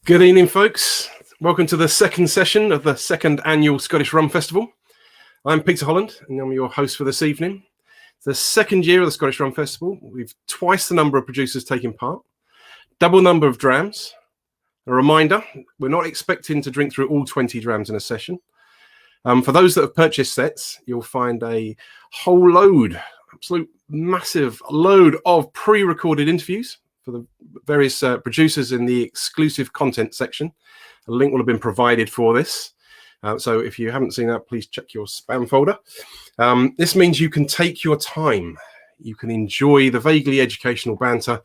Good evening, folks. Welcome to the second session of the second annual Scottish Rum Festival. I'm Peter Holland, and I'm your host for this evening. It's the second year of the Scottish Rum Festival. We've twice the number of producers taking part, double number of drams. A reminder, we're not expecting to drink through all 20 drams in a session. For those that have purchased sets, you'll find a whole load, absolute massive load of pre-recorded interviews for the various producers in the exclusive content section. A link will have been provided for this. So if you haven't seen that, please check your spam folder. This means you can take your time. You can enjoy the vaguely educational banter,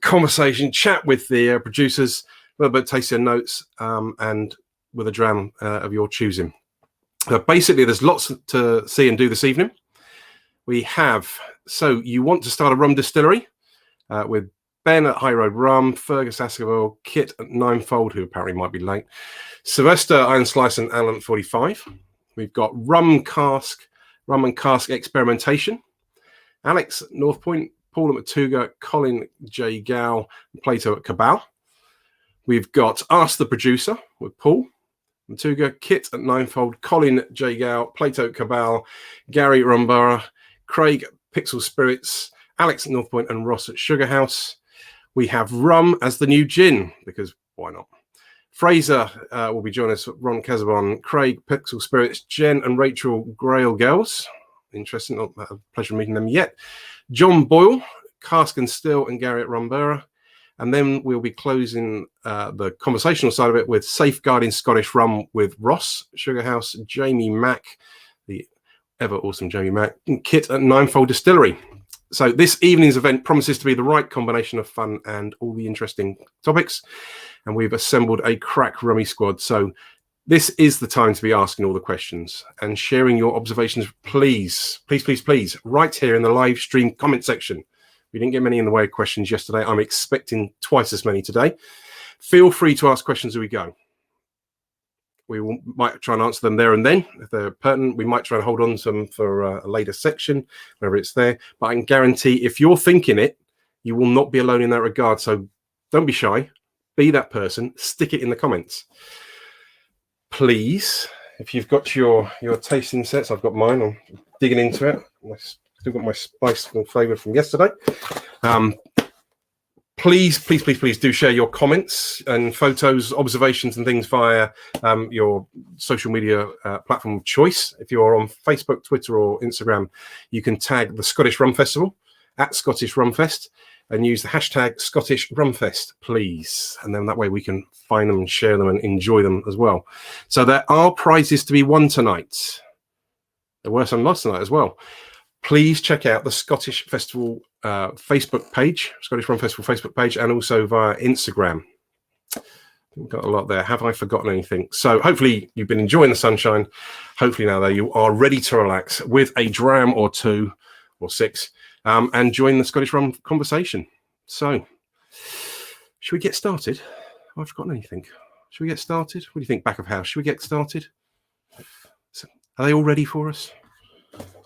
conversation, chat with the producers, a little bit of tasting notes, and with a dram of your choosing. Basically, there's lots to see and do this evening. We have, so you want to start a rum distillery with Ben at Road Rum, Fergus Askival, Kit at Ninefold, who apparently might be late, Sylvester Iron Slice and Alan 45. We've got Rum and Cask Experimentation, Alex at North Point, Paul at Matugga, Colin J. Gow, and Plato at Cabal. We've got Ask the Producer with Paul, Matugga, Kit at Ninefold, Colin J. Gow, Plato at Cabal, Gary Rumborough, Craig at Pixel Spirits, Alex at North Point, and Ross at Sugar House. We have rum as the new gin, because why not? Fraser will be joining us, Ron Casabon, Craig, Pixel Spirits, Jen and Rachel Grail Girls. Interesting, not had a pleasure meeting them yet. John Boyle, Cask and Still, and Gary at Rumborough. And then we'll be closing the conversational side of it with Safeguarding Scottish Rum with Ross, Sugar House, Jamie Mack, the ever awesome Jamie Mack, and Kit at Ninefold Distillery. So this evening's event promises to be the right combination of fun and all the interesting topics. And we've assembled a crack rummy squad. So this is the time to be asking all the questions and sharing your observations, please, right here in the live stream comment section. We didn't get many in the way of questions yesterday. I'm expecting twice as many today. Feel free to ask questions as we go. Might try and answer them there and then. If they're pertinent, we might try and hold on to them for a later section, wherever it's there. But I can guarantee if you're thinking it, you will not be alone in that regard. So don't be shy. Be that person. Stick it in the comments. Please, if you've got your tasting sets, I've got mine. I'm digging into it. I've still got my spice and flavour from yesterday. Please do share your comments and photos, observations and things via your social media platform of choice. If you're on Facebook, Twitter or Instagram, you can tag the Scottish Rum Festival at Scottish Rum Fest and use the hashtag Scottish Rum Fest, please. And then that way we can find them and share them and enjoy them as well. So there are prizes to be won tonight. There were some last night as well. Please check out the Scottish Festival Facebook page, Scottish Rum Festival Facebook page, and also via Instagram. We've got a lot there. Have I forgotten anything? So hopefully you've been enjoying the sunshine. Hopefully now, though, you are ready to relax with a dram or two or six and join the Scottish Rum conversation. So should we get started? Have I forgotten anything? Should we get started? What do you think, back of house? Should we get started? Are they all ready for us?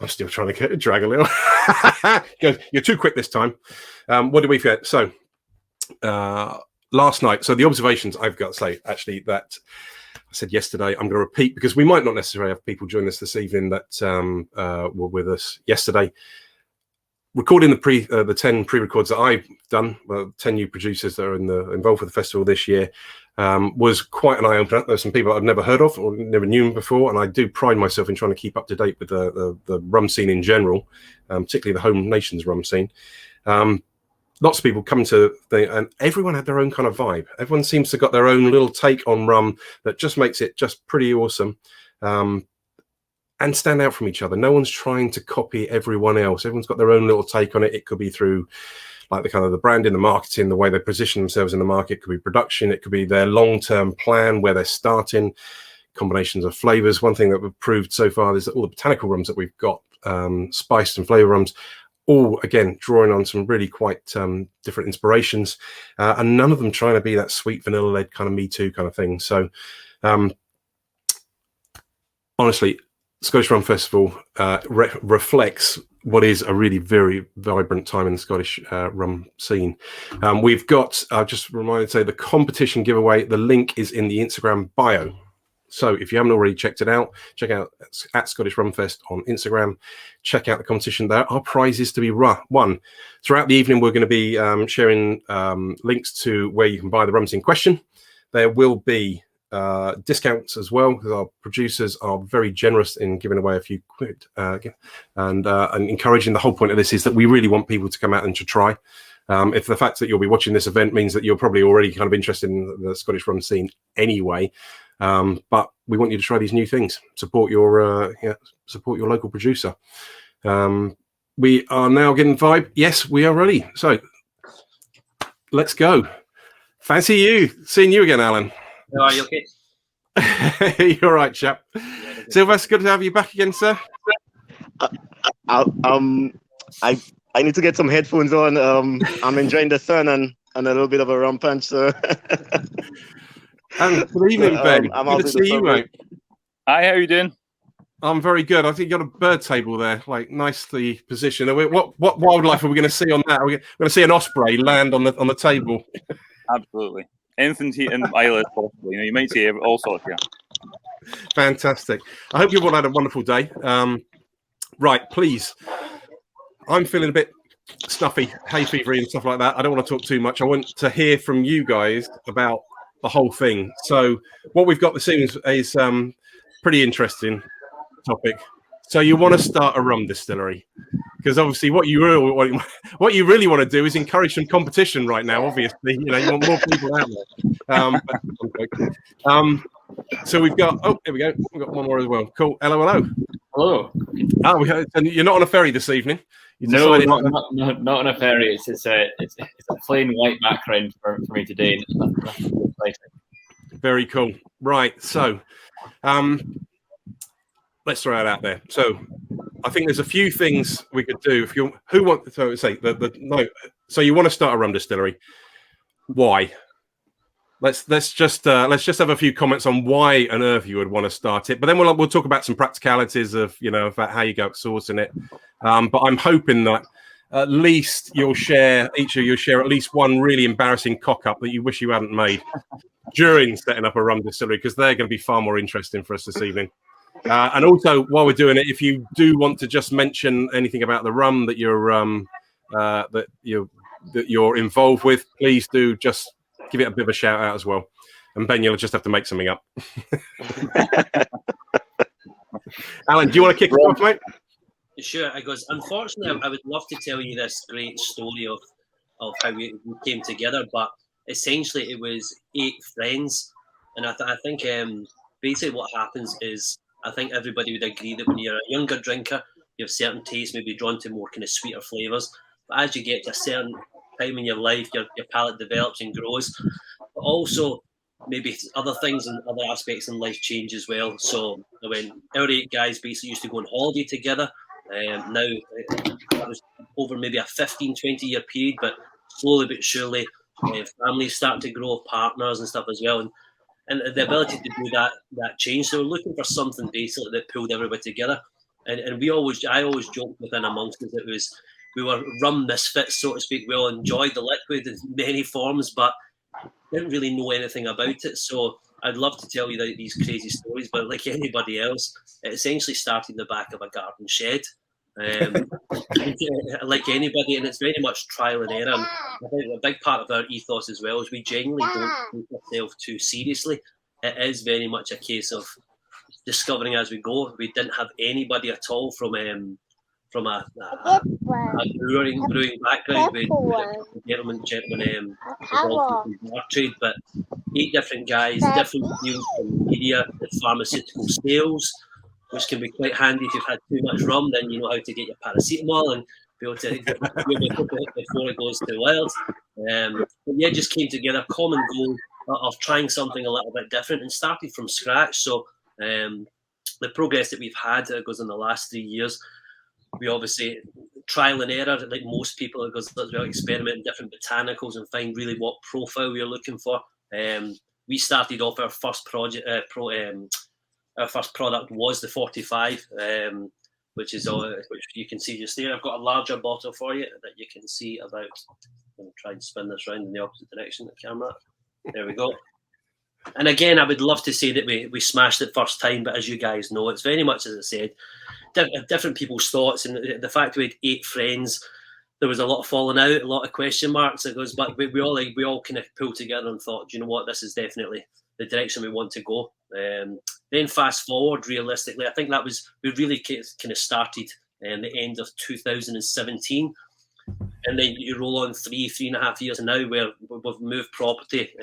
I'm still trying to get a drag a little. You're too quick this time. What did we forget? So last night, so the observations I've got to say, actually, that I said yesterday, I'm going to repeat because we might not necessarily have people join us this evening that were with us yesterday. Recording the 10 pre-records that I've done, 10 new producers that are involved with the festival this year, was quite an eye-opener. There's some people I've never heard of or never knew them before, and I do pride myself in trying to keep up to date with the rum scene in general, particularly the home nations rum scene. Lots of people come to and everyone had their own kind of vibe. Everyone seems to have got their own little take on rum that just makes it just pretty awesome. And stand out from each other. No one's trying to copy everyone else. Everyone's got their own little take on it. It could be through like the kind of the branding, the marketing, the way they position themselves in the market. It could be production. It could be their long-term plan, where they're starting, combinations of flavors. One thing that we've proved so far is that all the botanical rums that we've got, spiced and flavor rums, all, again, drawing on some really quite different inspirations, and none of them trying to be that sweet vanilla-led kind of Me Too kind of thing. So honestly, Scottish Rum Festival reflects what is a really very vibrant time in the Scottish rum scene. We've got, just reminded to say, the competition giveaway. The link is in the Instagram bio. So if you haven't already checked it out, check out at Scottish Rum Fest on Instagram. Check out the competition there. Our prizes to be won. Throughout the evening, we're going to be sharing links to where you can buy the rums in question. There will be discounts as well, because our producers are very generous in giving away a few quid and encouraging. The whole point of this is that we really want people to come out and to try. If the fact that you'll be watching this event means that you're probably already kind of interested in the Scottish rum scene anyway, but we want you to try these new things. Support your local producer. We are now getting vibe. Yes, we are ready. So let's go. Fancy seeing you again, Alan. How are you? Okay. You're right, chap. Sylvester, good to have you back again, sir. I need to get some headphones on. I'm enjoying the sun and a little bit of a rum punch. So. And good evening, Ben. Good to see you, mate. Hi, how are you doing? I'm very good. I think you got a bird table there, like nicely positioned. What wildlife are we going to see on that? Are we going to see an osprey land on the table? Absolutely. Anything in Ireland is possible. You might see all sorts here. Fantastic. I hope you've all had a wonderful day. Right, please. I'm feeling a bit stuffy, hay fevery and stuff like that. I don't want to talk too much. I want to hear from you guys about the whole thing. So what we've got this evening is pretty interesting topic. So you want to start a rum distillery, because obviously what you really want to do is encourage some competition right now. Obviously, you want more people out there. So we've got, here we go. We've got one more as well. Cool. Hello. Hello. And you're not on a ferry this evening. No, not on a ferry. It's a plain white background for me today. And it's nothing exciting. Very cool. Right. So, let's throw it out there. So, I think there's a few things we could do. If you so you want to start a rum distillery? Why? Let's just have a few comments on why on earth you would want to start it. But then we'll talk about some practicalities of about how you go sourcing it. But I'm hoping that at least each of you share at least one really embarrassing cock up that you wish you hadn't made during setting up a rum distillery, because they're going to be far more interesting for us this evening. And also, while we're doing it, if you do want to just mention anything about the rum that you're involved with, please do just give it a bit of a shout out as well. And Ben, you'll just have to make something up. Alan, do you want to kick it off, mate? Sure. Unfortunately, I would love to tell you this great story of how we came together, but essentially it was 8 friends. And I think basically what happens is, I think everybody would agree that when you're a younger drinker, you have certain tastes, maybe drawn to more kind of sweeter flavours. But as you get to a certain time in your life, your palate develops and grows. But also, maybe other things and other aspects in life change as well. So when our 8 guys basically used to go on holiday together, now that was over maybe a 15, 20-year period, but slowly but surely, families start to grow, partners and stuff as well. And the ability to do that change. So we're looking for something basically that pulled everybody together. And I always joked within amongst us that we were rum misfits, so to speak. We all enjoyed the liquid in many forms, but didn't really know anything about it. So I'd love to tell you these crazy stories, but like anybody else, it essentially started in the back of a garden shed. Like anybody, and it's very much trial and error. And I think a big part of our ethos as well is we genuinely don't take ourselves too seriously. It is very much a case of discovering as we go. We didn't have anybody at all from a brewing background. We gentlemen involved in the trade, but 8 different guys, different fields from media, pharmaceutical sales, which can be quite handy if you've had too much rum. Then you know how to get your paracetamol and be able to get before it goes too wild. But yeah, just came together, common goal of trying something a little bit different and started from scratch. So the progress that we've had goes in the last 3 years. We obviously trial and error, like most people, it goes as well, experiment in different botanicals and find really what profile we are looking for. We started off our first project. Our first product was the 45. which is all which you can see just there. I've got a larger bottle for you that you can see about. I'm going to try and spin this round in the opposite direction of the camera. There we go. And again, I would love to say that we smashed it first time, but as you guys know, it's very much, as I said, different people's thoughts. And the fact we had 8 friends, there was a lot of falling out, a lot of question marks. It goes, but we all kind of pulled together and thought, do you know what, this is definitely the direction we want to go. Then fast forward, realistically, I think we really kind of started in the end of 2017. And then you roll on 3.5 years now, where we've moved property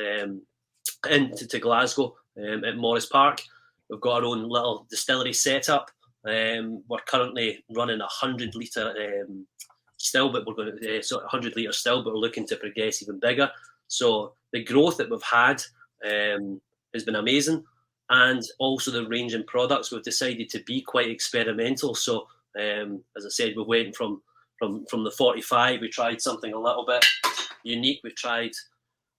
into Glasgow at Morris Park. We've got our own little distillery set up. We're currently running 100 litre still, but we're going to 100 litre still, but we're looking to progress even bigger. So the growth that we've had has been amazing, and also the range in products. We've decided to be quite experimental. So as I said, we went from the 45. We tried something a little bit unique. We tried.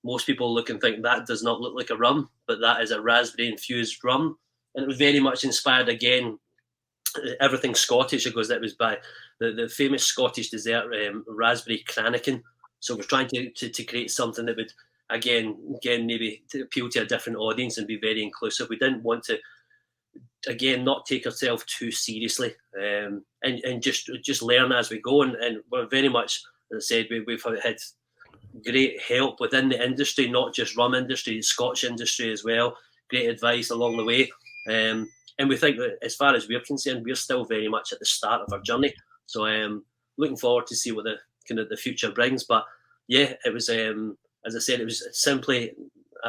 Most people look and think that does not look like a rum, but that is a raspberry infused rum, and it was very much inspired again. Everything Scottish. It goes. That was by the famous Scottish dessert raspberry cranachan. So we're trying to create something that would again maybe to appeal to a different audience and be very inclusive. We didn't want to again not take ourselves too seriously and just learn as we go. And we're very much, as I said, we've had great help within the industry, not just rum industry, the Scotch industry as well. Great advice along the way. And we think that as far as we're concerned, we're still very much at the start of our journey. So looking forward to see what the future brings. But yeah, it was, as I said, it was simply,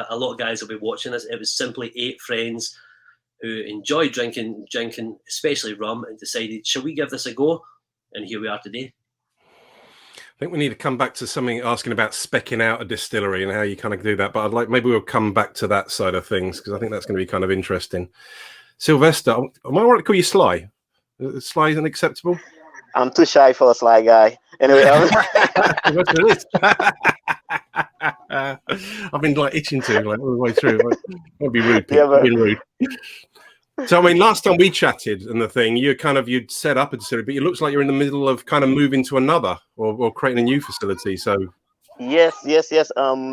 a lot of guys will be watching this, it was simply 8 friends who enjoyed drinking, especially rum, and decided, shall we give this a go? And here we are today. I think we need to come back to something asking about speccing out a distillery and how you kind of do that. But maybe we'll come back to that side of things, because I think that's going to be kind of interesting. Sylvester, am I right to call you Sly? Sly isn't acceptable? I'm too shy for a Sly guy. Anyway, I've been itching to all the way through. I'd be rude. Yeah, but... being rude. So I mean, last time we chatted and the thing, you'd set up a distillery, but it looks like you're in the middle of kind of moving to another or creating a new facility. So yes.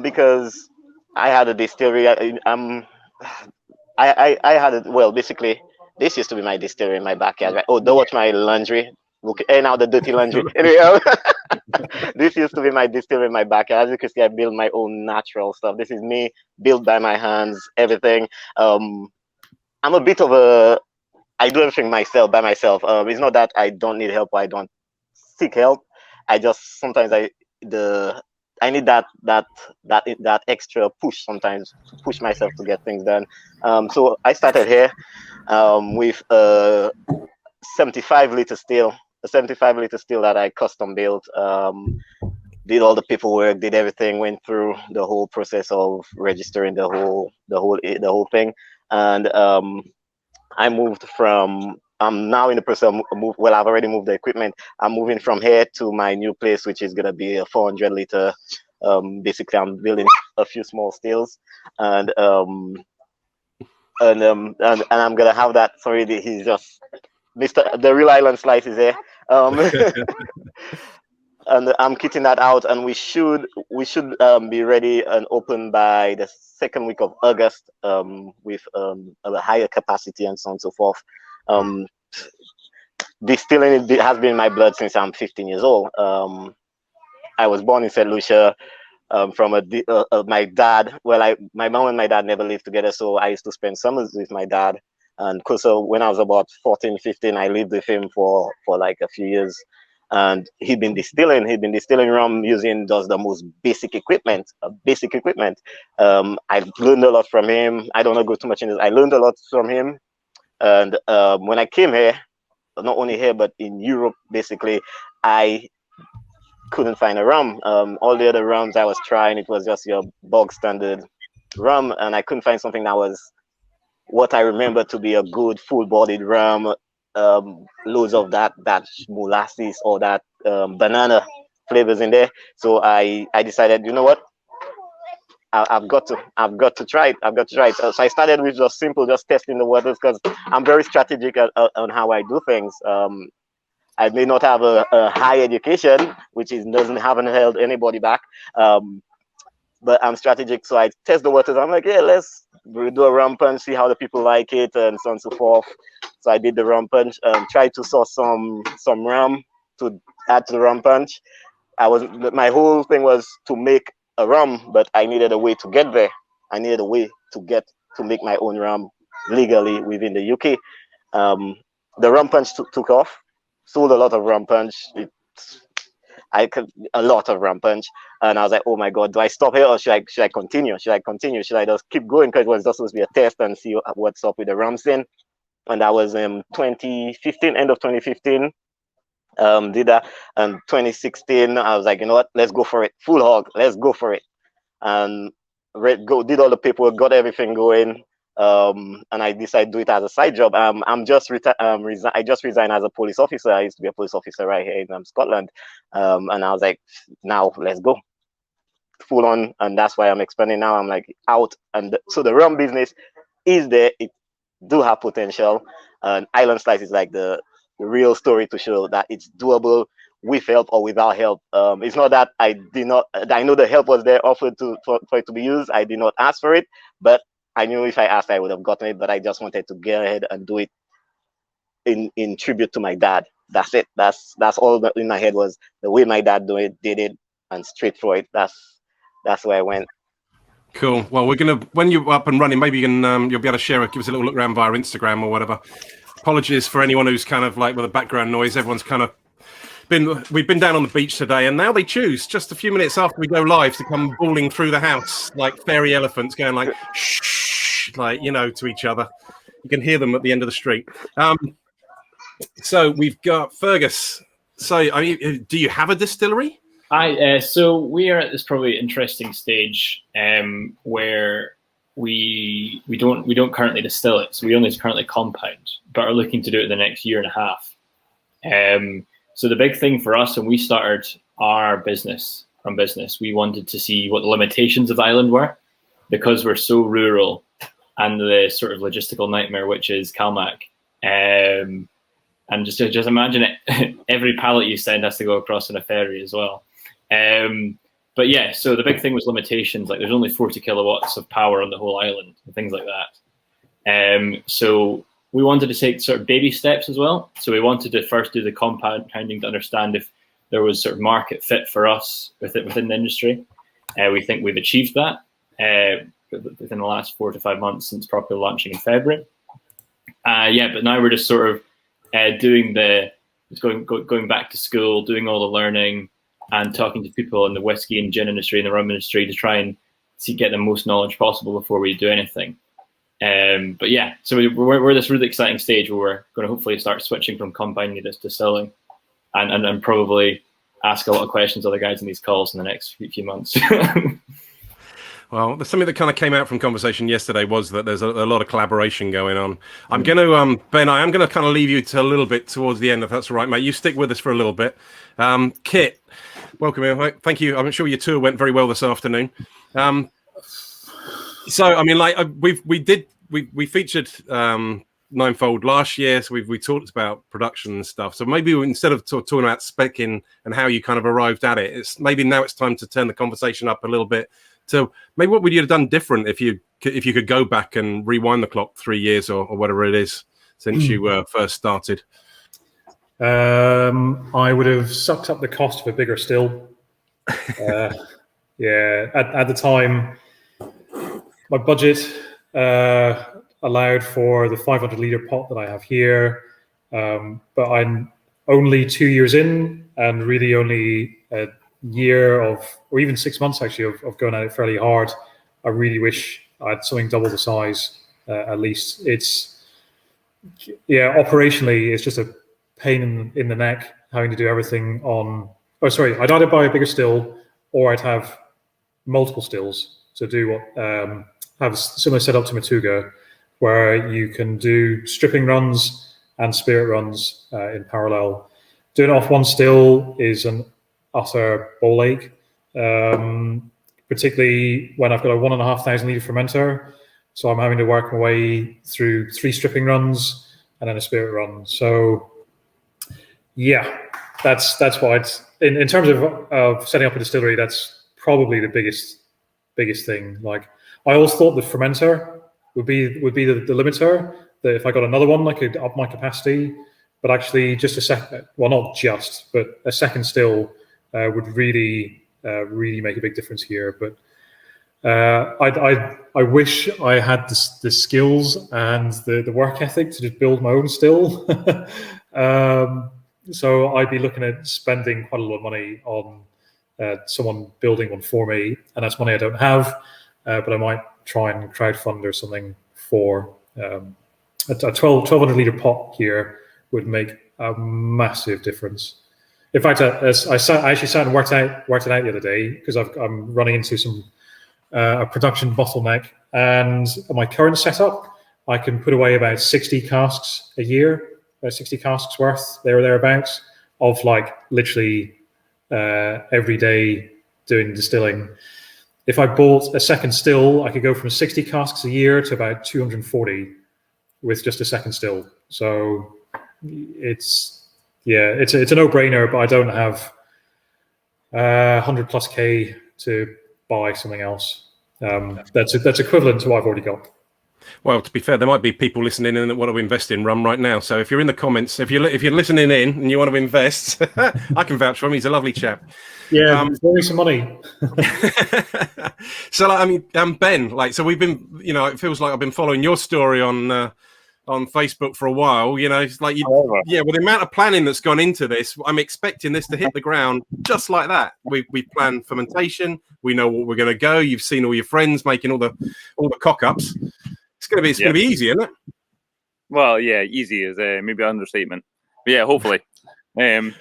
Because I had a distillery. I had it. Well, basically, this used to be my distillery in my backyard. Right? Oh, don't watch my laundry. Look, and now the dirty laundry. Anyway, this used to be my distillery in my backyard. As you can see, I build my own natural stuff. This is me, built by my hands, everything. I'm a bit of I do everything by myself. It's not that I don't need help or I don't seek help. I just sometimes I need that extra push sometimes to push myself to get things done. So I started here with a 75-liter still, that I custom built. Did all the paperwork, did everything, went through the whole process of registering the whole thing, and I moved from. I'm now in the process of well, I've already moved the equipment. I'm moving from here to my new place, which is gonna be a 400-liter. Basically, I'm building a few small stills, and I'm gonna have that. Sorry, he's just the real island Slice is here. And I'm kitting that out, and we should be ready and open by the second week of August, with a higher capacity and so on and so forth. Distilling has been in my blood since I'm 15 years old. I was born in St. Lucia from my dad. Well, my mom and my dad never lived together, so I used to spend summers with my dad. And so when I was about 14, 15, I lived with him for like a few years. And he'd been distilling rum using just the most basic equipment. I've learned a lot from him. I don't want to go too much in this. I learned a lot from him. And when I came here, not only here, but in Europe, basically, I couldn't find a rum. All the other rums I was trying, it was just your bog standard rum. And I couldn't find something that was what I remember to be a good full-bodied rum. Loads of that molasses or that banana flavors in there. So I decided, you know what, I've got to try it. So I started with just testing the waters, because I'm very strategic on how I do things. I may not have a high education, which haven't held anybody back. But I'm strategic, so I test the waters. I'm like, yeah, let's do a rum punch, see how the people like it, and so on and so forth. So I did the rum punch, tried to source some rum to add to the rum punch. My whole thing was to make a rum, but I needed a way to get there. I needed a way to make my own rum legally within the UK. The rum punch took off. Sold a lot of rum punch. A lot of rum punch, and I was like, oh my god, do I stop here or should I continue? Should I just keep going, because it was just supposed to be a test and see what's up with the rum scene? And that was 2015, end of 2015. Did that, and 2016 I was like, you know what, let's go for it, full hog, let's go for it, and did all the paperwork, got everything going. And I decided to do it as a side job. I just resigned as a police officer. I used to be a police officer right here in Scotland. And I was like, now let's go full on. And that's why I'm expanding now. I'm like out. And so the rum business is there. It do have potential. And Island Slice is like the real story to show that it's doable with help or without help. It's not that I know the help was there offered for it to be used. I did not ask for it, but I knew if I asked, I would have gotten it, but I just wanted to get ahead and do it in tribute to my dad. That's it. That's all that in my head was the way my dad did it, and straight for it. That's where I went. Cool. Well, when you're up and running, maybe you can you'll be able to give us a little look around via Instagram or whatever. Apologies for anyone who's kind of like with the background noise. Everyone's kind of we've been down on the beach today, and now they choose just a few minutes after we go live to come bawling through the house like fairy elephants, going like shh, like, you know, to each other. You can hear them at the end of the street. So we've got Fergus. So, I mean, do you have a distillery? So we are at this probably interesting stage where we don't currently distill it. So we only currently compound, but are looking to do it in the next year and a half. So the big thing for us when we started our business, we wanted to see what the limitations of the island were, because we're so rural and the sort of logistical nightmare, which is Calmac. And just imagine it, every pallet you send has to go across in a ferry as well. But yeah, so the big thing was limitations. Like there's only 40 kilowatts of power on the whole island and things like that. So we wanted to take sort of baby steps as well. So we wanted to first do the compounding to understand if there was sort of market fit for us within the industry. We think we've achieved that within the last 4 to 5 months since properly launching in February. But now we're just sort of going back to school, doing all the learning and talking to people in the whiskey and gin industry and the rum industry to try and get the most knowledge possible before we do anything. So we're this really exciting stage where we're going to hopefully start switching from compounding to distilling, and probably ask a lot of questions of the guys in these calls in the next few months. Well, there's something that kind of came out from conversation yesterday was that there's a lot of collaboration going on. I'm going to, Ben, I am going to kind of leave you to a little bit towards the end, if that's all right, mate. You stick with us for a little bit. Kit, welcome here. Thank you. I'm sure your tour went very well this afternoon. So, I mean, like we featured Ninefold last year, so we talked about production and stuff. So maybe instead of talking about specking and how you kind of arrived at it, now it's time to turn the conversation up a little bit. So maybe what would you have done different if you could go back and rewind the clock 3 years or whatever it is since you first started? I would have sucked up the cost of a bigger still. At the time, my budget allowed for the 500-litre pot that I have here, but I'm only 2 years in, and really only a year or even 6 months actually of going at it fairly hard. I really wish I had something double the size at least. Operationally, it's just a pain in the neck having to do everything on. I'd either buy a bigger still or I'd have multiple stills to do what have a similar setup to Matugga, where you can do stripping runs and spirit runs in parallel. Doing it off one still is an utter ball ache, particularly when I've got a 1,500 litre fermenter. So I'm having to work my way through 3 stripping runs and then a spirit run. So Yeah, that's why it's in terms of setting up a distillery. That's probably the biggest thing. Like, I always thought the fermenter would be the limiter. That if I got another one, I could up my capacity. But actually, just a second, well, not just, but a second still would really make a big difference here. But I wish I had the skills and the work ethic to just build my own still. So I'd be looking at spending quite a lot of money on someone building one for me, and that's money I don't have. But I might try and crowdfund or something for a 1,200 litre pot here would make a massive difference. In fact, I actually sat and worked it out the other day because I'm running into some a production bottleneck, and my current setup, I can put away about 60 casks a year, 60 casks worth, there or thereabouts, of like literally every day doing distilling. If I bought a second still, I could go from 60 casks a year to about 240 with just a second still. So it's a no-brainer, but I don't have 100+ K to buy something else. That's equivalent to what I've already got. Well, to be fair, there might be people listening in that want to invest in rum right now. So if you're in the comments, if you're listening in and you want to invest, I can vouch for him. He's a lovely chap. Yeah, give me some money. So, like, I mean, Ben, like, so we've been, it feels like I've been following your story on Facebook for a while. It's like, with the amount of planning that's gone into this, I'm expecting this to hit the ground just like that. We plan fermentation. We know what we're going to go. You've seen all your friends making all the cock ups. It's going to be easy, isn't it? Well, yeah, easy is maybe an understatement. But yeah, hopefully. So and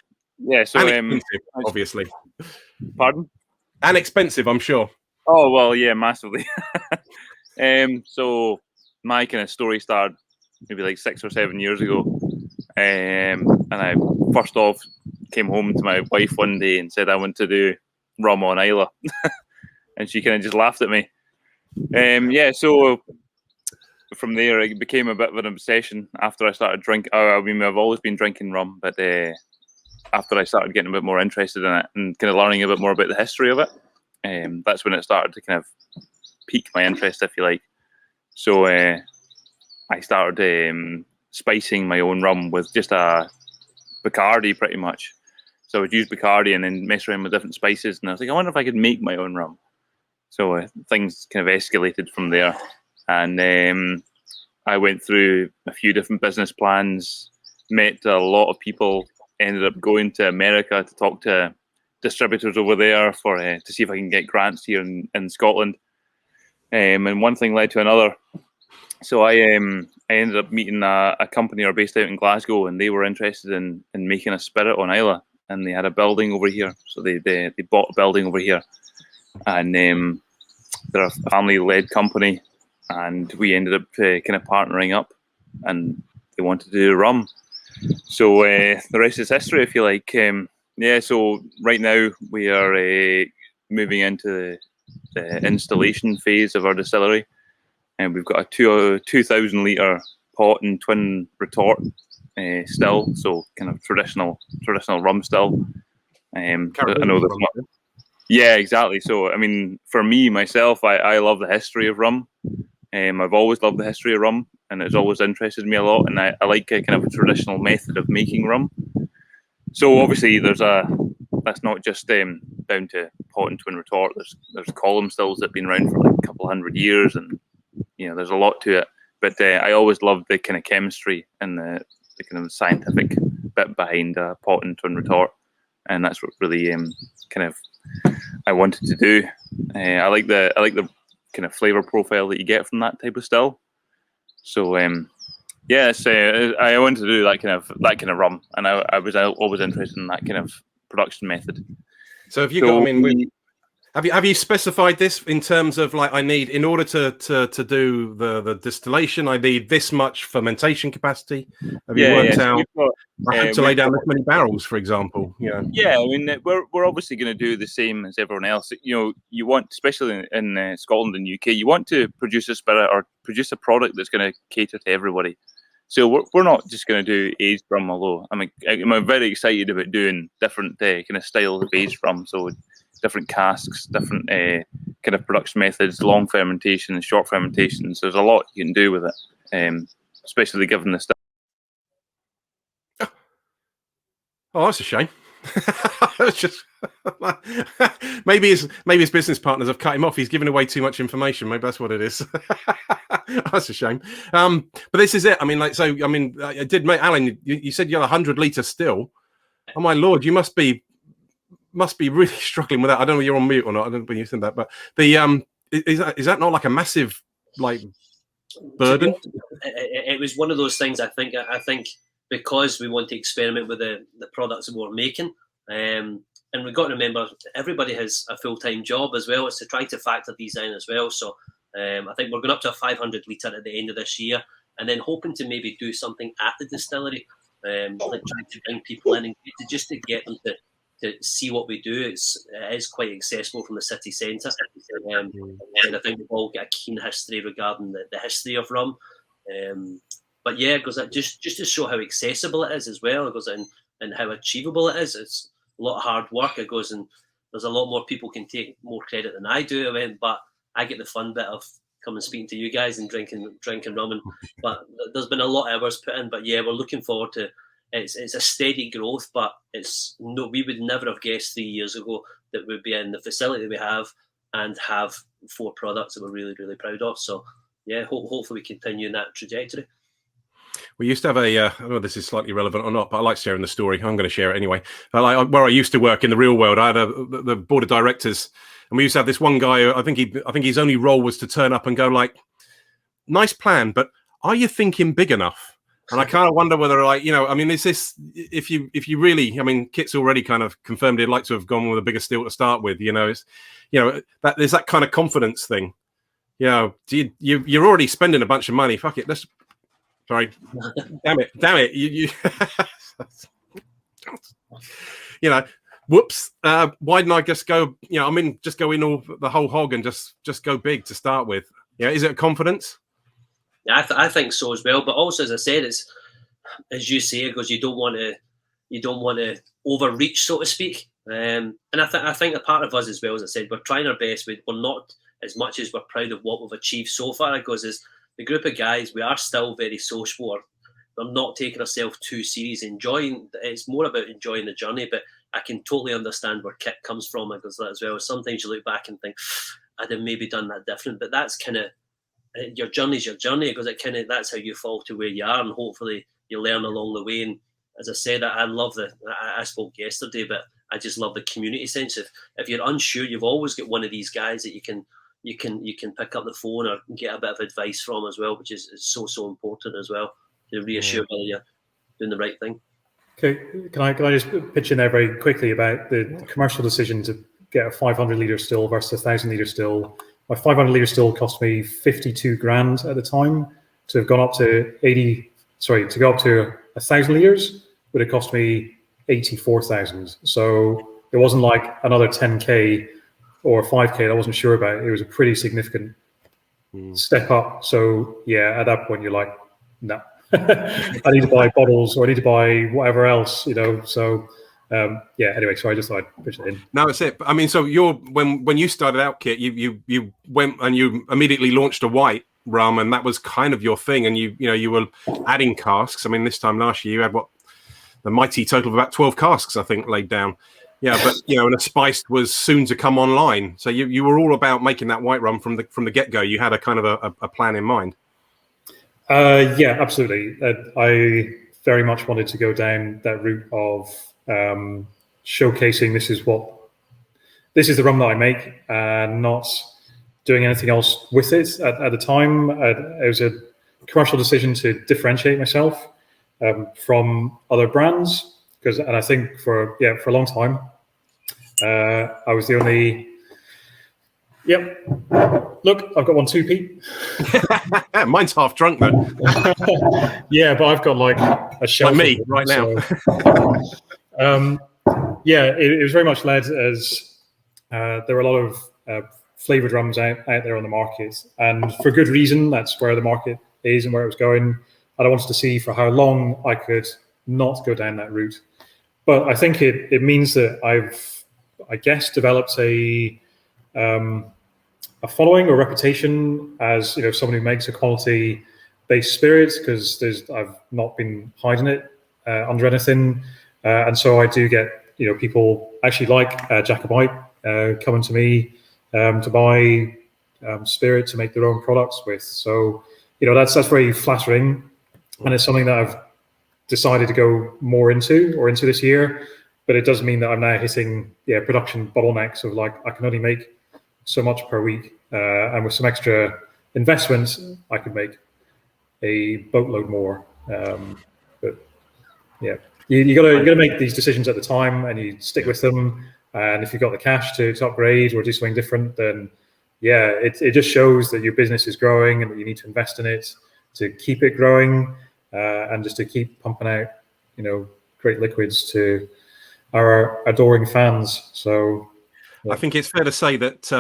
expensive, obviously. Pardon? And expensive, I'm sure. Oh well, yeah, massively. So my kind of story started maybe like 6 or 7 years ago, and I first off came home to my wife one day and said I want to do rum on Islay, and she kind of just laughed at me. So from there it became a bit of an obsession. After I started drinking, I've always been drinking rum, but after I started getting a bit more interested in it and kind of learning a bit more about the history of it, that's when it started to kind of pique my interest, if you like. So I started spicing my own rum with just a Bacardi, pretty much. So I would use Bacardi and then mess around with different spices, and I was like, I wonder if I could make my own rum. So things kind of escalated from there, and I went through a few different business plans, met a lot of people, ended up going to America to talk to distributors over there to see if I can get grants here in Scotland, and one thing led to another. So I ended up meeting a company who are based out in Glasgow, and they were interested in making a spirit on Islay, and they had a building over here. So they bought a building over here, and they're a family-led company, and we ended up kind of partnering up, and they wanted to do rum. So the rest is history, if you like. So right now we are moving into the installation phase of our distillery, and we've got a 2,000 litre pot and twin retort still, so kind of traditional rum still. I know there's not. Yeah, exactly. So I mean, for me myself, I love the history of rum. I've always loved the history of rum, and it's always interested me a lot. And I like a kind of a traditional method of making rum. So obviously, that's not just down to pot and twin retort. There's column stills that have been around for like a couple of 100 years, and there's a lot to it. But I always loved the kind of chemistry and the kind of scientific bit behind pot and twin retort, and that's what really kind of I wanted to do. I like the kind of flavor profile that you get from that type of still. So I wanted to do that kind of rum, and I was always interested in that kind of production method. So have you have you specified this in terms of like, I need, in order to do the distillation, I need this much fermentation capacity? Have you worked out I have to lay down this many barrels, for example? Yeah, I mean, we're obviously going to do the same as everyone else. You want, especially in Scotland and UK, you want to produce a spirit or produce a product that's going to cater to everybody. So we're not just going to do aged rum, although I'm very excited about doing different kind of styles of aged rum. So different casks, different kind of production methods, long fermentation and short fermentations. There's a lot you can do with it, especially given the stuff. Oh, that's a shame. It's just maybe his business partners have cut him off. He's giving away too much information. Maybe that's what it is. That's a shame. But this is it. I mean, I did make Alan. You said you had 100-litre still. Oh my lord, you must be really struggling with that. I don't know if you're on mute or not. I don't know when you said that, but the is that not like a massive burden? It was one of those things. I think because we want to experiment with the products that we're making, and we've got to remember everybody has a full-time job as well. It's to try to factor these in as well. So I think we're going up to a 500-litre at the end of this year, and then hoping to maybe do something at the distillery, like trying to bring people in and just to get them to see what we do. It is quite accessible from the city centre, and I think we've all got a keen history regarding the history of rum. But yeah, because just to show how accessible it is as well, it goes in, and how achievable it is. It's a lot of hard work. It goes, and there's a lot more people can take more credit than I do. But I get the fun bit of coming and speaking to you guys and drinking rum. But there's been a lot of hours put in. But yeah, we're looking forward to. It's a steady growth, but we would never have guessed 3 years ago that we'd be in the facility we have and have 4 products that we're really, really proud of. So yeah, hopefully we continue in that trajectory. We used to have I don't know if this is slightly relevant or not, but I like sharing the story. I'm going to share it anyway. Where I used to work in the real world, I had the board of directors, and we used to have this one guy. I think his only role was to turn up and go like, "Nice plan, but are you thinking big enough?" And I kind of wonder whether, is this if you really, Kit's already kind of confirmed he'd like to have gone with a bigger still to start with. That there's that kind of confidence thing. You're already spending a bunch of money. Fuck it, let's. Sorry, damn it! You whoops! Why didn't I just go? Just go in all the whole hog and just go big to start with. Yeah, is it a confidence? Yeah, I think so as well. But also, as I said, it's as you say, because you don't want to overreach, so to speak. And I think a part of us as well, as I said, we're trying our best. We're not as much as we're proud of what we've achieved so far. It goes as the group of guys, we are still very sociable. We're not taking ourselves too serious. It's more about enjoying the journey. But I can totally understand where Kit comes from. Because that as well. Sometimes you look back and think, I'd have maybe done that different. But that's kind of your journey's your journey, because that's how you fall to where you are, and hopefully you learn along the way. And as I said, I love I spoke yesterday, but I just love the community sense. If you're unsure, you've always got one of these guys that you can pick up the phone or get a bit of advice from as well, which is so important as well, to reassure whether you're doing the right thing. Okay, can I just pitch in there very quickly about the commercial decision to get a 500-litre still versus a 1,000-litre still? My 500-litre still cost me 52 grand at the time. To have gone up to to go up to 1,000 litres would have cost me 84,000. So it wasn't like another 10k or 5k. I wasn't sure about. It was a pretty significant step up. So yeah, at that point you're like, no, I need to buy bottles, or I need to buy whatever else, So anyway, so I just thought I'd pitch it in. No, that's it. So when you started out, Kit, you went and you immediately launched a white rum, and that was kind of your thing. And you were adding casks. This time last year you had the mighty total of about 12 casks, I think, laid down. Yeah, but and a spiced was soon to come online. So you were all about making that white rum from the get go. You had a kind of a plan in mind. Yeah, absolutely. I very much wanted to go down that route of showcasing this is the rum that I make, and not doing anything else with it. At the time, it was a commercial decision to differentiate myself from other brands, and I think for a long time I was the only. Yep. Look, I've got one too, Pete. Mine's half drunk though. Yeah, but I've got like a shelf. Like me right now. It was very much led as there were a lot of flavoured rums out there on the market, and for good reason. That's where the market is and where it was going. and I wanted to see for how long I could not go down that route. But I think it means that I guess, developed a following or reputation as someone who makes a quality-based spirit, because I've not been hiding it under anything, and so I do get people actually like Jacobite coming to me to buy spirit to make their own products with. So that's very flattering, and it's something that I've decided to go more into this year. But it does mean that I'm now hitting production bottlenecks of I can only make so much per week, and with some extra investments I could make a boatload more. But yeah, you gotta make these decisions at the time, and you stick with them. And if you've got the cash to upgrade or do something different, then it just shows that your business is growing and that you need to invest in it to keep it growing, and just to keep pumping out great liquids to our adoring fans. So I think it's fair to say that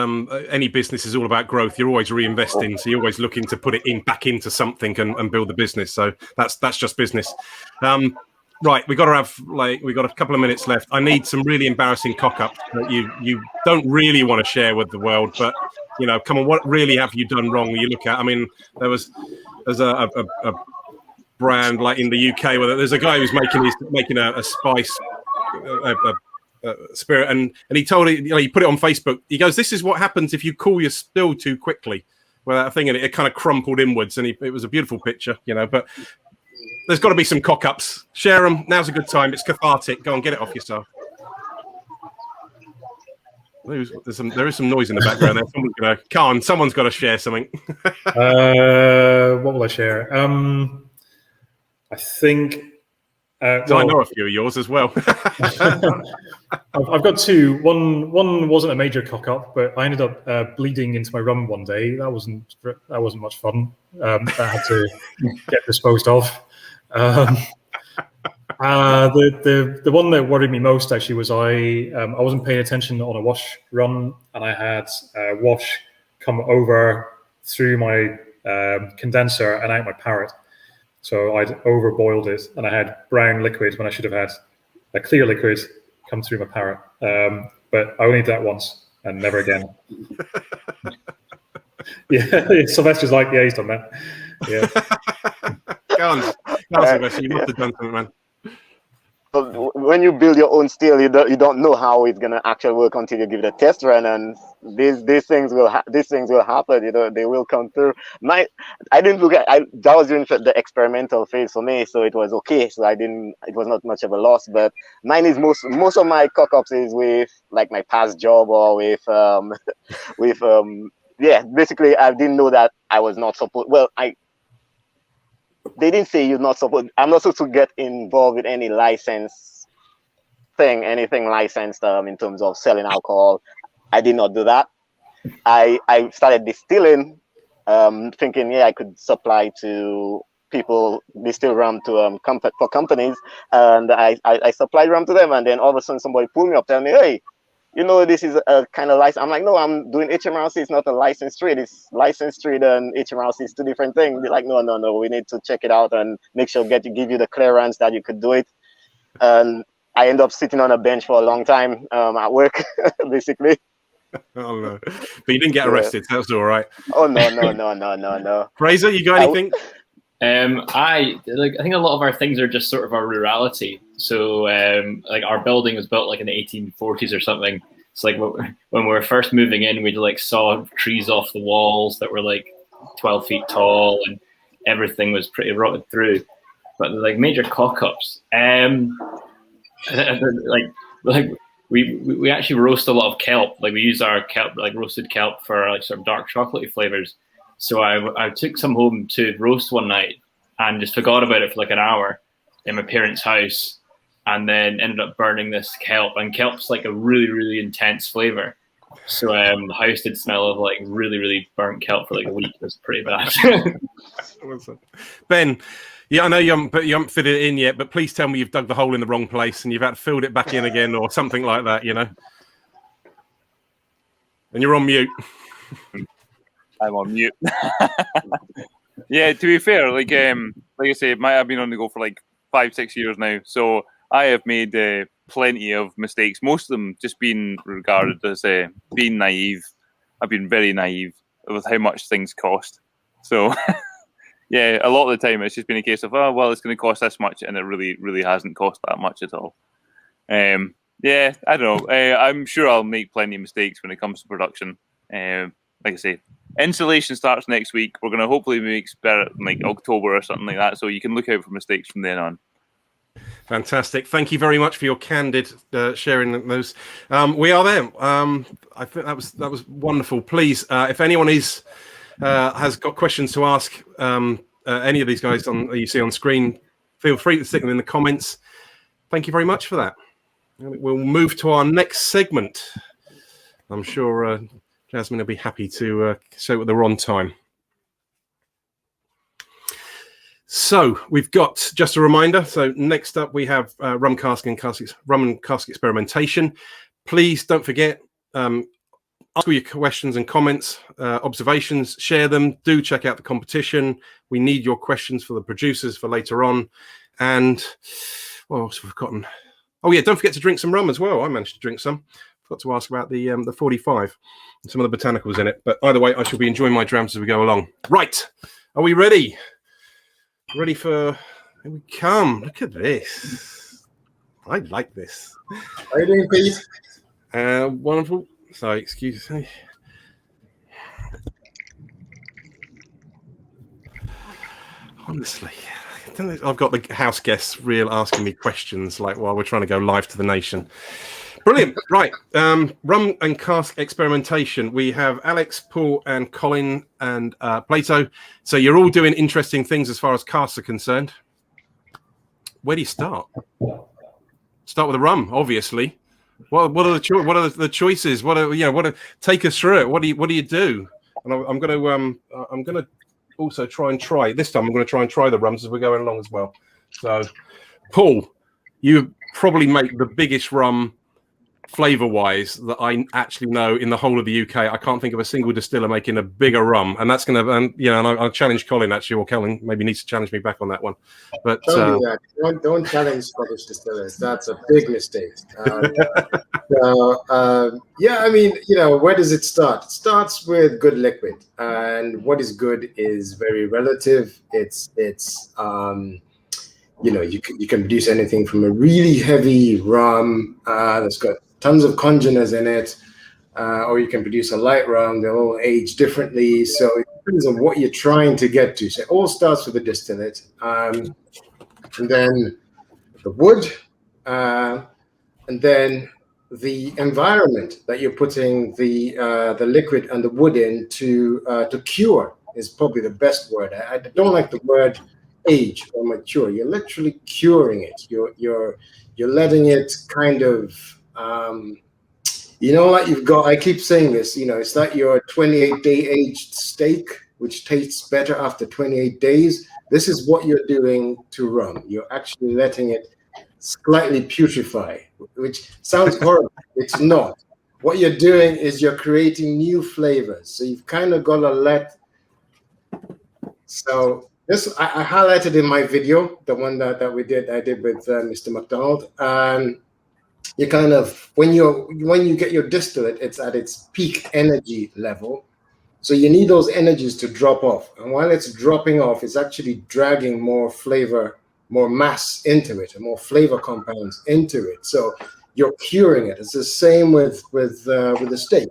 any business is all about growth. You're always reinvesting, so you're always looking to put it back into something and build the business. So that's just business. Right, we got a couple of minutes left. I need some really embarrassing cock-ups that you don't really want to share with the world, but come on, what really have you done wrong? You look at, I mean, there's a brand in the UK where there's a guy who's making a spice. Spirit, and he told it, he put it on Facebook. He goes, "This is what happens if you cool your still too quickly." Well, that thing, and it kind of crumpled inwards, and it was a beautiful picture, But there's got to be some cock-ups. Share them. Now's a good time. It's cathartic. Go on, get it off yourself. There is some noise in the background there. Someone's got to share something. What will I share? I think. I know a few of yours as well. I've got two. One wasn't a major cock up, but I ended up bleeding into my rum one day. That wasn't much fun. That had to get disposed of. The one that worried me most actually was I wasn't paying attention on a wash run, and I had wash come over through my condenser and out my parrot. So I'd overboiled it, and I had brown liquid when I should have had a clear liquid come through my parrot. But I only did that once and never again. Sylvester's like, yeah, he's done that. Yeah. Go on, Sylvester, you must have done something, man. So when you build your own still, you don't know how it's gonna actually work until you give it a test run, and these things will happen. They will come through. That was during the experimental phase for me, so it was okay. So it was not much of a loss. But mine is most of my cock-ups is with my past job or with basically I didn't know that I was not supposed. Well, they didn't say you're not supposed. I'm not supposed to get involved with any license thing, anything licensed in terms of selling alcohol. I did not do that. I started distilling, thinking I could supply to people, distill rum to for companies, and I supplied rum to them, and then all of a sudden somebody pulled me up, telling me, "Hey, this is a kind of license." I'm like, "No, I'm doing HMRC. It's not a licensed trade. It's licensed trade and HMRC is two different things." They're like, no. We need to check it out and make sure give you the clearance that you could do it. And I end up sitting on a bench for a long time at work, basically. Oh no! But you didn't get arrested. So that was all right. Oh no. Fraser, you got anything? I think a lot of our things are just sort of our rurality. So our building was built in the 1840s or something. It's when we were first moving in, we saw trees off the walls that were 12 feet tall, and everything was pretty rotted through. But major cock-ups, we actually roast a lot of kelp. We use our kelp, roasted kelp for sort of dark chocolatey flavors. So I took some home to roast one night and just forgot about it for an hour in my parents' house, and then ended up burning this kelp. And kelp's a really, really intense flavor. So the house did smell of really, really burnt kelp for a week. It was pretty bad. Ben, I know you haven't fitted it in yet, but please tell me you've dug the hole in the wrong place and you've had to fill it back in again or something like that, And you're on mute. I'm on mute. Yeah, to be fair, like I say, I've been on the go for like 5-6 years now, so I have made plenty of mistakes. Most of them just being regarded as being naive. I've been very naive with how much things cost. So, yeah, a lot of the time it's just been a case of, oh, well, it's going to cost this much, and it really, really hasn't cost that much at all. Yeah, I don't know. I'm sure I'll make plenty of mistakes when it comes to production. Like I say, installation starts next week. We're going to hopefully make Spirit in like October or something like that, so you can look out for mistakes from then on. Fantastic. Thank you very much for your candid sharing those. We are there. I think that was wonderful. Please, if anyone has got questions to ask any of these guys that you see on screen, feel free to stick them in the comments. Thank you very much for that. We'll move to our next segment. I'm sure Jasmine will be happy to show that we're on time. So we've got just a reminder. So next up we have rum and cask experimentation. Please don't forget, ask all your questions and comments, observations, share them. Do check out the competition. We need your questions for the producers for later on. And what else have we forgotten? Oh yeah, don't forget to drink some rum as well. I managed to drink some. Forgot to ask about the 45 and some of the botanicals in it. But either way, I shall be enjoying my drams as we go along. Right, are we ready? Ready for? Here we come. Look at this. I like this. How are you doing, Pete? Wonderful. So, excuse me. Honestly, I've got the house guests asking me questions like while we're trying to go live to the nation. Brilliant. Right. Rum and cask experimentation. We have Alex, Paul, and Colin and Plato. So you're all doing interesting things as far as casks are concerned. Where do you start? Start with the rum, obviously. What are the choices? Take us through it. What do you do? And I'm gonna also try this time. I'm going to try and try the rums as we're going along as well. So, Paul, you probably make the biggest rum flavor-wise that I actually know in the whole of the UK. I can't think of a single distiller making a bigger rum, and that's going to, and I'll challenge Colin actually, or Colin maybe needs to challenge me back on that one. But don't do that. Don't challenge Scottish distillers. That's a big mistake. Yeah, I mean, where does it start? It starts with good liquid, and what is good is very relative. It's you can produce anything from a really heavy rum that's got tons of congeners in it, or you can produce a light rum. They'll all age differently, so it depends on what you're trying to get to. So it all starts with the distillate, and then the wood, and then the environment that you're putting the liquid and the wood in to cure is probably the best word. I don't like the word age or mature. You're literally curing it. You're letting it kind of like you've got, I keep saying this, it's like your 28-day aged steak, which tastes better after 28 days. This is what you're doing to rum. You're actually letting it slightly putrefy, which sounds horrible. It's not. What you're doing is you're creating new flavors. So you've kind of got to this I highlighted in my video, the one that I did with Mr. McDonald. You kind of, when you get your distillate, it's at its peak energy level. So you need those energies to drop off. And while it's dropping off, it's actually dragging more flavor, more mass into it, and more flavor compounds into it. So you're curing it. It's the same with the steak.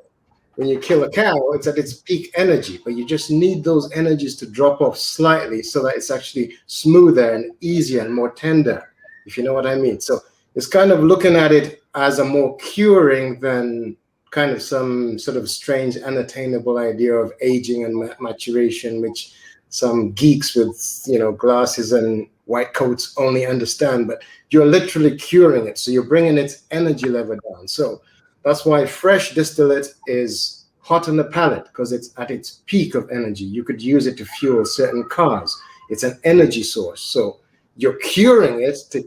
When you kill a cow, it's at its peak energy, but you just need those energies to drop off slightly so that it's actually smoother and easier and more tender, if you know what I mean. So it's kind of looking at it as a more curing than kind of some sort of strange, unattainable idea of aging and maturation, which some geeks with glasses and white coats only understand. But you're literally curing it, so you're bringing its energy level down. So that's why fresh distillate is hot on the palate, because it's at its peak of energy. You could use it to fuel certain cars. It's an energy source. So you're curing it to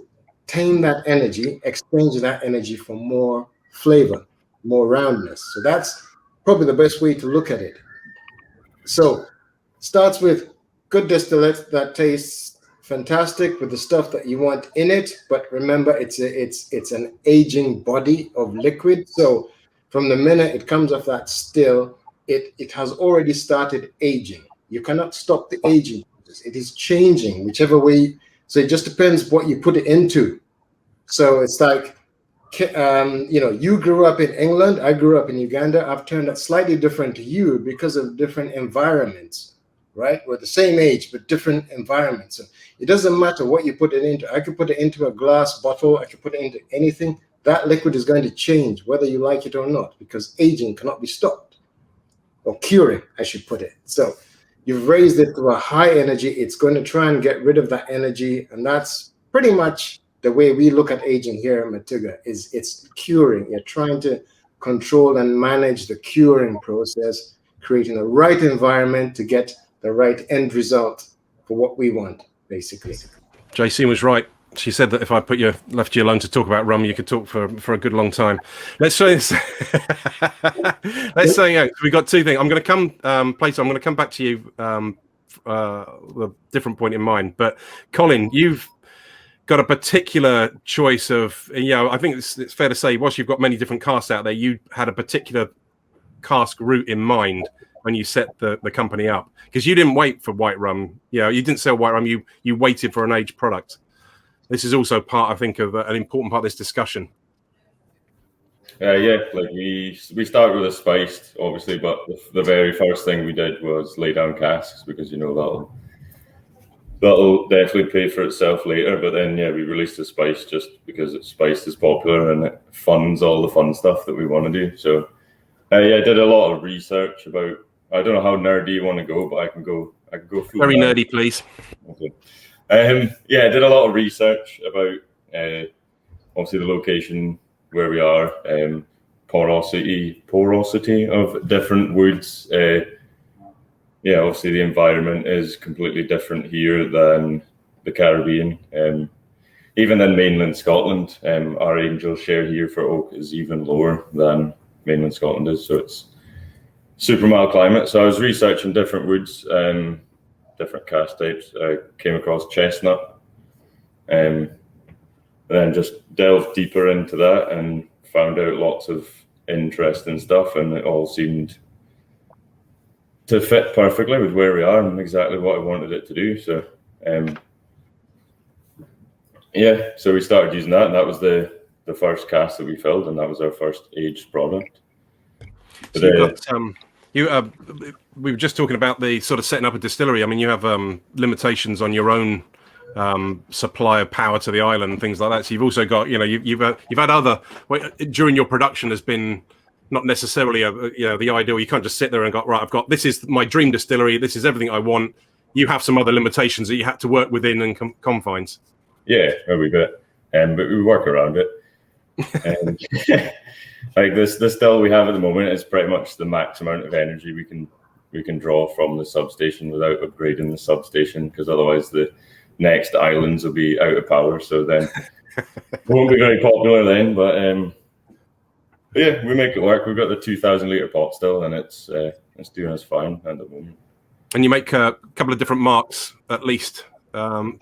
tame that energy, exchange that energy for more flavor, more roundness. So that's probably the best way to look at it. So starts with good distillate that tastes fantastic with the stuff that you want in it, but remember it's an aging body of liquid. So from the minute it comes off that still, it has already started aging. You cannot stop the aging process. It is changing whichever way. So it just depends what you put it into. So it's like, you grew up in England, I grew up in Uganda. I've turned out slightly different to you because of different environments, right? We're the same age, but different environments. So it doesn't matter what you put it into. I could put it into a glass bottle. I could put it into anything. That liquid is going to change whether you like it or not, because aging cannot be stopped, or curing, I should put it. So you've raised it to a high energy. It's going to try and get rid of that energy. And that's pretty much the way we look at aging here at Matugga. Is it's curing. You're trying to control and manage the curing process, creating the right environment to get the right end result for what we want, basically. JC was right. She said that if I left you alone to talk about rum, you could talk for a good long time. Let's say this. Let's say we got two things. I'm going to come Plato. I'm going to come back to you with a different point in mind. But Colin, you've got a particular choice of. I think it's fair to say, whilst you've got many different casks out there, you had a particular cask route in mind when you set the company up, because you didn't wait for white rum. You didn't sell white rum. You waited for an aged product. This is also part, I think, of an important part of this discussion. Like we started with a spiced, obviously, but the very first thing we did was lay down casks, because that'll definitely pay for itself later. But then we released a spice just because spiced is popular and it funds all the fun stuff that we want to do. So I did a lot of research about. I don't know how nerdy you want to go, but I can go. Very nerdy, please. Okay. I did a lot of research about obviously the location where we are, porosity of different woods. Obviously the environment is completely different here than the Caribbean. Even in mainland Scotland, our angel share here for oak is even lower than mainland Scotland is. So it's super mild climate. So I was researching different woods, different cask types. I came across chestnut, and then just delved deeper into that and found out lots of interesting stuff, and it all seemed to fit perfectly with where we are and exactly what I wanted it to do. So so we started using that, and that was the first cask that we filled, and that was our first aged product. But, we were just talking about the sort of setting up a distillery. I mean, you have limitations on your own supply of power to the island and things like that. So you've also got, you've had other during your production has been not necessarily the ideal. You can't just sit there and go, right, this is my dream distillery. This is everything I want. You have some other limitations that you had to work within and confines. Yeah, a wee bit, but we work around it. And like the still we have at the moment is pretty much the max amount of energy we can draw from the substation without upgrading the substation, because otherwise the next islands will be out of power. So then it won't be very popular then. But we make it work. We've got the 2,000 litre pot still, and it's doing us fine at the moment. And you make a couple of different marks at least. So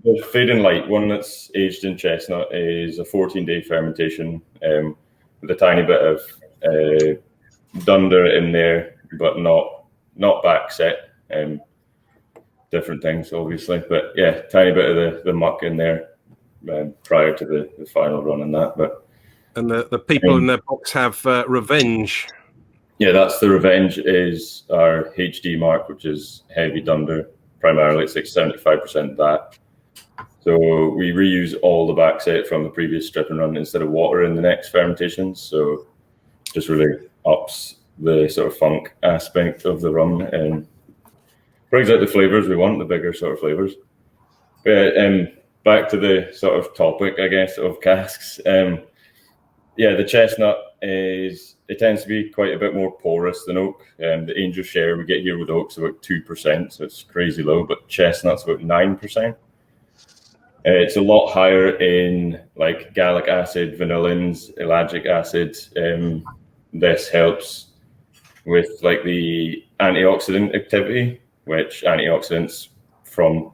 the Fading Light one that's aged in chestnut is a 14-day fermentation with a tiny bit of dunder in there, but not back set. Different things, obviously, but tiny bit of the muck in there prior to the final run on that. But and the people in their box have Revenge. Yeah, that's the Revenge is our HD mark, which is heavy dunder. Primarily, it's like 75% that. So we reuse all the back set from the previous strip and run instead of water in the next fermentation. So just really ups the sort of funk aspect of the rum and brings out the flavors we want, the bigger sort of flavors. Back to the sort of topic, I guess, of casks. The chestnut it tends to be quite a bit more porous than oak. The angel share we get here with oak's about 2%, so it's crazy low, but chestnut's about 9%. It's a lot higher in like gallic acid, vanillins, ellagic acid. This helps with like the antioxidant activity, which antioxidants from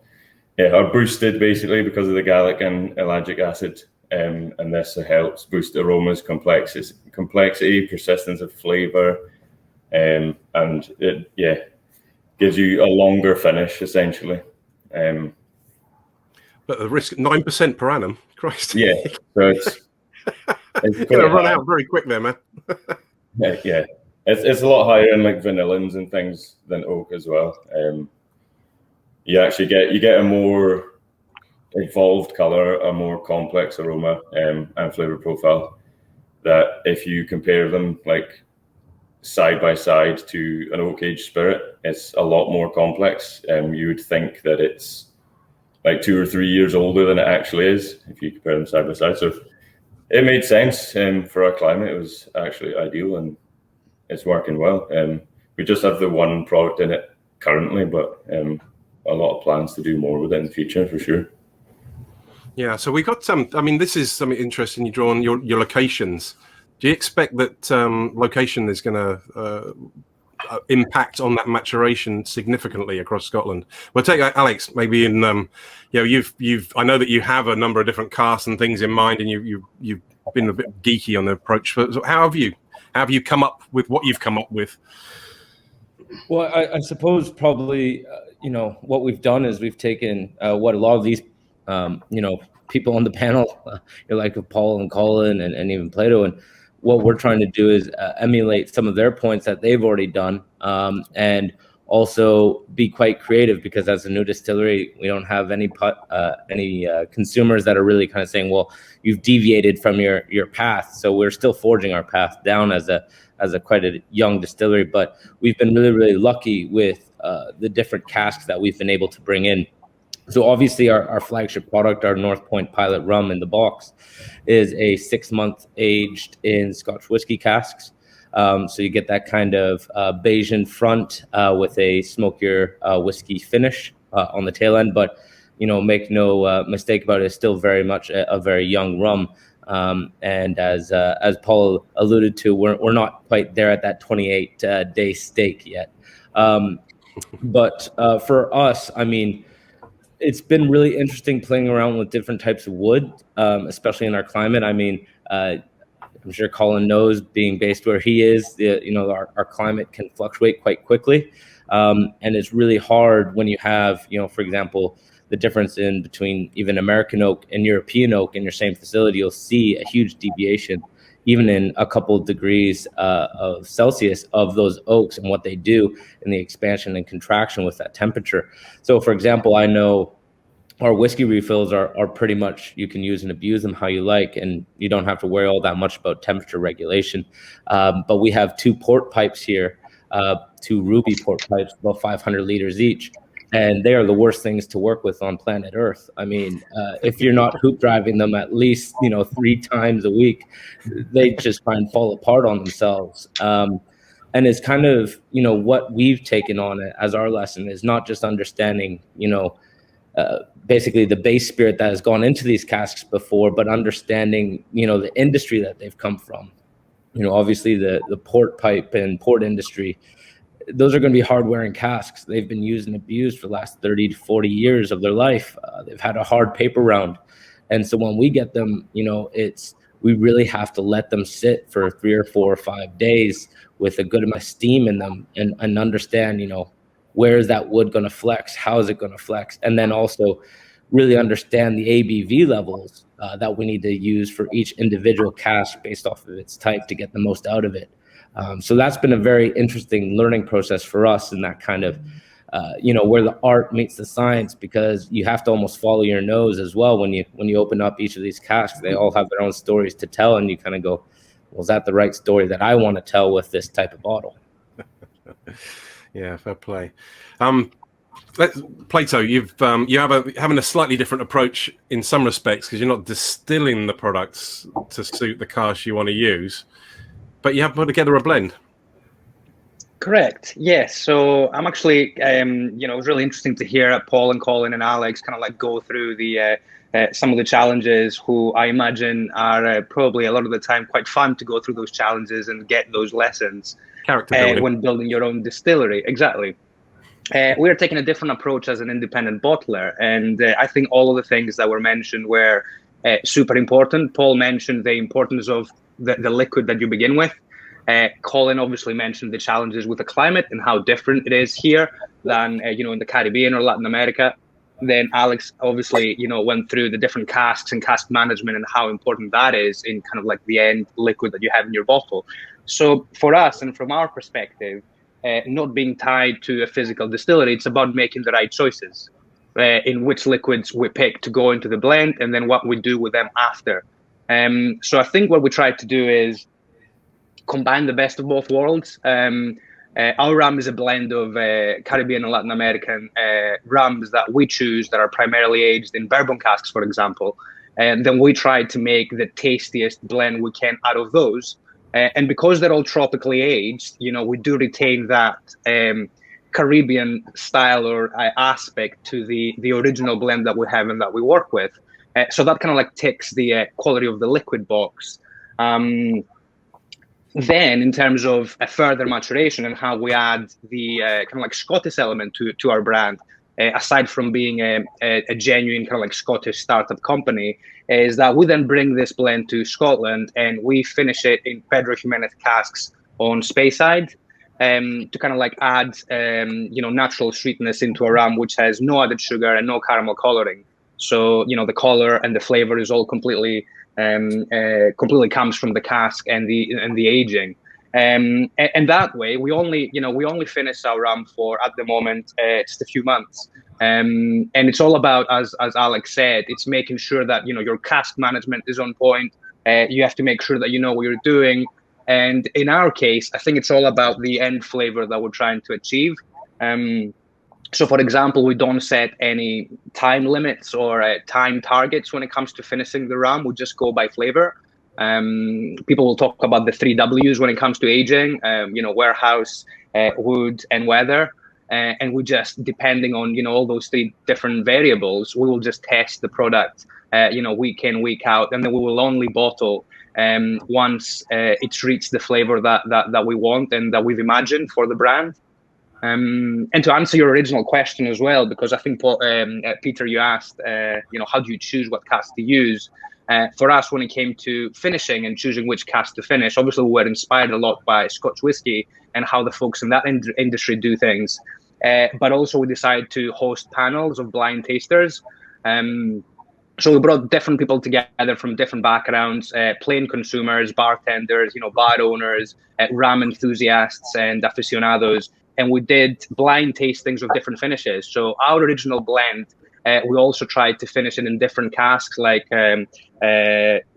are boosted basically because of the gallic and ellagic acid, and this helps boost aromas, complexity, persistence of flavor, and it gives you a longer finish essentially. But the risk 9% per annum, Christ. Yeah, so it's going to run out very quick there, man. yeah. It's a lot higher in like vanillins and things than oak as well. You actually get a more evolved color, a more complex aroma and flavor profile. That if you compare them like side by side to an oak aged spirit, it's a lot more complex. You would think that it's like 2 or 3 years older than it actually is if you compare them side by side. So it made sense for our climate. It was actually ideal and it's working well. We just have the one product in it currently, but a lot of plans to do more with it in the future for sure. Yeah, so we got some. I mean, this is something interesting. You draw on your locations. Do you expect that location is going to impact on that maturation significantly across Scotland? Well, take Alex. Maybe in you've. I know that you have a number of different casks and things in mind, and you've been a bit geeky on the approach. So how have you come up with what you've come up with? Well, I suppose probably what we've done is we've taken what a lot of these people on the panel, like Paul and Colin and even Plato, and what we're trying to do is emulate some of their points that they've already done, and also be quite creative, because as a new distillery, we don't have any consumers that are really kind of saying, well, you've deviated from your path. So we're still forging our path down as a quite a young distillery, but we've been really, really lucky with the different casks that we've been able to bring in. So obviously our flagship product, our North Point Pilot Rum in the box, is a 6-month aged in Scotch whiskey casks. So you get that kind of Bayesian front with a smokier whiskey finish on the tail end. But, make no mistake about it, it's still very much a very young rum. And as Paul alluded to, we're not quite there at that 28-day stake yet. But for us, I mean, it's been really interesting playing around with different types of wood, especially in our climate. I mean, I'm sure Colin knows, being based where he is, our climate can fluctuate quite quickly. And it's really hard when you have, for example, the difference in between even American oak and European oak in your same facility. You'll see a huge deviation, even in a couple of degrees of Celsius, of those oaks and what they do in the expansion and contraction with that temperature. So, for example, I know our whiskey refills are pretty much, you can use and abuse them how you like, and you don't have to worry all that much about temperature regulation. But we have 2 port pipes here, 2 ruby port pipes, about 500 liters each. And they are the worst things to work with on planet Earth. I mean, if you're not hoop driving them at least, 3 times a week, they just try and fall apart on themselves. And it's kind of, what we've taken on it as our lesson is not just understanding, basically the base spirit that has gone into these casks before, but understanding, the industry that they've come from. Obviously the port pipe and port industry, those are going to be hard-wearing casks. They've been used and abused for the last 30 to 40 years of their life. They've had a hard paper round. And so when we get them, we really have to let them sit for 3 or 4 or 5 days with a good amount of steam in them and understand, where is that wood going to flex? How is it going to flex? And then also really understand the ABV levels that we need to use for each individual cask based off of its type to get the most out of it. So that's been a very interesting learning process for us, in that kind of, where the art meets the science, because you have to almost follow your nose as well. When you open up each of these casks, they all have their own stories to tell, and you kind of go, well, is that the right story that I want to tell with this type of bottle? Yeah, fair play. Plato, you having a slightly different approach in some respects, because you're not distilling the products to suit the cask you want to use, but you have put together a blend. Correct. Yes. So I'm actually, it was really interesting to hear Paul and Colin and Alex kind of like go through the some of the challenges, who I imagine are probably a lot of the time quite fun to go through those challenges and get those lessons Character building. when building your own distillery. Exactly. we are taking a different approach as an independent bottler. And I think all of the things that were mentioned were super important. Paul mentioned the importance of the liquid that you begin with. Colin obviously mentioned the challenges with the climate and how different it is here than in the Caribbean or Latin America. Then Alex obviously went through the different casks and cask management and how important that is in kind of like the end liquid that you have in your bottle. So for us and from our perspective, not being tied to a physical distillery, it's about making the right choices in which liquids we pick to go into the blend and then what we do with them after. So I think what we tried to do is combine the best of both worlds. Our rum is a blend of Caribbean and Latin American rums that we choose that are primarily aged in bourbon casks, for example. And then we try to make the tastiest blend we can out of those. And because they're all tropically aged, we do retain that Caribbean style or aspect to the original blend that we have and that we work with. So that kind of like ticks the quality of the liquid box. Then, in terms of a further maturation and how we add the kind of like Scottish element to our brand, aside from being a genuine kind of like Scottish startup company, is that we then bring this blend to Scotland and we finish it in Pedro Jimenez casks on Speyside to kind of like add natural sweetness into a rum which has no added sugar and no caramel coloring. So the color and the flavor is all completely comes from the cask and the aging, and that way we only finish our rum for at the moment just a few months, and it's all about as Alex said, it's making sure that your cask management is on point. You have to make sure that you know what you're doing, and in our case, I think it's all about the end flavor that we're trying to achieve. So, for example, we don't set any time limits or time targets when it comes to finishing the rum. We just go by flavor. People will talk about the 3 Ws when it comes to aging, warehouse, wood, and weather. And we just, depending on, all those 3 different variables, we will just test the product, week in, week out. And then we will only bottle once it's reached the flavor that we want and that we've imagined for the brand. And to answer your original question as well, because I think Peter, you asked, how do you choose what cask to use? For us, when it came to finishing and choosing which cask to finish, obviously we were inspired a lot by Scotch whiskey and how the folks in that industry do things. But also we decided to host panels of blind tasters. So we brought different people together from different backgrounds, plain consumers, bartenders, bar owners, rum enthusiasts and aficionados. And we did blind tastings of different finishes. So our original blend, we also tried to finish it in different casks like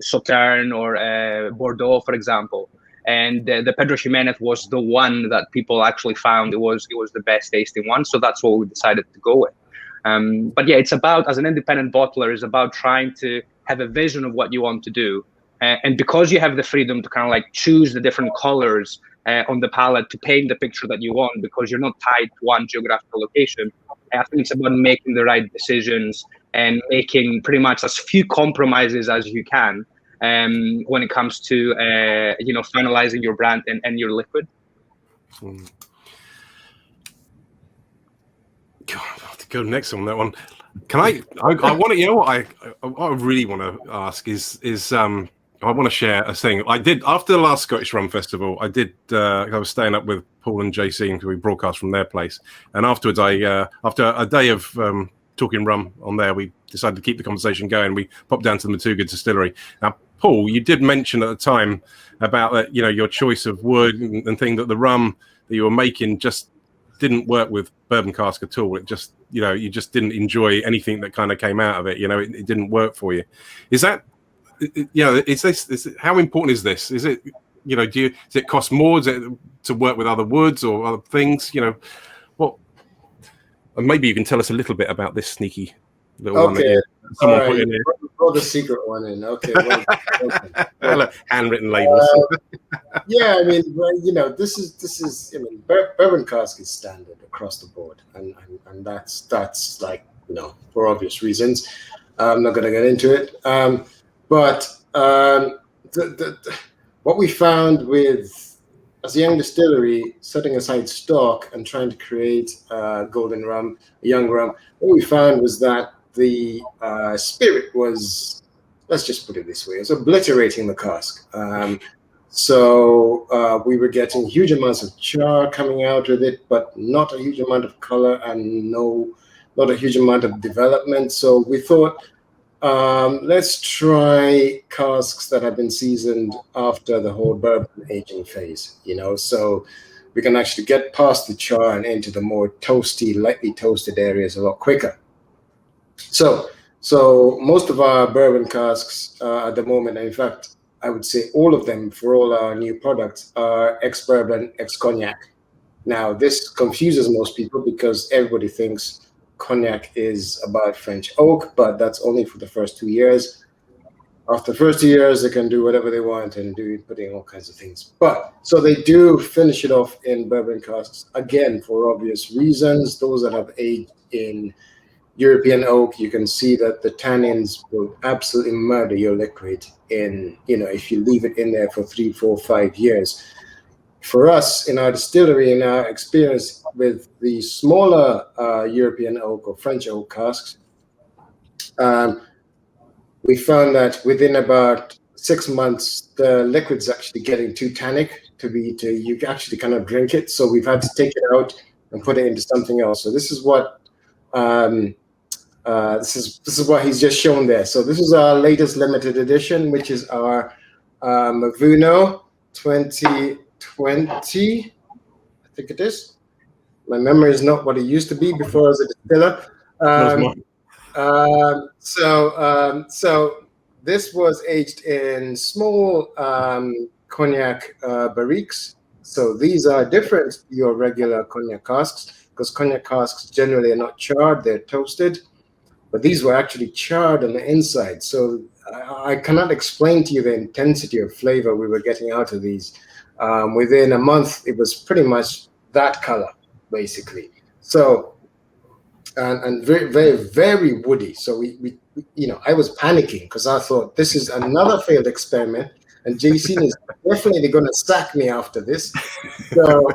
Sauterne or Bordeaux, for example. And the Pedro Jimenez was the one that people actually found it was the best tasting one. So that's what we decided to go with. But yeah, it's about, as an independent bottler, is about trying to have a vision of what you want to do. And because you have the freedom to kind of like choose the different colors on the palette to paint the picture that you want, because you're not tied to one geographical location. I think it's about making the right decisions and making pretty much as few compromises as you can when it comes to finalizing your brand and your liquid. God, I have to go next on that one. Can I want to, what I really want to ask is I want to share a thing. I did after the last Scottish Rum Festival. I was staying up with Paul and JC because we broadcast from their place. And afterwards, after a day of talking rum on there, we decided to keep the conversation going. We popped down to the Matugga Distillery. Now, Paul, you did mention at the time about that, your choice of wood and thing, that the rum that you were making just didn't work with bourbon cask at all. It just, you just didn't enjoy anything that kind of came out of it. It didn't work for you. Is that? How important is this? Is it, does it cost more? Is it to work with other woods or other things? What? And maybe you can tell us a little bit about this sneaky little one that someone put in here. Throw the secret one in. Okay. Well, handwritten labels. Yeah, I mean, this is. I mean, bourbon cask is standard across the board, and that's like for obvious reasons. I'm not going to get into it. But what we found with as a young distillery, setting aside stock and trying to create golden rum, young rum, what we found was that the spirit was, let's just put it this way, it was obliterating the cask. So we were getting huge amounts of char coming out with it, but not a huge amount of color and not a huge amount of development. So we thought, let's try casks that have been seasoned after the whole bourbon aging phase, so we can actually get past the char and into the more toasty, lightly toasted areas a lot quicker. So most of our bourbon casks at the moment, and in fact, I would say all of them for all our new products are ex-bourbon, ex-cognac. Now, this confuses most people because everybody thinks cognac is about French oak, but that's only for the first 2 years. After the first 2 years, they can do whatever they want and put in all kinds of things. But so they do finish it off in bourbon casks, again, for obvious reasons. Those that have aged in European oak, you can see that the tannins will absolutely murder your liquid if you leave it in there for 3, 4, 5 years. For us, in our distillery, in our experience with the smaller European oak or French oak casks, we found that within about 6 months, the liquid's actually getting too tannic you actually cannot drink it. So we've had to take it out and put it into something else. So this is what this is what he's just shown there. So this is our latest limited edition, which is our Mavuno 2020, I think it is. My memory is not what it used to be before I was a distiller. So this was aged in small cognac barriques. So these are different to your regular cognac casks, because cognac casks generally are not charred, they're toasted. But these were actually charred on the inside. So I cannot explain to you the intensity of flavor we were getting out of these. Within a month, it was pretty much that color, basically. So, and very, very, very woody. So we I was panicking because I thought this is another failed experiment, and JC is definitely going to sack me after this. So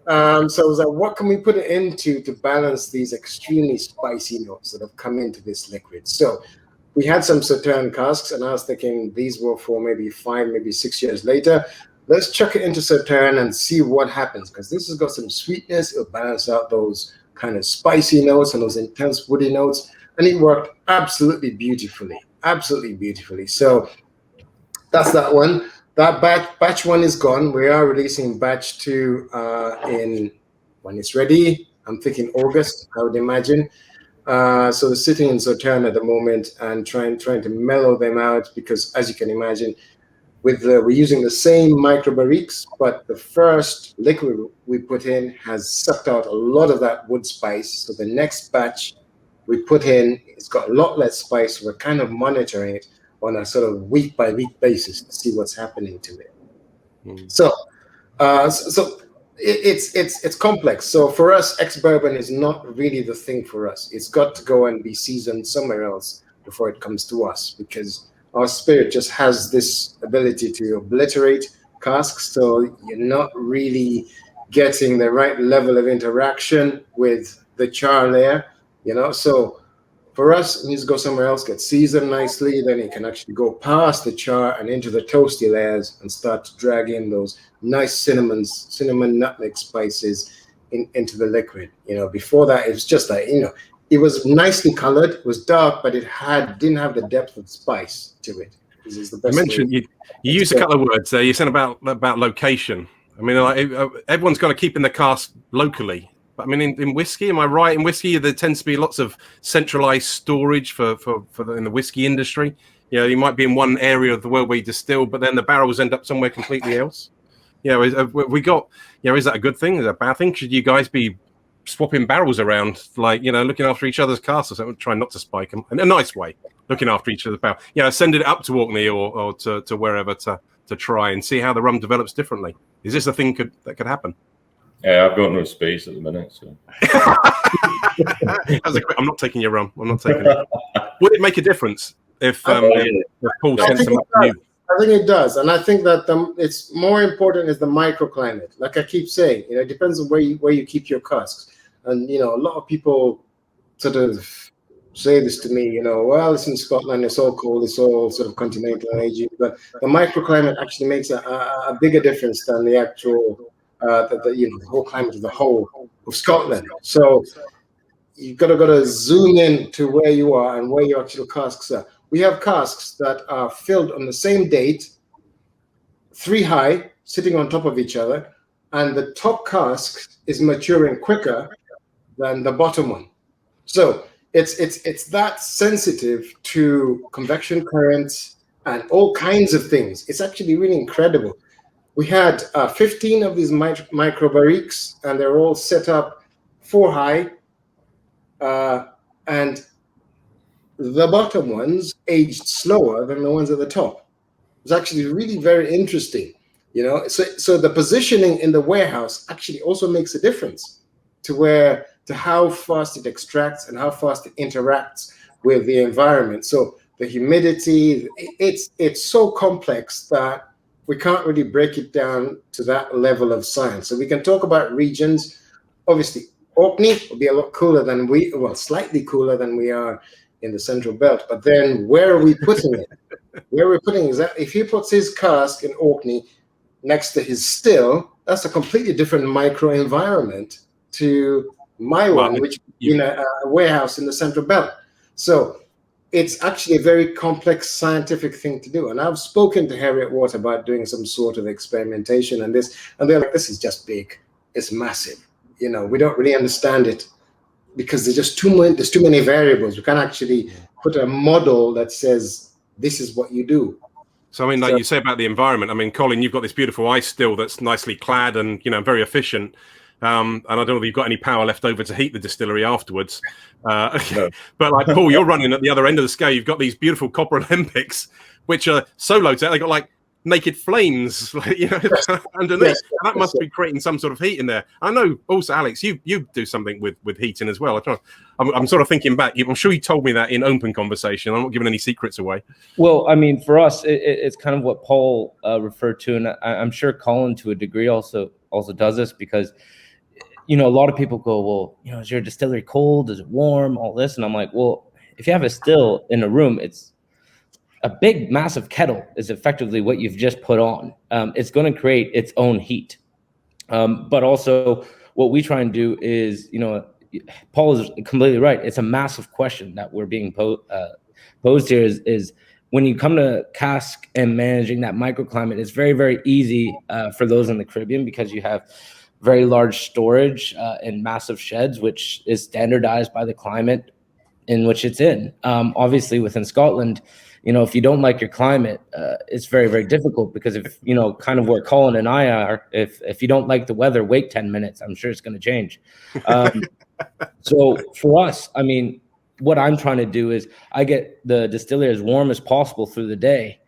I was like, what can we put it into to balance these extremely spicy notes that have come into this liquid? So we had some Sauterne casks, and I was thinking these were for maybe 5, maybe 6 years later. Let's chuck it into Sauterne and see what happens, because this has got some sweetness. It'll balance out those kind of spicy notes and those intense woody notes. And it worked absolutely beautifully, absolutely beautifully. So that's that one. That batch 1 is gone. We are releasing batch 2 when it's ready. I'm thinking August, I would imagine. So it's sitting in Sauterne at the moment and trying to mellow them out, because as you can imagine, we're using the same micro barriques, but the first liquid we put in has sucked out a lot of that wood spice. So the next batch we put in, it's got a lot less spice. We're kind of monitoring it on a sort of week by week basis to see what's happening to it. So it's complex. So for us, ex-bourbon is not really the thing for us. It's got to go and be seasoned somewhere else before it comes to us, because our spirit just has this ability to obliterate casks. So you're not really getting the right level of interaction with the char layer, So for us, it needs to go somewhere else, get seasoned nicely. Then it can actually go past the char and into the toasty layers and start to drag in those nice cinnamon, nutmeg spices into the liquid. Before that, it was just like, it was nicely colored. It was dark, but it didn't have the depth of spice to it. This is the best. You mentioned you used a couple of words there. You said about location. I mean, everyone's got to keep in the cask locally. But I mean, in whiskey, am I right? In whiskey, there tends to be lots of centralized storage for in the whiskey industry. You might be in one area of the world where you distill, but then the barrels end up somewhere completely else. Is that a good thing? Is that a bad thing? Should you guys be swapping barrels around, looking after each other's casks or something, trying not to spike them in a nice way, looking after each other's barrels? Sending it up to Orkney or to wherever to try and see how the rum develops differently. Is this a thing that could happen? Yeah, I've got no space at the minute, so. I'm not taking your rum. I'm not taking it. Would it make a difference if Paul sent some up to you? I think it does, and I think that it's more important is the microclimate. Like I keep saying, it depends on where you keep your casks, and a lot of people sort of say this to me. Well, it's in Scotland, it's all cold, it's all sort of continental aging, but the microclimate actually makes a bigger difference than the actual the whole climate of the whole of Scotland. So you've got to zoom in to where you are and where your actual casks are. We have casks that are filled on the same date, 3 high, sitting on top of each other, and the top cask is maturing quicker than the bottom one. So it's that sensitive to convection currents and all kinds of things. It's actually really incredible. We had 15 of these micro barriques, and they're all set up 4 high, and the bottom ones aged slower than the ones at the top. It's actually really very interesting, So the positioning in the warehouse actually also makes a difference to how fast it extracts and how fast it interacts with the environment. So the humidity, it's so complex that we can't really break it down to that level of science. So we can talk about regions. Obviously, Orkney will be a lot cooler than slightly cooler than we are in the Central Belt. But then where are we putting it? Where we're putting is that if he puts his cask in Orkney next to his still, that's a completely different microenvironment to my one, which is in a warehouse in the Central Belt. So it's actually a very complex scientific thing to do. And I've spoken to Harriet Watt about doing some sort of experimentation and they're like, this is just big. It's massive. We don't really understand it because there's too many variables. We can't actually put a model that says this is what you do. So you say about the environment. Colin, you've got this beautiful ice still that's nicely clad and very efficient. And I don't know if you've got any power left over to heat the distillery afterwards. No. But like Paul, you're running at the other end of the scale. You've got these beautiful copper Olympics, which are so low tech. They got like naked flames, underneath. Yes, that must be creating some sort of heat in there. I know. Also, Alex, you do something with heating as well. I'm sort of thinking back. I'm sure you told me that in open conversation. I'm not giving any secrets away. Well, for us, it's kind of what Paul referred to, and I'm sure Colin to a degree also does this because. A lot of people go, well, is your distillery cold? Is it warm? All this. And I'm like, well, if you have a still in a room, it's a big, massive kettle is effectively what you've just put on. It's going to create its own heat. But also what we try and do is, Paul is completely right. It's a massive question that we're being posed here is when you come to cask and managing that microclimate, it's very, very easy for those in the Caribbean because you have very large storage in massive sheds, which is standardized by the climate in which it's in. Obviously, within Scotland, if you don't like your climate, it's very, very difficult because if, kind of where Colin and I are, if you don't like the weather, wait 10 minutes. I'm sure it's going to change. So for us, what I'm trying to do is I get the distillery as warm as possible through the day.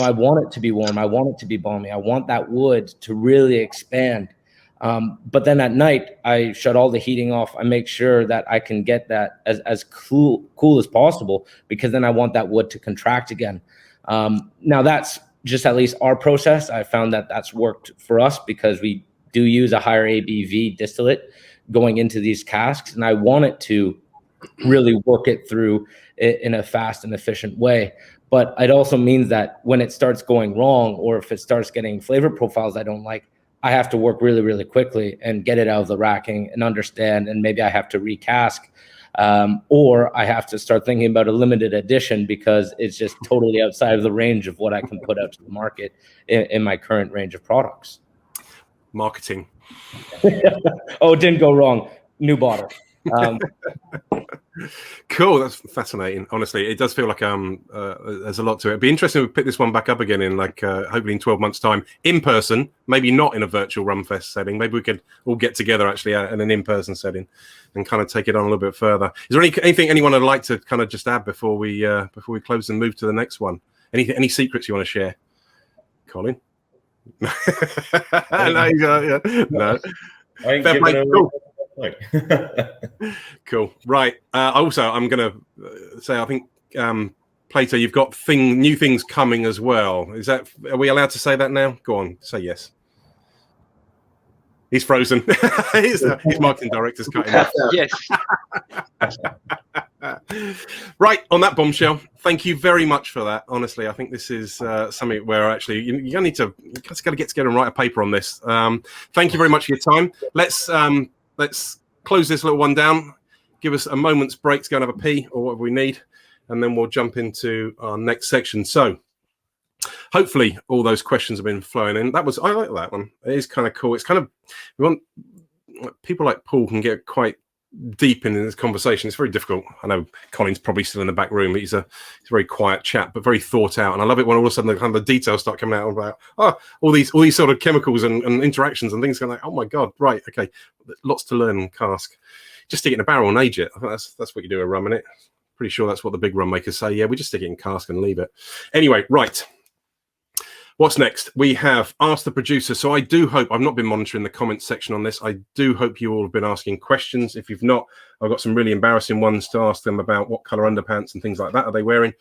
I want it to be warm. I want it to be balmy. I want that wood to really expand. But then at night, I shut all the heating off. I make sure that I can get that as cool as possible because then I want that wood to contract again. Now, that's just at least our process. I found that that's worked for us because we do use a higher ABV distillate going into these casks, and I want it to really work it through in a fast and efficient way. But it also means that when it starts going wrong or if it starts getting flavor profiles I don't like, I have to work really, really quickly and get it out of the racking and understand, and maybe I have to recask, or I have to start thinking about a limited edition because it's just totally outside of the range of what I can put out to the market in my current range of products. Marketing. Oh, it didn't go wrong. New bottle. Cool, that's fascinating. Honestly, it does feel like there's a lot to it. It'd be interesting to pick this one back up again in hopefully in 12 months' time, in person. Maybe not in a virtual Rum Fest setting. Maybe we could all get together actually in an in-person setting and kind of take it on a little bit further. Is there anything anyone would like to kind of just add before we close and move to the next one? Any secrets you want to share, Colin? No. Fair play. Cool. Cool. Right. Also, I'm going to say I think Plato, you've got new things coming as well. Are we allowed to say that now? Go on, say yes. He's frozen. his marketing director's cutting off. Yes. Right, on that bombshell, thank you very much for that. Honestly, I think this is something where actually you got to get together and write a paper on this. Thank you very much for your time. Let's close this little one down. Give us a moment's break to go and have a pee or whatever we need, and then we'll jump into our next section. So hopefully all those questions have been flowing in. I like that one. It is kind of cool. It's kind of, we want people like Paul can get quite deep in this conversation. It's very difficult. I know Colin's probably still in the back room, but he's a very quiet chap, but very thought out. And I love it when all of a sudden the details start coming out about all these sort of chemicals and interactions and things. Going like, oh my god, right, okay, lots to learn in cask. Just stick it in a barrel and age it. I think that's what you do with rum, innit? Pretty sure that's what the big rum makers say. Yeah, we just stick it in cask and leave it. Anyway, right. What's next? We have Ask the Producer. So I do hope, I've not been monitoring the comments section on this. I do hope you all have been asking questions. If you've not, I've got some really embarrassing ones to ask them about what colour underpants and things like that are they wearing.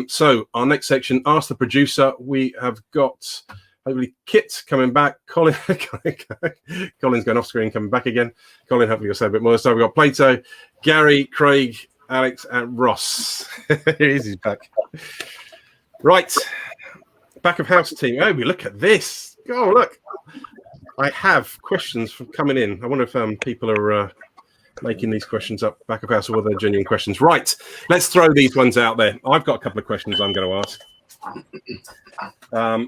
So our next section, Ask the Producer. We have got hopefully Kit coming back. Colin's going off screen, coming back again. Colin, hopefully you'll say a bit more. So we've got Plato, Gary, Craig, Alex, and Ross. Here he is, he's back. Right. Back of house team. Oh, we look at this. Oh, look. I have questions coming in. I wonder if people are making these questions up back of house or whether they're genuine questions. Right. Let's throw these ones out there. I've got a couple of questions I'm going to ask.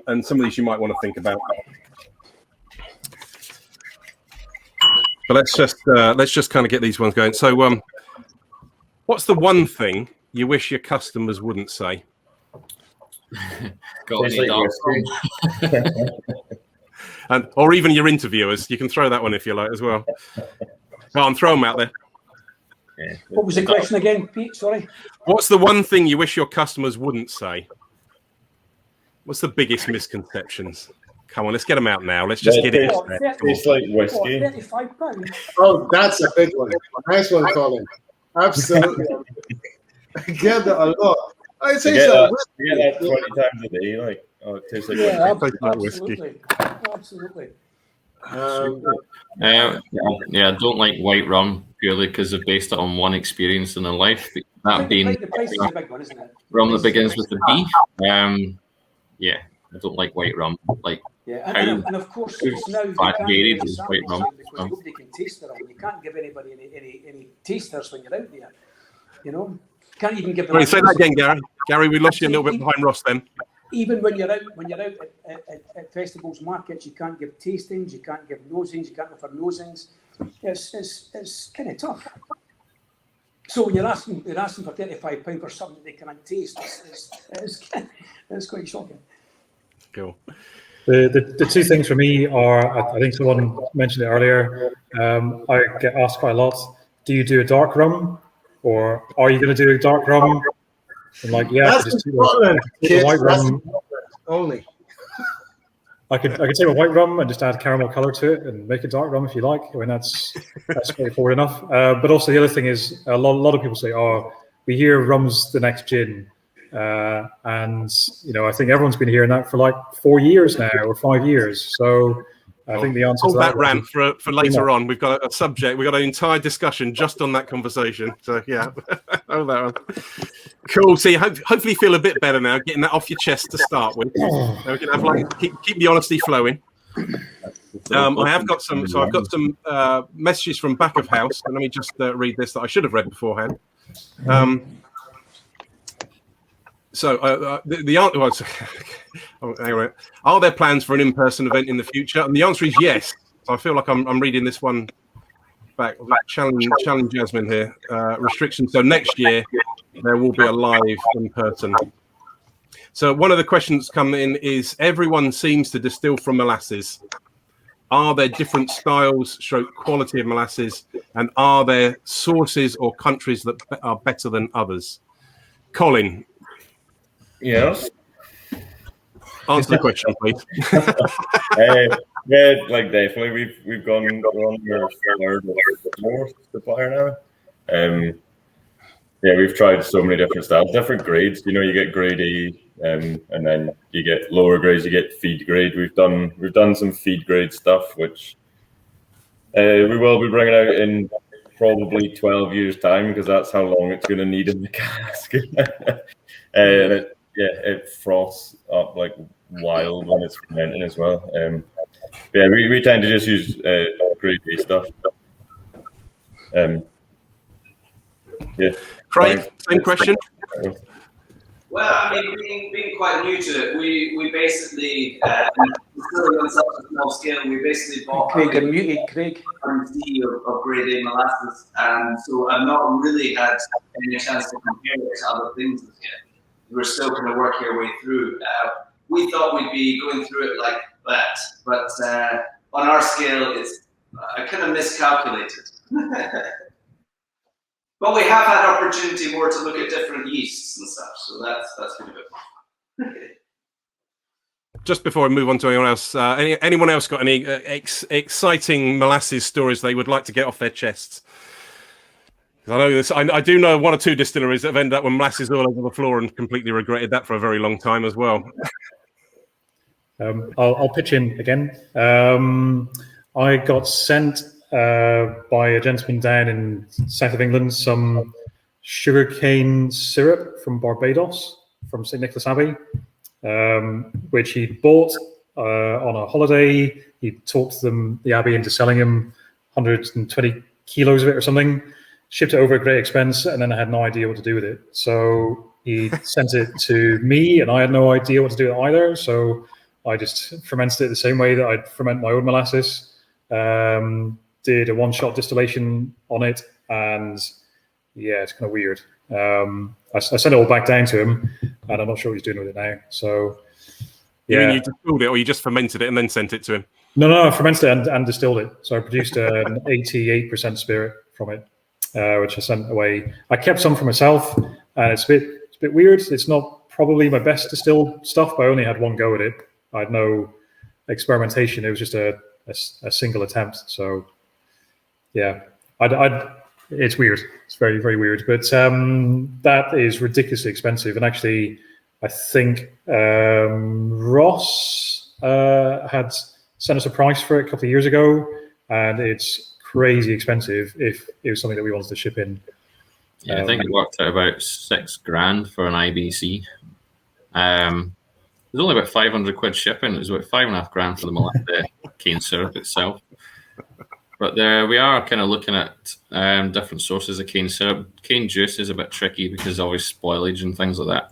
And some of these you might want to think about. But let's just kind of get these ones going. So what's the one thing you wish your customers wouldn't say? Or even your interviewers. You can throw that one if you like as well. Go on, throw them out there. Yeah. What was the question again, Pete? Sorry. What's the one thing you wish your customers wouldn't say? What's the biggest misconceptions? Come on, let's get them out now. Let's just get it. It's like whiskey. £35. Oh, that's a big one. Nice one, Colin. Absolutely. I get that a lot. I say so. You get that 20 times a day, like, oh, it tastes like whiskey. Absolutely. I don't like white rum purely because they've based it on one experience in their life. That being the price is a big one, isn't it? Rum that begins with the B. I don't like white rum. Like, and of course, now varied is white rum. Because nobody can taste the rum. You can't give anybody any tasters when you're out there. You know. Can't even give them. Wait, say that again, Gary. Gary, we lost you a little bit behind Ross then. Even when you're out at festivals, markets, you can't give tastings, you can't give nosings, you can't offer nosings. It's kind of tough. So when you're asking for £35 for something that they can't taste, it's quite shocking. Cool. The two things for me are, I think someone mentioned it earlier. I get asked quite a lot. Do you do a dark rum? Or are you going to do a dark rum? I'm like, yeah, that's just do a white rum only. I could take a white rum and just add caramel color to it and make a dark rum if you like. I mean, that's straightforward enough. But also the other thing is a lot of people say, "Oh, we hear rum's the next gin," and I think everyone's been hearing that for like 4 years now or 5 years. So. I think the answer to that ran for later on. We've got a subject. We've got an entire discussion just on that conversation. So yeah, oh, that one. Cool. So you hopefully feel a bit better now, getting that off your chest to start with. We can have keep the honesty flowing. I have got some. So I've got some messages from back of house. And let me just read this that I should have read beforehand. So the answer was, anyway, are there plans for an in-person event in the future? And the answer is yes. So I feel like I'm reading this one back. Challenge Jasmine here. Restrictions. So next year there will be a live in-person. So one of the questions come in is, everyone seems to distill from molasses. Are there different styles, quality of molasses, and are there sources or countries that are better than others? Colin. Yes. Answer the question, please. Yeah, like definitely. We've gone on our third or fourth supplier now. yeah, we've tried so many different styles, different grades. You know, you get grade A, and then you get lower grades. You get feed grade. We've done some feed grade stuff, which we will be bringing out in probably 12 years' time, because that's how long it's going to need in the cask. And it froths up like wild when it's fermenting as well. Yeah, we tend to just use grade A stuff. Yeah. Craig, same question. Well, I mean, being quite new to it, we basically on such a small scale, we basically bought Craig, you're muted, Craig. of grade A molasses, so I've not really had any chance to compare it to other things as yet. We're still going to work our way through. We thought we'd be going through it like that, but on our scale, it's I kind of miscalculated. But we have had opportunity more to look at different yeasts and stuff, so that's been a bit fun. Just before I move on to anyone else, anyone else got any exciting molasses stories they would like to get off their chests? I know this. I do know one or two distilleries that have ended up with molasses all over the floor and completely regretted that for a very long time as well. I'll pitch in again. I got sent by a gentleman down in south of England some sugarcane syrup from Barbados, from St. Nicholas Abbey, which he bought on a holiday. He talked the Abbey into selling him 120 kilos of it or something, shipped it over at great expense, and then I had no idea what to do with it. So he sent it to me, and I had no idea what to do with it either. So I just fermented it the same way that I'd ferment my own molasses. Did a one-shot distillation on it, and yeah, it's kind of weird. I sent it all back down to him, and I'm not sure what he's doing with it now. So, yeah. You mean you distilled it, or you just fermented it and then sent it to him? No, I fermented it and distilled it. So I produced an 88% spirit from it, which I sent away. I kept some for myself, and it's a bit weird. It's not probably my best distilled stuff, but I only had one go at it. I had no experimentation. It was just a single attempt. So, yeah, it's weird. It's very, very weird. But that is ridiculously expensive. And actually, I think Ross had sent us a price for it a couple of years ago, and it's crazy expensive if it was something that we wanted to ship in. Yeah, I think it worked out about $6,000 for an IBC. There's only about 500 quid shipping. It was about $5,500 for the cane syrup itself. But we are kind of looking at different sources of cane syrup. Cane juice is a bit tricky because obviously spoilage and things like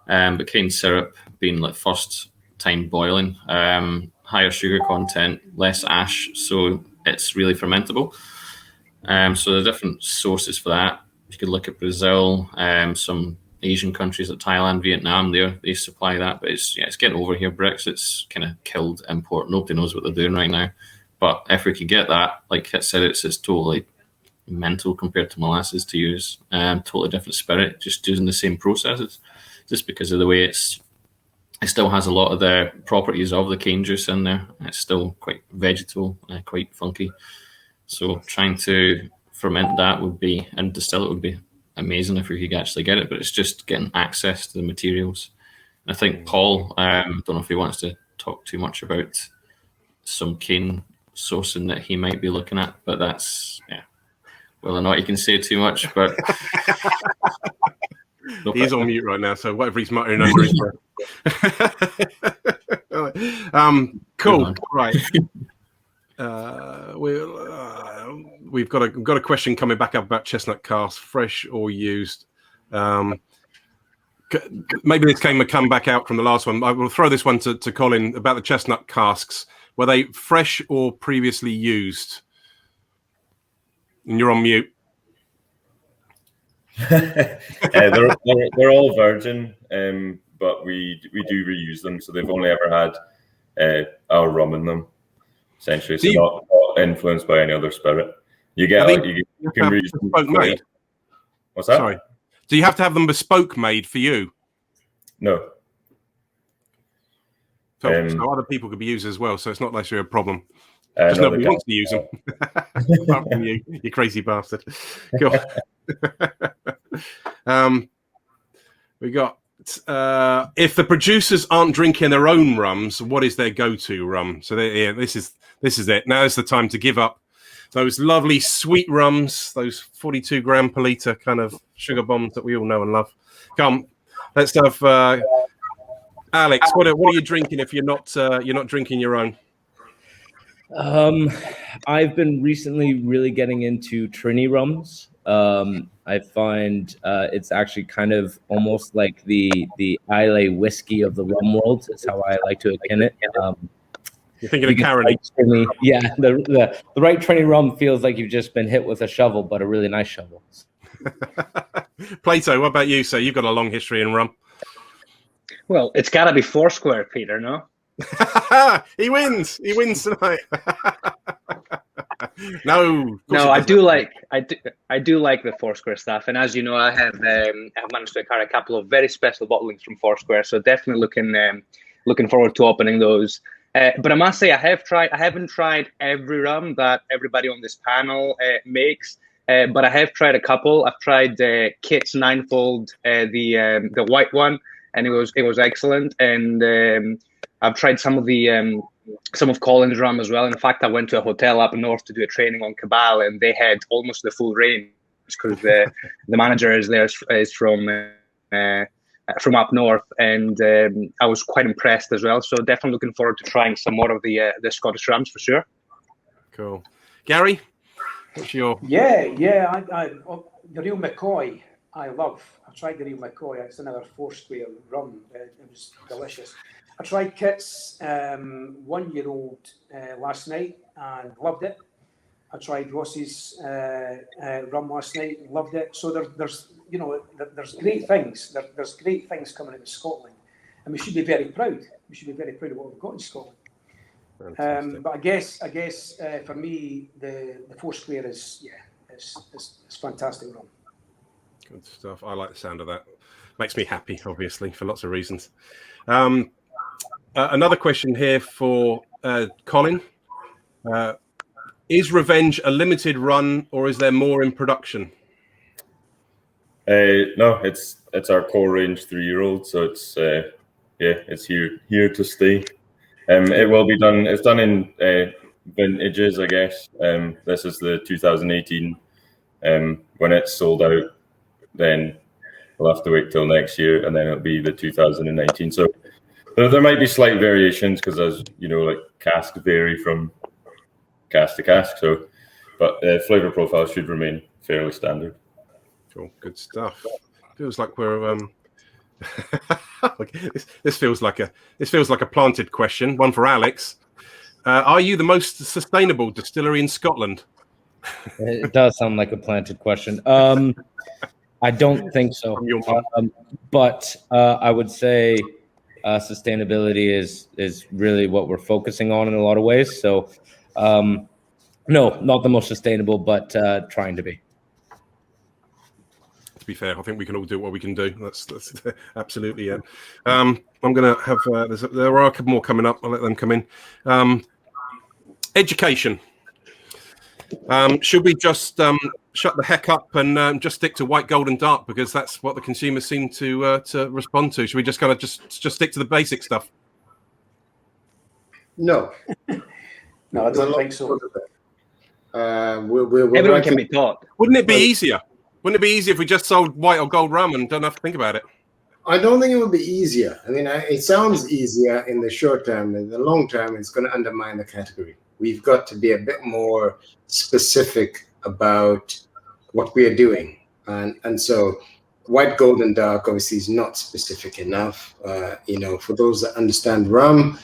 that. But cane syrup being like first time boiling, higher sugar content, less ash, so it's really fermentable. So there are different sources for that. You could look at Brazil, some Asian countries like Thailand, Vietnam, they supply that, but it's getting over here. Brexit's kind of killed import. Nobody knows what they're doing right now. But if we could get that, like Kit said, it's totally mental compared to molasses to use. Totally different spirit, just using the same processes, just because of the way it still has a lot of the properties of the cane juice in there. It's still quite vegetal, quite funky. So trying to ferment that and distill it would be amazing if we could actually get it, but it's just getting access to the materials. And I think Paul, I don't know if he wants to talk too much about some cane sourcing that he might be looking at, but that's whether or not he can say too much, but he's on mute right now, so whatever he's muttering under his breath. Cool. Right. We've got a question coming back up about chestnut casks, fresh or used. Maybe this came back out from the last one. I will throw this one to Colin about the chestnut casks. Were they fresh or previously used? And you're on mute. They're all virgin, but we do reuse them, so they've only ever had our rum in them, essentially. So not influenced by any other spirit. You can reuse them. Bespoke made? What's that? Sorry. Do you have to have them bespoke made for you? No. So other people could be used as well, so it's not necessarily a problem. Just nobody wants to use them. Apart from you crazy bastard. Cool. We got if the producers aren't drinking their own rums, what is their go-to rum? So this is it. Now is the time to give up those lovely sweet rums, those 42 gram per litre kind of sugar bombs that we all know and love. Come, let's have Alex. What are you drinking if you're not drinking your own? I've been recently really getting into Trini rums. I find it's actually kind of almost like the Islay whiskey of the rum world. Is how I like to akin it. You're thinking of Caroni? Yeah, the right Trini rum feels like you've just been hit with a shovel, but a really nice shovel. Plato, what about you? So you've got a long history in rum. Well, it's got to be Foursquare, Peter, no? He wins. He wins tonight. No, I do like the Foursquare stuff, and as you know, I have managed to acquire a couple of very special bottlings from Foursquare, so definitely looking forward to opening those. But I must say, I haven't tried every rum that everybody on this panel makes, but I have tried a couple. I've tried Kit's Ninefold, the white one, and it was excellent. And I've tried some of Colin's rum as well. In fact, I went to a hotel up north to do a training on Cabal, and they had almost the full range because the manager is from up north, and I was quite impressed as well. So definitely looking forward to trying some more of the Scottish rums for sure. Cool, Gary. What's your? I the real McCoy. I love. I tried the real McCoy. It's another Foursquare rum. It was delicious. I tried Kit's 1 year old last night and loved it. I tried Ross's rum last night and loved it. So there's great things. There's great things coming out of Scotland, and we should be very proud. We should be very proud of what we've got in Scotland. But I guess for me the Foursquare is fantastic rum. Good stuff. I like the sound of that. Makes me happy, obviously, for lots of reasons. Another question here for Colin. Is Revenge a limited run, or is there more in production? No, it's our core range 3-year-old, so it's it's here to stay. It will be done. It's done in vintages, I guess. This is the 2018. When it's sold out, then we'll have to wait till next year, and then it'll be the 2019. So there might be slight variations because, as you know, like cask vary from cask to cask. So, but flavor profile should remain fairly standard. Cool, good stuff. Feels like we're this feels like a planted question. One for Alex. Are you the most sustainable distillery in Scotland? It does sound like a planted question. I don't think so. But I would say sustainability is really what we're focusing on in a lot of ways. So, no, not the most sustainable, but trying to be. To be fair, I think we can all do what we can do. That's absolutely it. I'm going to have there are a couple more coming up. I'll let them come in. Education. Should we just shut the heck up and just stick to white, gold, and dark because that's what the consumers seem to respond to? Should we just kind of just stick to the basic stuff? No, no, I don't think so. Everyone can be taught. Wouldn't it be easier? Wouldn't it be easier if we just sold white or gold rum and don't have to think about it? I don't think it would be easier. I mean, it sounds easier in the short term. In the long term, it's going to undermine the category. We've got to be a bit more specific about what we are doing. And so white, gold, and dark obviously is not specific enough. For those that understand rum,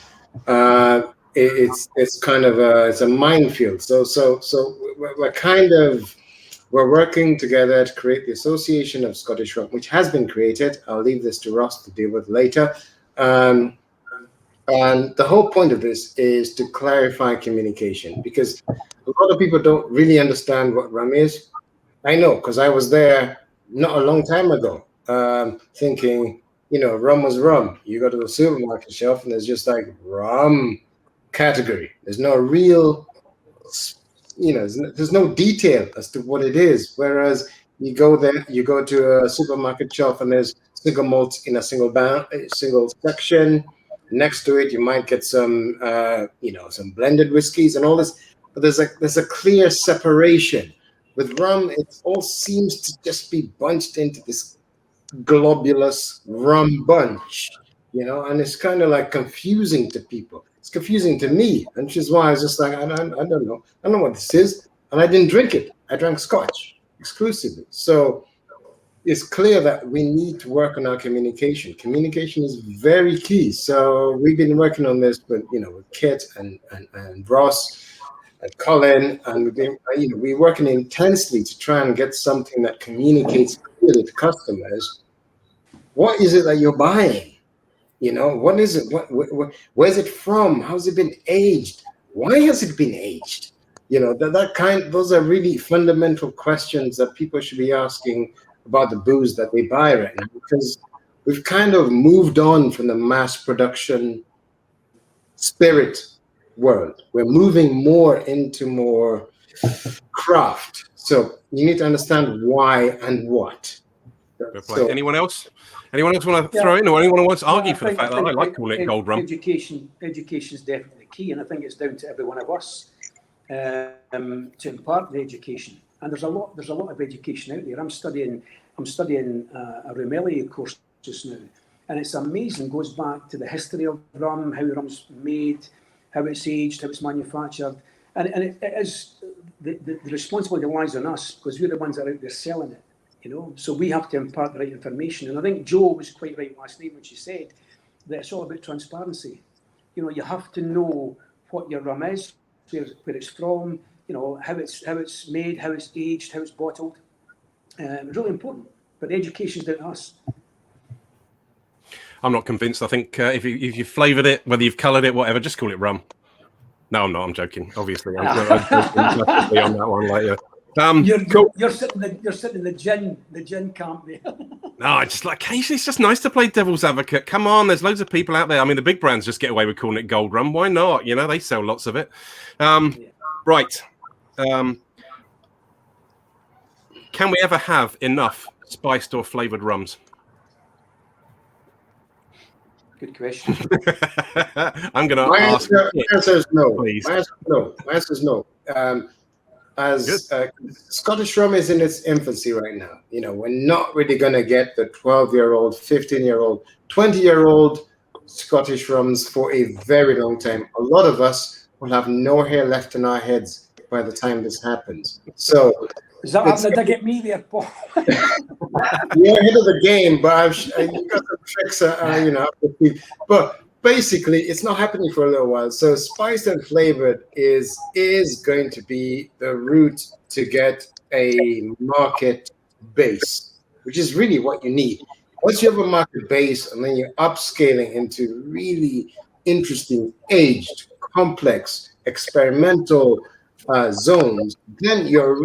it's kind of a minefield. So we're working together to create the Association of Scottish Rum, which has been created. I'll leave this to Ross to deal with later. And the whole point of this is to clarify communication, because a lot of people don't really understand what rum is. I know, because I was there not a long time ago, thinking, rum was rum. You go to the supermarket shelf and there's just like rum category. There's no real, there's no detail as to what it is. Whereas You go there, you go to a supermarket shelf, and there's single malts in a single section. Next to it, you might get some, some blended whiskeys and all this. But there's a clear separation. With rum, it all seems to just be bunched into this globulous rum bunch, and it's kind of like confusing to people. It's confusing to me, and which is why I was just like, I don't know. I don't know what this is, and I didn't drink it. I drank Scotch exclusively. So it's clear that we need to work on our communication. Communication is very key. So we've been working on this, but with Kit and Ross and Colin, and we're working intensely to try and get something that communicates clearly to customers. What is it that you're buying? What is it? Where's it from? How's it been aged? Why has it been aged? Those are really fundamental questions that people should be asking about the booze that they buy right now, because we've kind of moved on from the mass production spirit world. We're moving more into more craft. So you need to understand why and what. So, anyone else? Anyone else want to throw in, or anyone who wants to argue for the fact that I like calling it gold rum? Education is definitely key, and I think it's down to every one of us to impart the education. And there's a lot of education out there. I'm studying a Rumelier course just now, and it's amazing. It goes back to the history of rum, how rum's made, how it's aged, how it's manufactured, and it is the responsibility lies on us, because we're the ones that are out there selling it. So we have to impart the right information. And I think Jo was quite right last night when she said that it's all about transparency. You have to know what your rum is, where it's from, how it's made, how it's aged, how it's bottled. It's really important. But the education's down to us. I'm not convinced. I think if you flavoured it, whether you've coloured it, whatever, just call it rum. No, I'm not. I'm joking. Obviously, I'm joking on that one later. You're sitting in the gin camp there. No, I just occasionally it's just nice to play devil's advocate. Come on, there's loads of people out there. I mean, the big brands just get away with calling it gold rum. Why not? They sell lots of it. Right. Can we ever have enough spiced or flavoured rums? Good question. I'm going to ask. My answer is no. Please. My answer is no. Scottish rum is in its infancy right now. We're not really going to get the 12-year-old, 15-year-old, 20-year-old Scottish rums for a very long time. A lot of us will have no hair left in our heads by the time this happens. So is that happening to get me there, Paul? You're ahead of the game, but you've got some tricks, but basically, it's not happening for a little while. So spiced and flavored is going to be the route to get a market base, which is really what you need. Once you have a market base and then you're upscaling into really interesting, aged, complex, experimental zones, then you're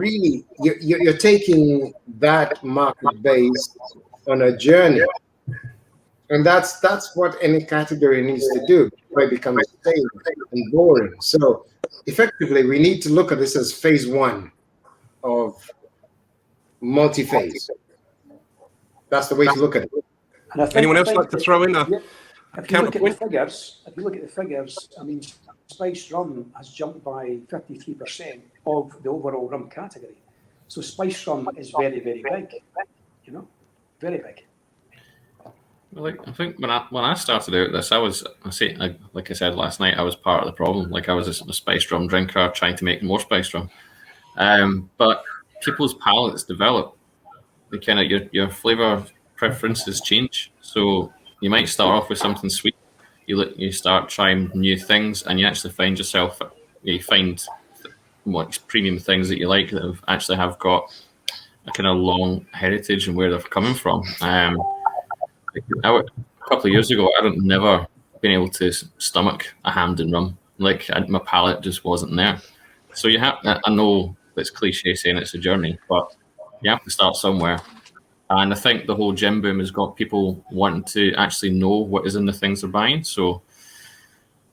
taking that market base on a journey. And that's what any category needs to do before it becomes stale and boring. So effectively, we need to look at this as phase one of multi-phase. That's the way to look at it. Anyone else like to throw in a counterpoint? If you look at the figures, I mean, spiced rum has jumped by 53% of the overall rum category. So spiced rum is very, very big. Very big. Well, I think when I started out this, like I said last night, I was part of the problem. I was a spiced rum drinker trying to make more spiced rum. But people's palates develop. Your flavour preferences change. So you might start off with something sweet. You start trying new things, and you actually find yourself. You find premium things that you like that actually have got a kind of long heritage and where they're coming from. A couple of years ago, I'd never been able to stomach a Hampden rum. My palate just wasn't there. So you have. I know it's cliche saying it's a journey, but you have to start somewhere. And I think the whole gin boom has got people wanting to actually know what is in the things they're buying. So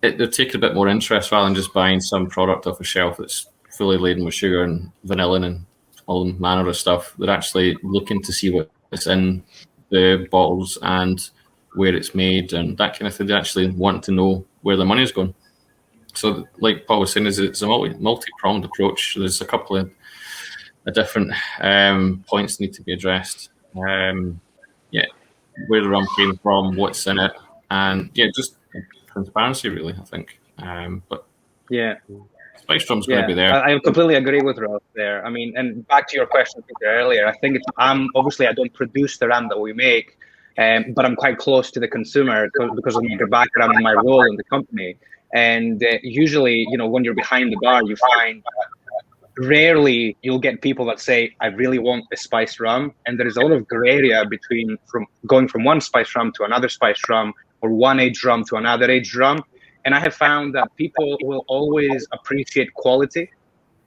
they're taking a bit more interest rather than just buying some product off a shelf that's fully laden with sugar and vanillin and all manner of stuff. They're actually looking to see what's in the bottles and where it's made and that kind of thing. They actually want to know where the money is going. So, like Paul was saying, it's a multi-pronged approach. There's a couple of different points need to be addressed. Where the rum came from, what's in it, and just transparency, really, I think. But spice rum's going to be there. I completely agree with Ross there. I mean, and back to your question Peter, earlier, I think obviously I don't produce the rum that we make, but I'm quite close to the consumer because of my background and my role in the company. And usually, when you're behind the bar, you find rarely you'll get people that say, I really want a spiced rum. And there is a lot of gray area from going from one spiced rum to another spiced rum or one aged rum to another aged rum. And I have found that people will always appreciate quality,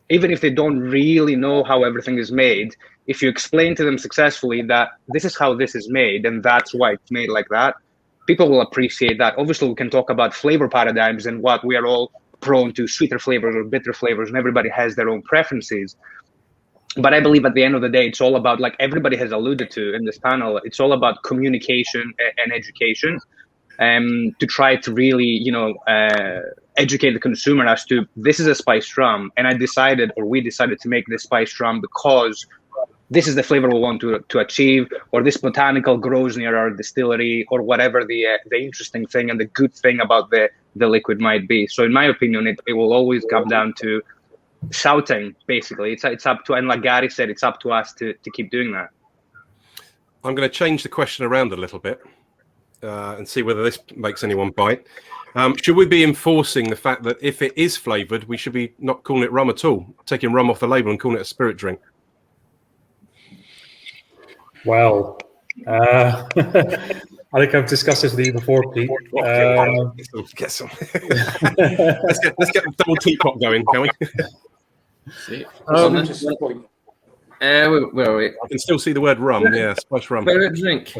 even if they don't really know how everything is made. If you explain to them successfully that this is how this is made and that's why it's made like that, people will appreciate that. Obviously, we can talk about flavor paradigms and what we are all prone to, sweeter flavors or bitter flavors, and everybody has their own preferences. But I believe at the end of the day, it's all about, like everybody has alluded to in this panel, it's all about communication and education, to try to really, educate the consumer as to this is a spiced rum, and we decided to make this spiced rum because this is the flavor we want to achieve, or this botanical grows near our distillery, or whatever the interesting thing and the good thing about the liquid might be. So in my opinion, it will always come down to shouting, basically. It's up to, and like Gary said, it's up to us to keep doing that. I'm going to change the question around a little bit and see whether this makes anyone bite. Should we be enforcing the fact that if it is flavoured, we should be not calling it rum at all, taking rum off the label and calling it a spirit drink? Well, I think I've discussed this with you before, Pete. Get some. let's get the double teapot going, can we? See. Where are we? I can still see the word rum. Yeah, spice rum. Favorite drink.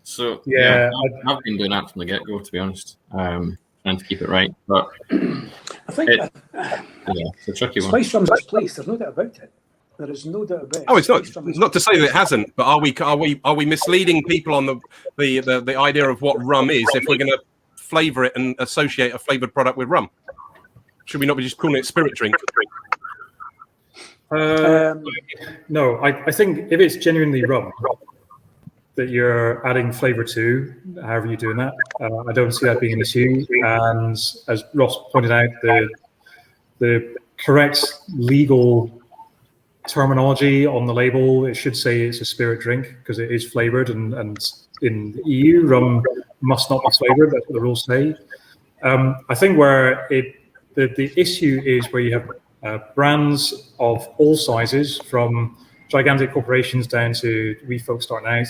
So I've been doing that from the get-go, to be honest. Trying to keep it right, but I think it's a tricky one. Spice rum's its place. There's no doubt about it. There is no doubt about it. Oh, it's not to say that it hasn't, but are we misleading people on the idea of what rum is if we're going to flavour it and associate a flavoured product with rum? Should we not be just calling it spirit drink? No, I think if it's genuinely rum that you're adding flavour to, however you're doing that, I don't see that being an issue. And as Ross pointed out, the correct legal terminology on the label, it should say it's a spirit drink because it is flavoured, and in the EU, rum must not be flavoured. That's what the rules say. I think where the issue is where you have brands of all sizes, from gigantic corporations down to wee folks starting out,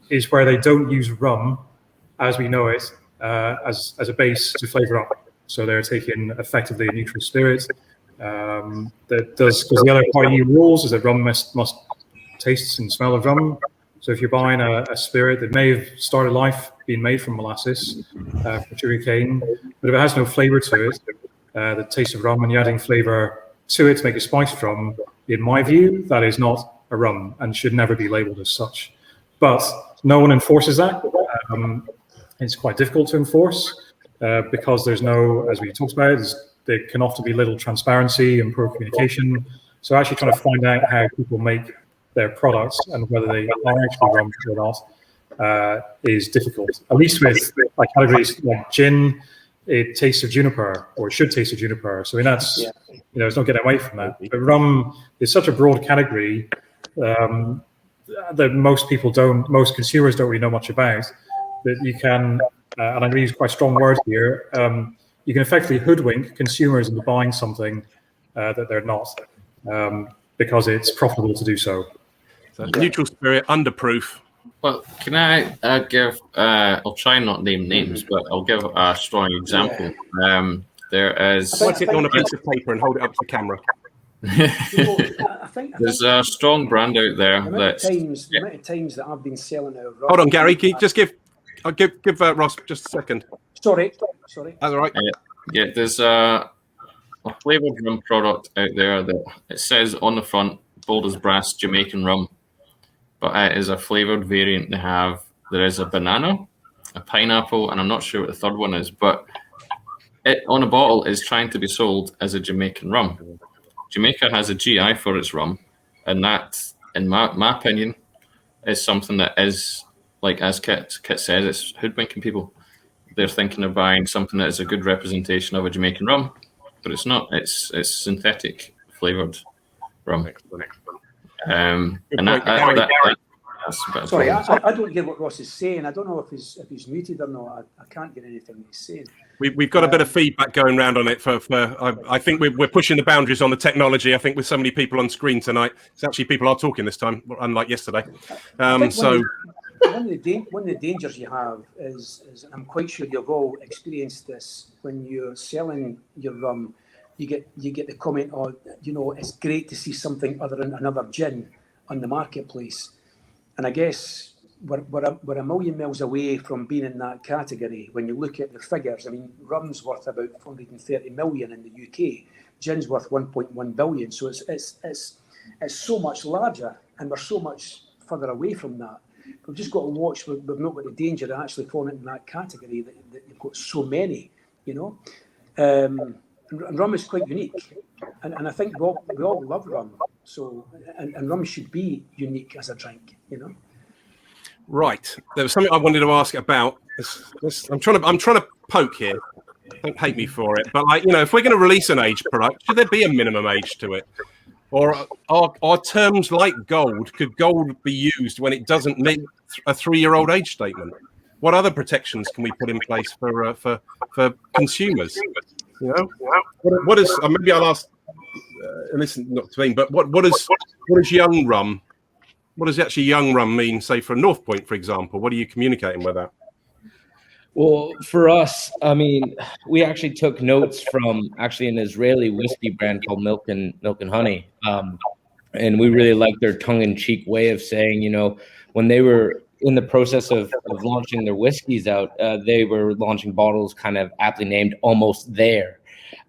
is where they don't use rum as we know it as a base to flavour up. So they're taking effectively a neutral spirit. That does, because the other part of EU rules is that rum must taste and smell of rum. So if you're buying a spirit that may have started life being made from molasses, sugar cane, but if it has no flavour to it, the taste of rum, and you're adding flavour to it to make a spiced rum, in my view, that is not a rum and should never be labelled as such. But no one enforces that. It's quite difficult to enforce because there's no, as we talked about, there can often be little transparency and poor communication. So actually trying to find out how people make their products and whether they are actually rum or not is difficult. At least with like categories like gin, it tastes of juniper, or it should taste of juniper. So that's, there's no getting away from that. But rum is such a broad category that most consumers don't really know much about, that you can, and I'm going to use quite strong words here, you can effectively hoodwink consumers into buying something that they're not, because it's profitable to do so. Neutral spirit, under proof. Well, can I give, I'll try and not name names, but I'll give a strong example. There is... Let's sit on a piece of paper and hold it up to the camera. There's a strong brand out there the amount of times that I've been selling out. Hold on, Gary, can you just give Ross just a second. Sorry. That's all right. There's a flavoured rum product out there that it says on the front bold as brass Jamaican rum, but it is a flavoured variant. There is a banana, a pineapple, and I'm not sure what the third one is, but it on a bottle is trying to be sold as a Jamaican rum. Jamaica has a GI for its rum, and that, in my opinion, is something that is, like as Kit says, it's hoodwinking people. They're thinking of buying something that is a good representation of a Jamaican rum, but it's not. It's synthetic flavoured rum. Sorry, I don't get what Ross is saying. I don't know if he's muted or not. I can't get anything he's saying. We've got a bit of feedback going around on it. I think we're pushing the boundaries on the technology. I think with so many people on screen tonight, it's actually people are talking this time, unlike yesterday. One of the dangers you have is, and I'm quite sure you've all experienced this, when you're selling your rum, you get the comment, "Oh, you know, it's great to see something other than another gin on the marketplace." And I guess we're a million miles away from being in that category. When you look at the figures, I mean, rum's worth about 430 million in the UK, gin's worth 1.1 billion. So it's so much larger, and we're so much further away from that. We've just got to watch. We've not got the danger of actually falling into that category that you've got so many, you know. And rum is quite unique, and I think we all love rum. So and rum should be unique as a drink, you know. Right. There was something I wanted to ask about. I'm trying to poke here. Don't hate me for it, but like, you know, if we're going to release an aged product, should there be a minimum age to it? Or are terms like gold, could gold be used when it doesn't meet a 3-year-old age statement? What other protections can we put in place for consumers? You know, what is? Maybe I'll ask. Listen, not to me, but what is young rum? What does actually young rum mean? Say for North Point, for example, what are you communicating with that? Well, for us, I mean, we actually took notes from an Israeli whiskey brand called Milk and Honey, and we really liked their tongue-in-cheek way of saying, you know, when they were in the process of launching their whiskeys out, they were launching bottles kind of aptly named "Almost There"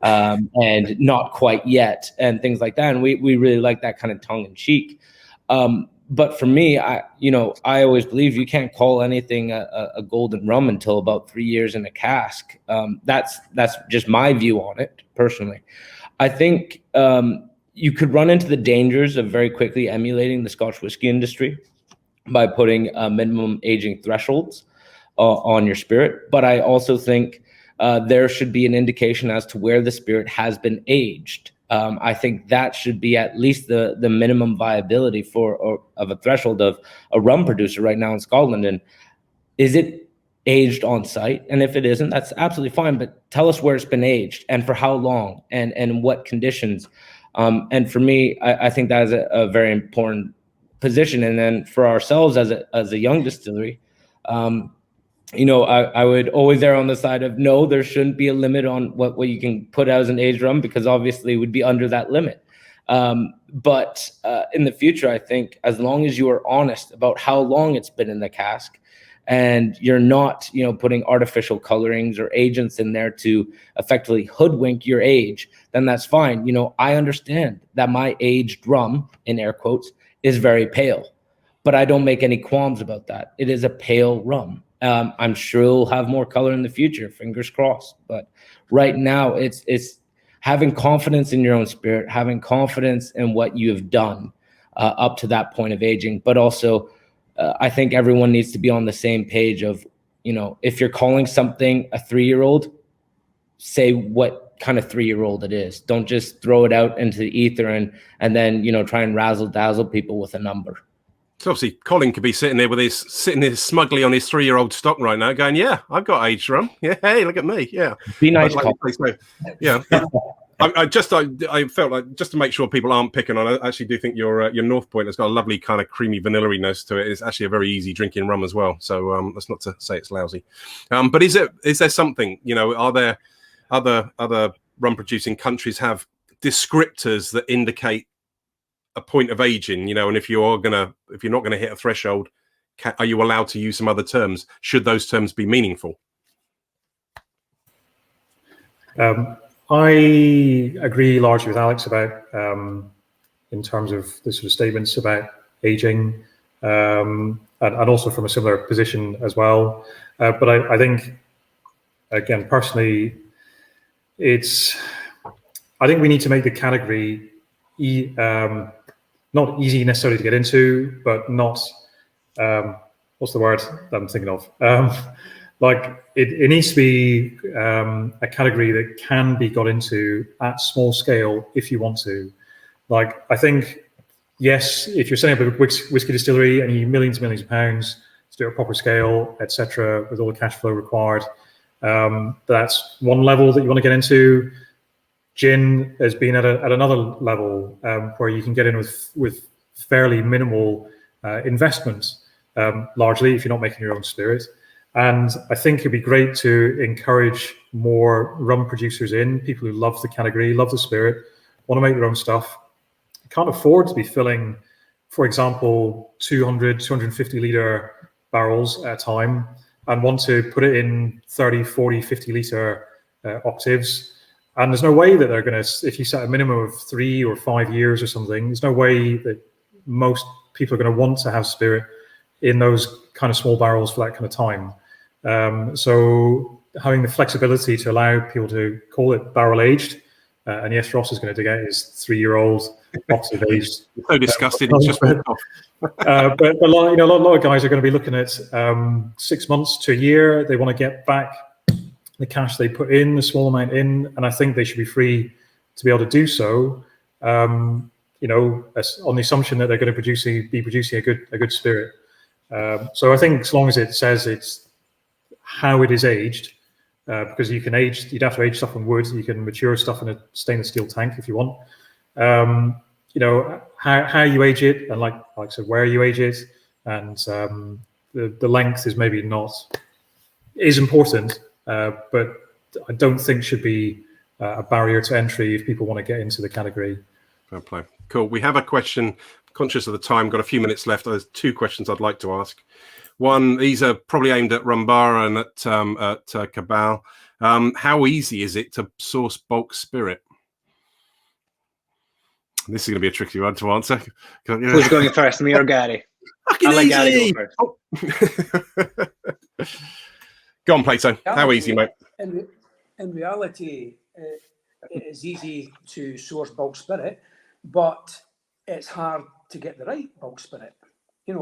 and "Not Quite Yet" and things like that. And we really like that kind of tongue-in-cheek. But for me, I always believe you can't call anything a golden rum until about 3 years in a cask. That's just my view on it personally. I think you could run into the dangers of very quickly emulating the Scotch whiskey industry by putting minimum aging thresholds on your spirit. But I also think there should be an indication as to where the spirit has been aged. I think that should be at least the minimum viability of a threshold of a rum producer right now in Scotland. And is it aged on site? And if it isn't, that's absolutely fine. But tell us where it's been aged and for how long and what conditions. And for me, I think that is a very important position. And then for ourselves as a young distillery, you know, I would always err on the side of no, there shouldn't be a limit on what you can put out as an aged rum, because obviously it would be under that limit. But in the future, I think as long as you are honest about how long it's been in the cask and you're not, you know, putting artificial colorings or agents in there to effectively hoodwink your age, then that's fine. You know, I understand that my aged rum, in air quotes, is very pale, but I don't make any qualms about that. It is a pale rum. I'm sure it'll have more color in the future, fingers crossed. But right now, it's having confidence in your own spirit, having confidence in what you have done up to that point of aging. But also, I think everyone needs to be on the same page of, you know, if you're calling something a 3-year-old, say what kind of 3-year-old it is. Don't just throw it out into the ether and then, you know, try and razzle dazzle people with a number. So obviously, Colin could be sitting there smugly on his 3-year-old stock right now, going, "Yeah, I've got aged rum. Yeah, hey, look at me. Yeah, be nice, like, yeah." I felt like, just to make sure people aren't picking on, I actually do think your North Point has got a lovely kind of creamy vanilla-ness to it. It's actually a very easy drinking rum as well. So that's not to say it's lousy. But is there something, you know? Are there other rum producing countries have descriptors that indicate a point of aging, you know, and if you're not gonna hit a threshold, are you allowed to use some other terms? Should those terms be meaningful? I agree largely with Alex about in terms of the sort of statements about aging, and also from a similar position as well. But I think, again, personally, I think we need to make the category not easy necessarily to get into, but not, what's the word that I'm thinking of? Like it needs to be a category that can be got into at small scale if you want to. Like, I think, yes, if you're setting up a whiskey distillery and you need millions and millions of pounds to do a proper scale, etc., with all the cash flow required, that's one level that you want to get into. Gin has been at another level where you can get in with fairly minimal investment, largely if you're not making your own spirit. And I think it'd be great to encourage more rum producers in, people who love the category, love the spirit, want to make their own stuff, can't afford to be filling, for example, 200, 250 litre barrels at a time and want to put it in 30, 40, 50 litre octaves. And there's no way that they're going to, if you set a minimum of 3 or 5 years or something, there's no way that most people are going to want to have spirit in those kind of small barrels for that kind of time. So having the flexibility to allow people to call it barrel aged, and yes, Ross is going to dig out his 3-year-old octave aged. So disgusted, it's just walked off. But a lot of guys are going to be looking at 6 months to a year. They want to get back the cash they put in, the small amount in, and I think they should be free to be able to do so. On the assumption that they're going to be producing a good spirit. So I think as long as it says it's how it is aged, because you'd have to age stuff in wood, you can mature stuff in a stainless steel tank if you want. How you age it, and like I said, where you age it, and the length is maybe is important, but I don't think should be a barrier to entry if people want to get into the category. Fair play. Cool. We have a question. Conscious of the time, got a few minutes left. There's 2 questions I'd like to ask. One, these are probably aimed at Rumbar and at Cabal. How easy is it to source bulk spirit? This is going to be a tricky one to answer. Who's going first, me or Gary? Fucking I'll let easy. Gary go first. Go on, Plato. How easy, mate? In reality, it is easy to source bulk spirit, but it's hard to get the right bulk spirit. There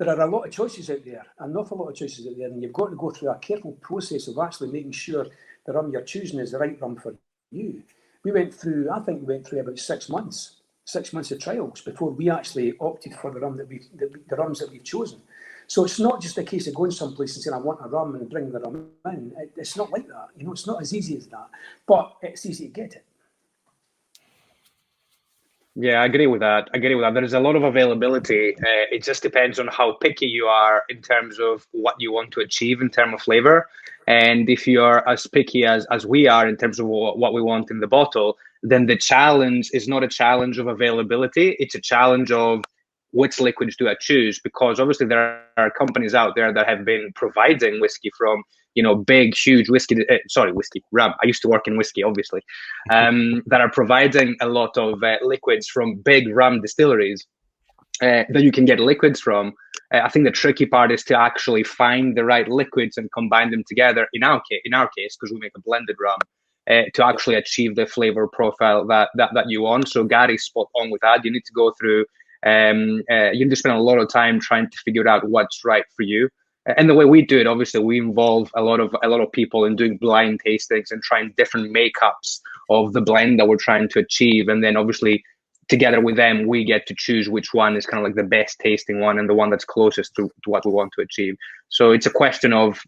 are a lot of choices out there, an awful lot of choices out there, and you've got to go through a careful process of actually making sure the rum you're choosing is the right rum for you. I think we went through about 6 months of trials before we actually opted for the rums that we've chosen. So it's not just a case of going someplace and saying, I want a rum and bring the rum in. It's not like that. It's not as easy as that, but it's easy to get it. Yeah, I agree with that. There is a lot of availability. It just depends on how picky you are in terms of what you want to achieve in terms of flavor. And if you are as picky as we are in terms of what we want in the bottle, then the challenge is not a challenge of availability. It's a challenge of which liquids do I choose? Because obviously there are companies out there that have been providing whiskey from, big, huge rum. I used to work in whiskey, obviously, that are providing a lot of liquids from big rum distilleries that you can get liquids from. I think the tricky part is to actually find the right liquids and combine them together. In our case, because we make a blended rum, to actually achieve the flavor profile that you want. So Gary's spot on with that. You need to go through. You need to spend a lot of time trying to figure out what's right for you. And the way we do it, obviously, we involve a lot of people in doing blind tastings and trying different makeups of the blend that we're trying to achieve. And then obviously, together with them, we get to choose which one is kind of like the best tasting one and the one that's closest to what we want to achieve. So it's a question of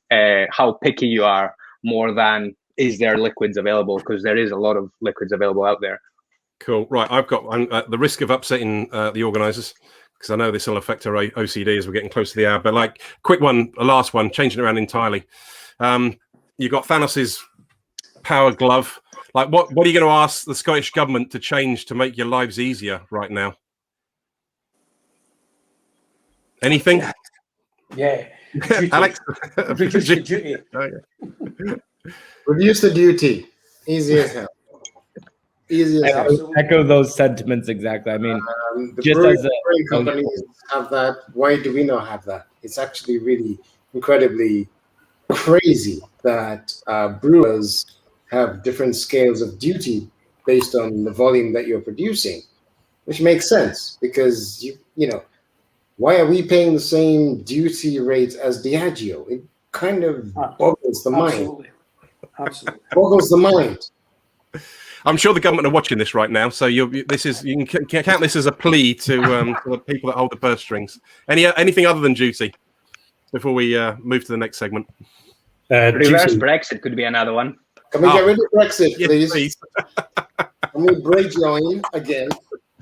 how picky you are more than is there liquids available, because there is a lot of liquids available out there. Cool. Right. I've got the risk of upsetting the organisers, because I know this will affect our OCD as we're getting close to the hour. But quick one, a last one, changing it around entirely. You've got Thanos's power glove. What are you going to ask the Scottish government to change to make your lives easier right now? Anything? Yeah. Alex? Reduce the duty. Reduce the duty. Easy as hell. Easy as that. Echo those sentiments exactly. I mean, the just brewing, as a brewing companies have that. Why do we not have that? It's actually really incredibly crazy that brewers have different scales of duty based on the volume that you're producing, which makes sense because you know, why are we paying the same duty rate as Diageo? It kind of boggles the mind. Absolutely. Boggles the mind. I'm sure the government are watching this right now, so you can count this as a plea to the people that hold the purse strings. Anything other than duty before we move to the next segment? Reverse Brexit could be another one. Can we get rid of Brexit, yes, please? Can we break join again?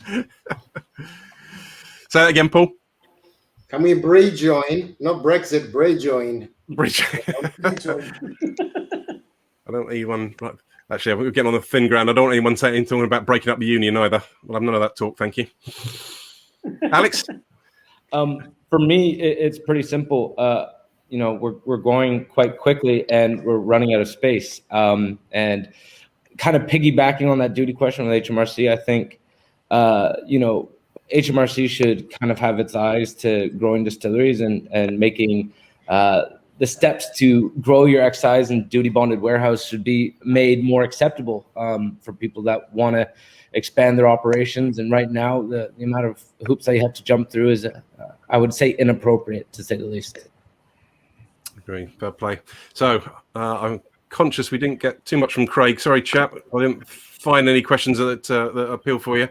Say that again, Paul. Can we braid join? Not Brexit, braid join. Braid join. I don't want anyone. Actually, we're getting on the thin ground. I don't want anyone talking about breaking up the union either. We'll have none of that talk. Thank you, Alex. For me, it's pretty simple. You know, we're going quite quickly and we're running out of space. And kind of piggybacking on that duty question with HMRC, I think, you know, HMRC should kind of have its eyes to growing distilleries and making the steps to grow your excise and duty bonded warehouse should be made more acceptable for people that want to expand their operations. And right now, the amount of hoops that you have to jump through is, I would say, inappropriate to say the least. Agree. Fair play. So I'm conscious we didn't get too much from Craig. Sorry, chap. I didn't find any questions that appeal for you.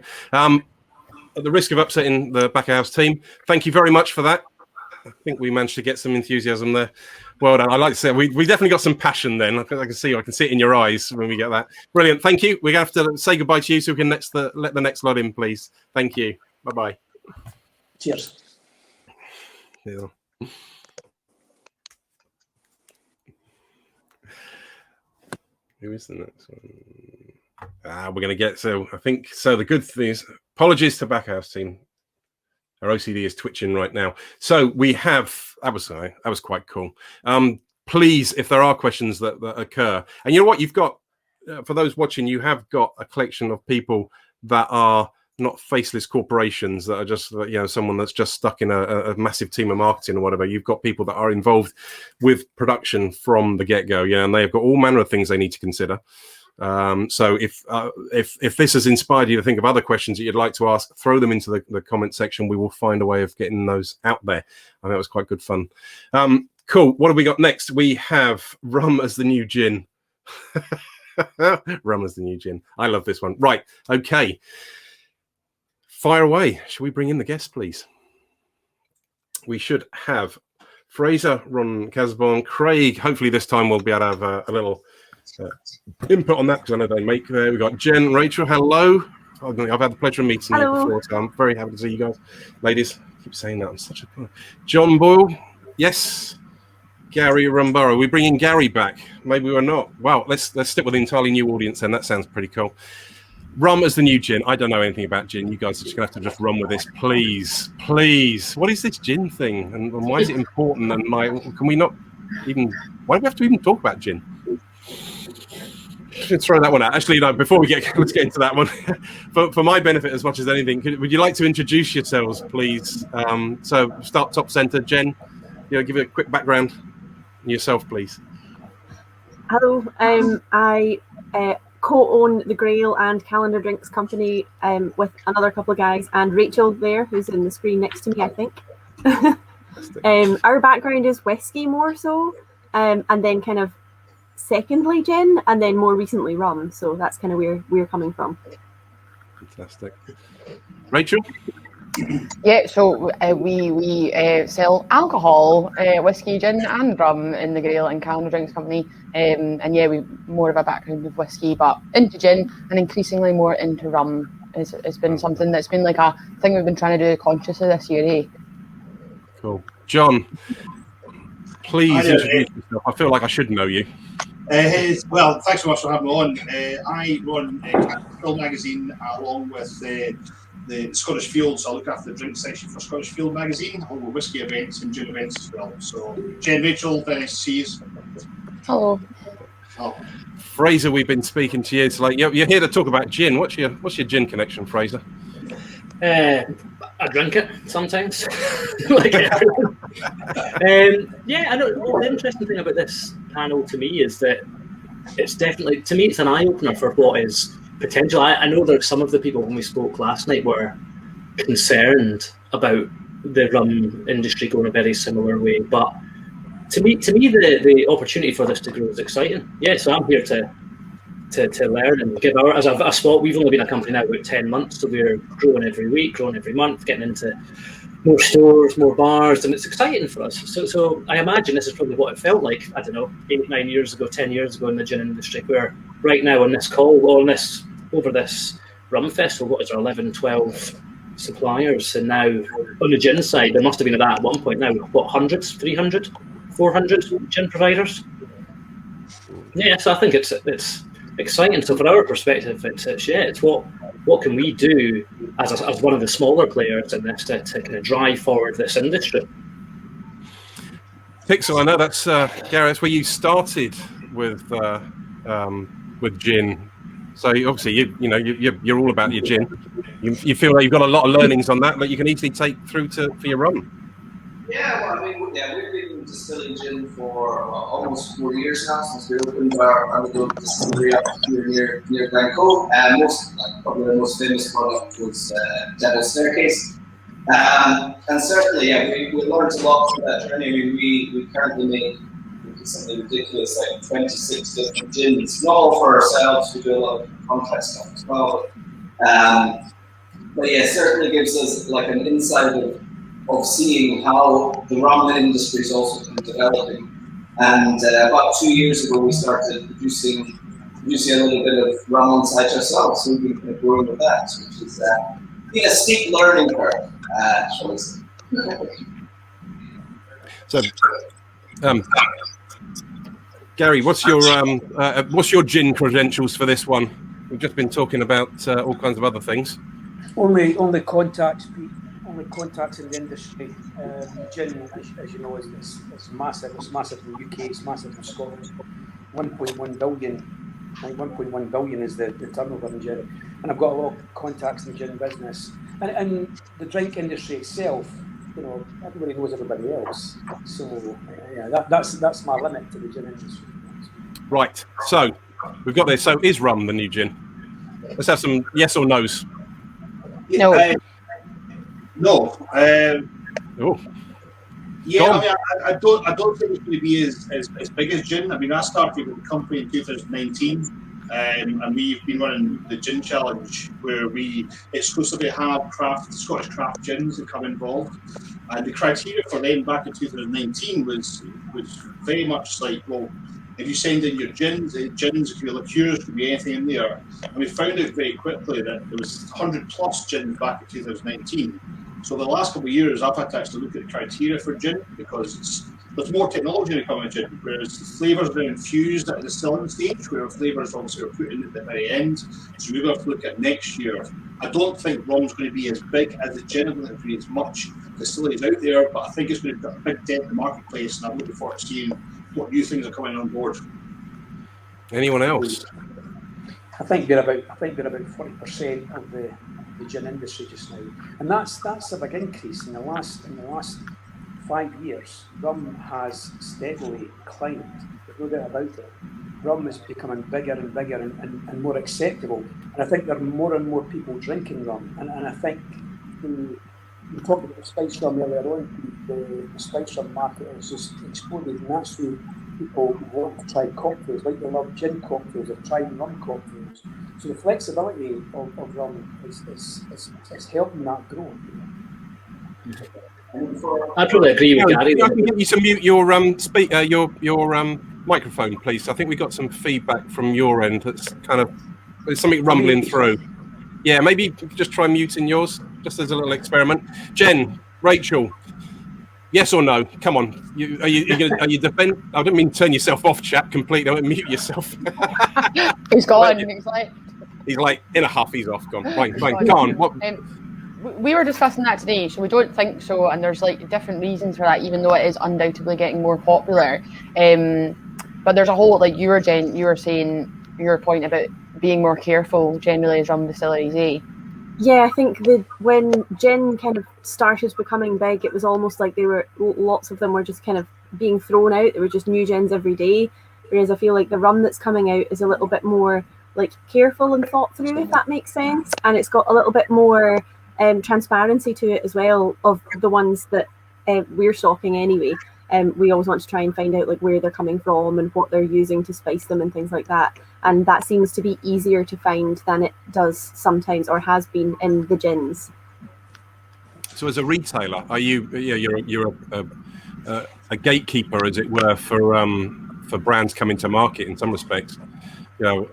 At the risk of upsetting the back of house team, thank you very much for that. I think we managed to get some enthusiasm there. Well done. I like to say we definitely got some passion then. I can see it in your eyes when we get that. Brilliant. Thank you. We're going to have to say goodbye to you so we can let the next lot in, please. Thank you. Bye-bye. Cheers. Yeah. Who is the next one? We're going to get, so I think, so the good thing is, apologies to Backhouse team. Our OCD is twitching right now. So we have, that was quite cool. Please, if there are questions that occur, and you know what, you've got, for those watching, you have got a collection of people that are not faceless corporations that are just, you know, someone that's just stuck in a massive team of marketing or whatever. You've got people that are involved with production from the get-go, yeah, and they've got all manner of things they need to consider. So if this has inspired you to think of other questions that you'd like to ask, throw them into the comment section. We will find a way of getting those out there. I think it was quite good fun. Cool. What have we got next? We have rum as the new gin. Rum as the new gin. I love this one. Right. Okay. Fire away. Shall we bring in the guests, please? We should have Fraser, Ron Casbon, Craig. Hopefully this time we'll be able to have a little input on that because I know they make there. We've got Jen, Rachel. Hello. I've had the pleasure of meeting you before, so I'm very happy to see you guys. Ladies, I keep saying that. I'm such a... John Boyle. Yes. Gary Rumborough. We're bringing Gary back. Maybe we're not. Wow. Let's stick with an entirely new audience then. That sounds pretty cool. Rum as the new gin. I don't know anything about gin. You guys are just going to have to just run with this, please. Please. What is this gin thing? And why is it important? And can we not even... Why do we have to even talk about gin? Should throw that one out. Actually, no, before let's get into that one. for my benefit as much as anything, would you like to introduce yourselves, please? So start top center. Jen, give it a quick background. Yourself, please. Hello, I co-own the Grail and Calendar Drinks Company with another couple of guys, and Rachel there, who's in the screen next to me, I think. Our background is whiskey more so, and then kind of secondly gin, and then more recently rum. So that's kind of where we're coming from. Fantastic. Rachel? Yeah, so we sell alcohol, whiskey, gin and rum in the Grail and Calendar Drinks Company. And yeah, we more of a background with whiskey, but into gin and increasingly more into rum. It's been something that's been like a thing we've been trying to do consciously this year, eh? Cool. John, please introduce yourself. I feel like I should know you. Well, thanks so much for having me on. I run Cask magazine along with the Scottish Fields. I look after the drink section for Scottish Field magazine, along with whiskey events and gin events as well. So, Jen, Rachel, very nice to see you. Hello. Fraser, we've been speaking to you. It's like you're here to talk about gin. What's your gin connection, Fraser? I drink it sometimes. Yeah, I know. The interesting thing about this panel to me is that it's definitely, to me, it's an eye opener for what is potential. I know that some of the people when we spoke last night were concerned about the rum industry going a very similar way, but to me, the opportunity for this to grow is exciting. Yeah, so I'm here to learn and give our, as a spot. We've only been a company now about 10 months, so we're growing every week, growing every month, getting into more stores, more bars, and it's exciting for us. So I imagine this is probably what it felt like, I don't know, 8, 9 years ago, 10 years ago in the gin industry, where right now on this call, over this rum festival, what is there, 11, 12 suppliers, and now on the gin side, there must have been at one point now, what, hundreds, 300, 400 gin providers? Yeah, so I think it's exciting. So from our perspective, it's what can we do as one of the smaller players in this to kind of drive forward this industry. Pixel, I know that's Gary. That's where you started with gin. So obviously you're all about your gin. You feel like you've got a lot of learnings on that you can easily take through for your rum. Yeah, well, I mean, we've been distilling gin for almost 4 years now, since we opened our underground distillery up here near Glencoe. And probably the most famous product was Devil's Staircase. And certainly, we learned a lot from that journey. I mean, we currently make something ridiculous, like 26 different gins, not all for ourselves. We do a lot of contract stuff as well. But yeah, it certainly gives us like an insight of seeing how the rum industry is also been developing. And about 2 years ago, we started producing a little bit of rum on site ourselves. So we've been kind of growing with that, which is been a steep learning curve, shall we say. So, Gary, what's your gin credentials for this one? We've just been talking about all kinds of other things. Only contacts in the industry. Gin, as you know, is massive. It's massive in the UK. It's massive in Scotland. 1.1 billion. I think 1.1 billion is the turnover in gin. And I've got a lot of contacts in the gin business. And the drink industry itself, everybody knows everybody else. So yeah, that's my limit to the gin industry. Right. So we've got this. So is rum the new gin? Let's have some yes or no's. No. No. Oh. Yeah, I mean, I don't think it's going to be as big as gin. I mean, I started with the company in 2019, and we've been running the gin challenge where we exclusively have Scottish craft gins that come involved. And the criteria for them back in 2019 was very much like, well, if you send in your gins, it could be liqueurs, it could be anything in there. And we found out very quickly that there was 100 plus gins back in 2019. So the last couple of years, I've had to actually look at the criteria for gin because there's more technology to come in gin, whereas the flavours are infused at the distilling stage, where flavours obviously are put in at the very end. So we're going to have to look at next year. I don't think rum's going to be as big as the gin. I don't think there'll be as much distilleries out there, but I think it's going to be a big dent in the marketplace, and I'm looking forward to seeing what new things are coming on board. Anyone else? I think they're about 40% of the gin industry just now, and that's a big increase in the last 5 years. Rum has steadily climbed. There's no doubt about it. Rum is becoming bigger and bigger and more acceptable, and I think there are more and more people drinking rum. And I think we talked about the spice rum earlier on. The spice rum market has just exploded, and that's why people want to try cocktails, like they love gin cocktails or trying rum cocktails. So the flexibility of rum is helping that growth. I probably agree with Gary. I can get you to mute your microphone, please. I think we got some feedback from your end. That's there's something rumbling through. Yeah, maybe just try muting yours, just as a little experiment. Jen, Rachel, yes or no? Come on. Are you defend? I don't mean turn yourself off, chap, completely. Don't mute yourself. He's gone. He's like in a huff. He's off. Gone. Fine. Go on. What? We were discussing that today, so we don't think so, and there's like different reasons for that, even though it is undoubtedly getting more popular. But there's a whole, like you were saying your point about being more careful generally as rum distilleries, eh? Yeah, I think when gin kind of started becoming big, it was almost like lots of them were just kind of being thrown out. There were just new gins every day. Whereas I feel like the rum that's coming out is a little bit more like careful and thought through, if that makes sense. And it's got a little bit more transparency to it as well, of the ones that we're stocking anyway. We always want to try and find out like where they're coming from and what they're using to spice them and things like that. And that seems to be easier to find than it does sometimes, or has been, in the gins. So as a retailer, are you're a gatekeeper, as it were, for brands coming to market in some respects? You know,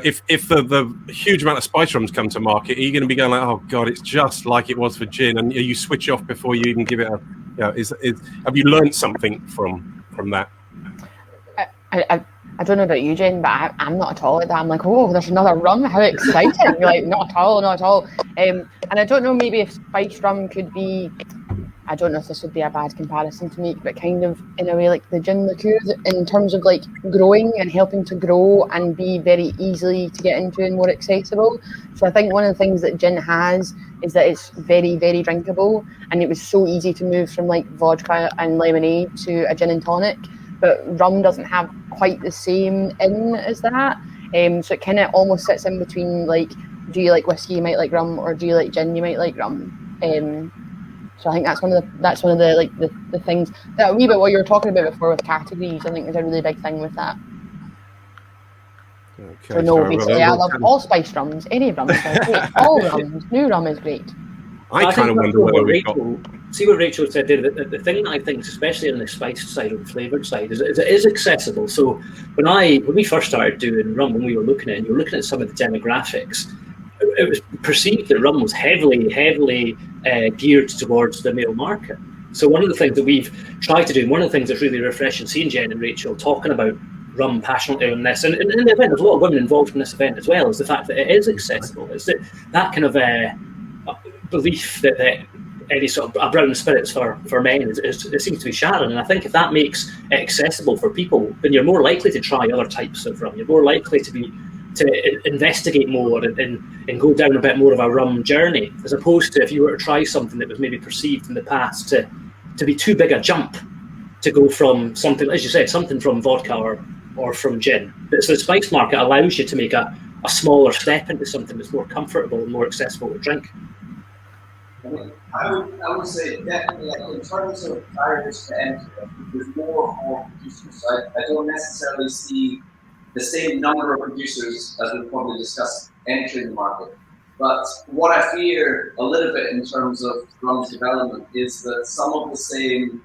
if the huge amount of spice rums come to market, are you going to be going like, oh God, it's just like it was for gin, and you switch off before you even give it a, have you learned something from that? I don't know about you, Jen, but I'm not at all like that. I'm like, oh, there's another rum, how exciting. You're like, not at all. And I don't know, maybe if spice rum could be, I don't know if this would be a bad comparison to make, but kind of in a way like the gin liqueurs, in terms of like growing and helping to grow and be very easily to get into and more accessible. So I think one of the things that gin has is that it's very, very drinkable, and it was so easy to move from like vodka and lemonade to a gin and tonic. But rum doesn't have quite the same in as that. So it kind of almost sits in between, like, do you like whiskey, you might like rum, or do you like gin, you might like rum. So I think that's one of the like the things that a wee bit what you were talking about before with categories. I think is a really big thing with that. Okay, so no, basically, I love all spice rums. Any rum is great. All rums. New rum is great. I kind of wonder whether we got. See what Rachel said there. The thing that I think, especially on the spiced side or the flavoured side, is it is accessible. So when we first started doing rum, when we were looking at it, and you were looking at some of the demographics, it was perceived that rum was heavily geared towards the male market. So one of the things that we've tried to do, and one of the things that's really refreshing, seeing Jen and Rachel talking about rum passionately on this, and in the event there's a lot of women involved in this event as well, is the fact that it is accessible. It's that kind of belief that any sort of a brown spirits for men it seems to be shattered. And I think if that makes it accessible for people, then you're more likely to try other types of rum. You're more likely to investigate more and go down a bit more of a rum journey, as opposed to if you were to try something that was maybe perceived in the past to be too big a jump to go from something, as you said, something from vodka or from gin. So the spice market allows you to make a smaller step into something that's more comfortable and more accessible to drink. I would say definitely, like, in terms of barriers to entry, there's more producers. I don't necessarily see the same number of producers as we probably discussed entering the market. But what I fear a little bit in terms of rum's development is that some of the same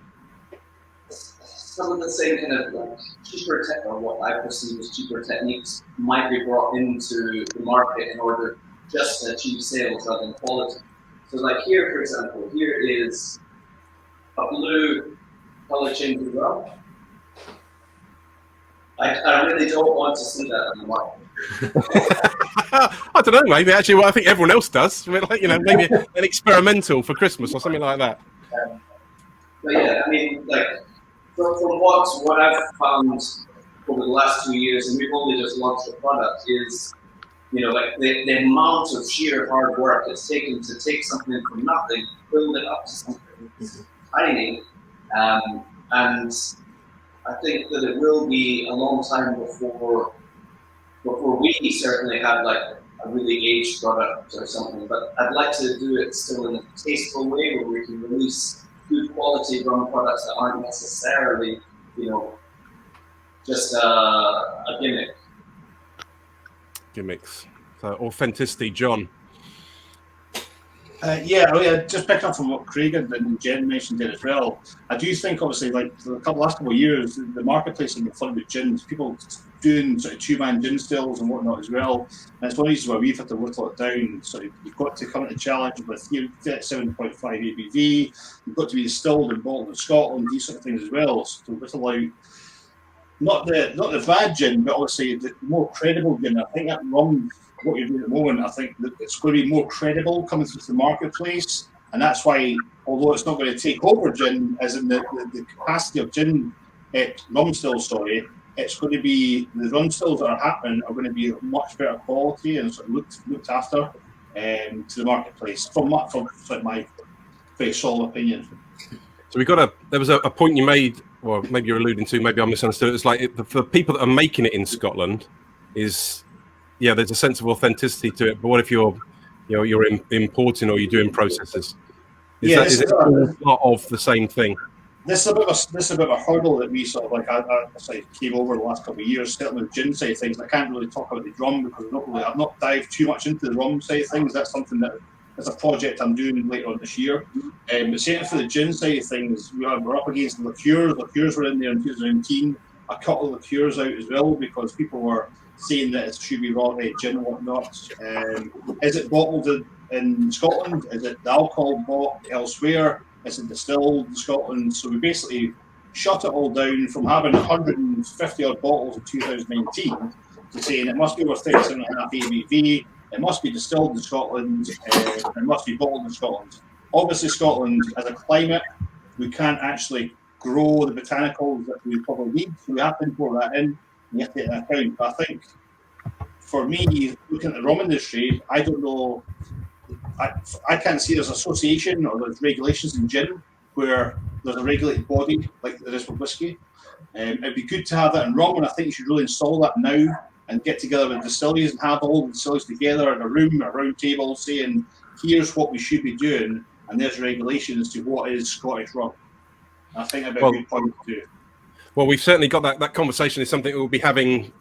kind of like cheaper or what I perceive as cheaper techniques might be brought into the market in order just to achieve sales rather than quality. So like here, for example, here is a blue color change of rum. I really don't want to see that in the market. I don't know, maybe actually, well, I think everyone else does. Like, maybe an experimental for Christmas or something like that. But yeah, I mean, like from what I've found over the last 2 years, and we've only just launched the product, is like the amount of sheer hard work it's taken to take something from nothing, build it up to something tiny, and I think that it will be a long time before we certainly have like a really aged product or something. But I'd like to do it still in a tasteful way where we can release good quality rum products that aren't necessarily, just a gimmick. Gimmicks. So authenticity, John. Just picking up from what Craig and Jen mentioned there as well. I do think, obviously, like the last couple of years, the marketplace has been flooded with gins. People doing sort of two-man gin stills and whatnot as well. And it's one of the reasons why we've had to whittle it down. So you've got to come into challenge with 7.5 ABV. You've got to be distilled and bottled in Scotland. These sort of things as well. So to whittle out not the bad gin, but obviously the more credible gin. I think that rum, what you're doing at the moment, I think that it's going to be more credible coming through the marketplace, and that's why, although it's not going to take over gin, as in the capacity of gin rum stills, sorry, it's going to be the rum stills that are happening are going to be much better quality and sort of looked after to the marketplace. From my very solid opinion. So there was a point you made, well, maybe you're alluding to, maybe I misunderstood. It's like for people that are making it in Scotland, there's a sense of authenticity to it. But what if you're importing or you're doing processes? Is it part of the same thing? This is a bit of a hurdle that we sort of I came over the last couple of years, certainly with gin side of things. I can't really talk about the rum because I've not dived too much into the rum side of things. That's something that is a project I'm doing later on this year. But certainly for the gin side of things, we're up against the liqueurs. Liqueurs were in there in 2019. I cut all the liqueurs out as well because people were saying that it should be raw gin and whatnot. Is it bottled in Scotland? Is it the alcohol bought elsewhere? Is it distilled in Scotland? So we basically shut it all down from having 150 odd bottles in 2019 to saying it must be over 37.5 ABV, it must be distilled in Scotland, it must be bottled in Scotland. Obviously, Scotland, as a climate, we can't actually grow the botanicals that we probably need, so we have to import that in and you have to take that account. But I think, for me, looking at the rum industry, I don't know. I can't see there's association or there's regulations in gin where there's a regulated body like there is for whiskey. It'd be good to have that in rum, and I think you should really install that now and get together with distilleries and have all the distilleries together in a room, a round table, saying, here's what we should be doing, and there's regulations to what is Scottish rum. I think that'd be a good point to do. Well, we've certainly got that conversation is something we'll be having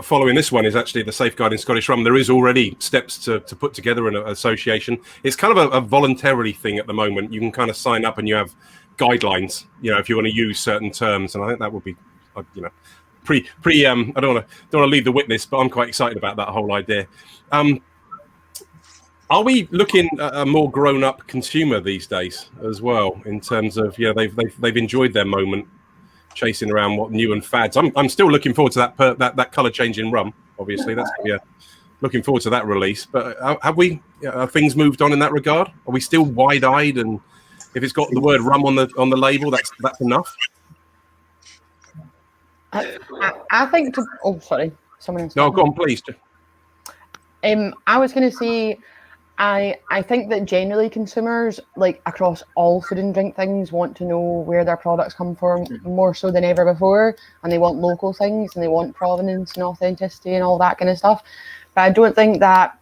following this one, is actually the Safeguarding Scottish Rum. There is already steps to put together an association. It's kind of a voluntarily thing at the moment. You can kind of sign up and you have guidelines, if you want to use certain terms. And I think that would be, I don't want to lead the witness, but I'm quite excited about that whole idea. Are we looking at a more grown-up consumer these days as well, in terms of they've enjoyed their moment chasing around what new and fads? I'm still looking forward to that color change in rum. Obviously, that's looking forward to that release. But have things moved on in that regard? Are we still wide-eyed, and if it's got the word rum on the label, that's enough? I think. Oh, sorry, someone else. No, go on, please. I was going to say, I think that generally consumers, like across all food and drink things, want to know where their products come from more so than ever before, and they want local things and they want provenance and authenticity and all that kind of stuff. But I don't think that,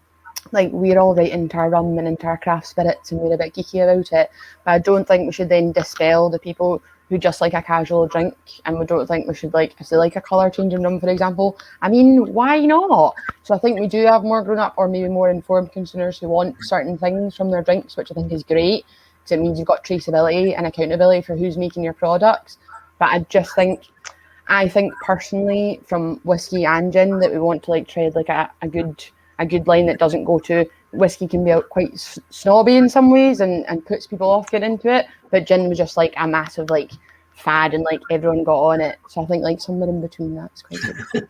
like, we're all right into our rum and into our craft spirits and we're a bit geeky about it, but I don't think we should then dispel the people who just like a casual drink, and we don't think we should, like, if they like a colour changing rum, for example, I mean, why not? So I think we do have more grown up or maybe more informed consumers who want certain things from their drinks, which I think is great, because it means you've got traceability and accountability for who's making your products. But I think personally, from whiskey and gin, that we want to like tread like a good line that doesn't go to whiskey can be quite snobby in some ways and puts people off getting into it, but gin was just like a massive like fad and like everyone got on it. So I think like somewhere in between that's quite good.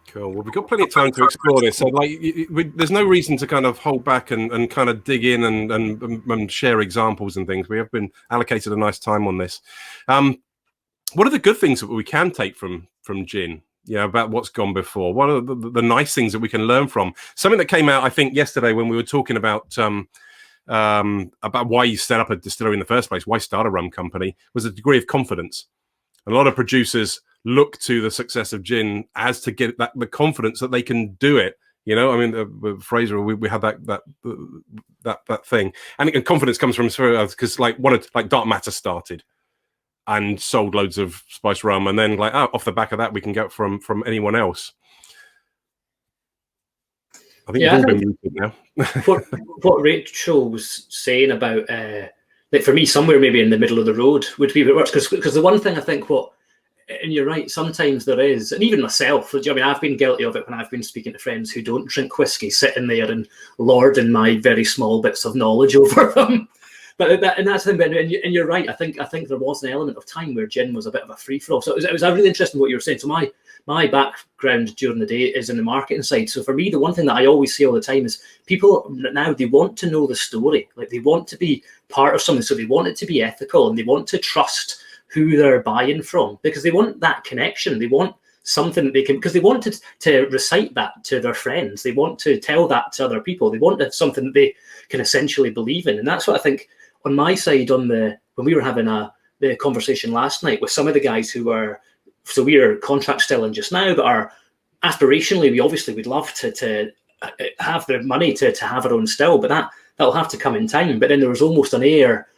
Cool. Well, we've got plenty of time to explore this. So, there's no reason to kind of hold back and kind of dig in and share examples and things. We have been allocated a nice time on this. What are the good things that we can take from gin? About what's gone before. What are the nice things that we can learn from? Something that came out, I think, yesterday when we were talking about why you set up a distillery in the first place, why start a rum company, was a degree of confidence. A lot of producers look to the success of gin as to get the confidence that they can do it. I mean, Fraser, we had that thing, and confidence comes from because like Dark Matter started and sold loads of spice rum, and then off the back of that we can get from anyone else. I think you've all been muted now. what Rachel was saying about for me, somewhere maybe in the middle of the road would be a bit worse, because the one thing I think and you're right, sometimes there is, and even myself, I've been guilty of it when I've been speaking to friends who don't drink whiskey, sitting there and lording my very small bits of knowledge over them. But that's the thing, and you're right. I think there was an element of time where gin was a bit of a free for all. So it was really interesting what you were saying. So my background during the day is in the marketing side. So for me, the one thing that I always see all the time is people now, they want to know the story. Like, they want to be part of something. So they want it to be ethical and they want to trust who they're buying from, because they want that connection. They want something that they can, because they want to recite that to their friends. They want to tell that to other people. They want something that they can essentially believe in. And that's what I think on my side, when we were having the conversation last night with some of the guys who were, so we are contract stilling just now, but are aspirationally, we obviously would love to have the money to have our own still, but that'll have to come in time. But then there was almost an air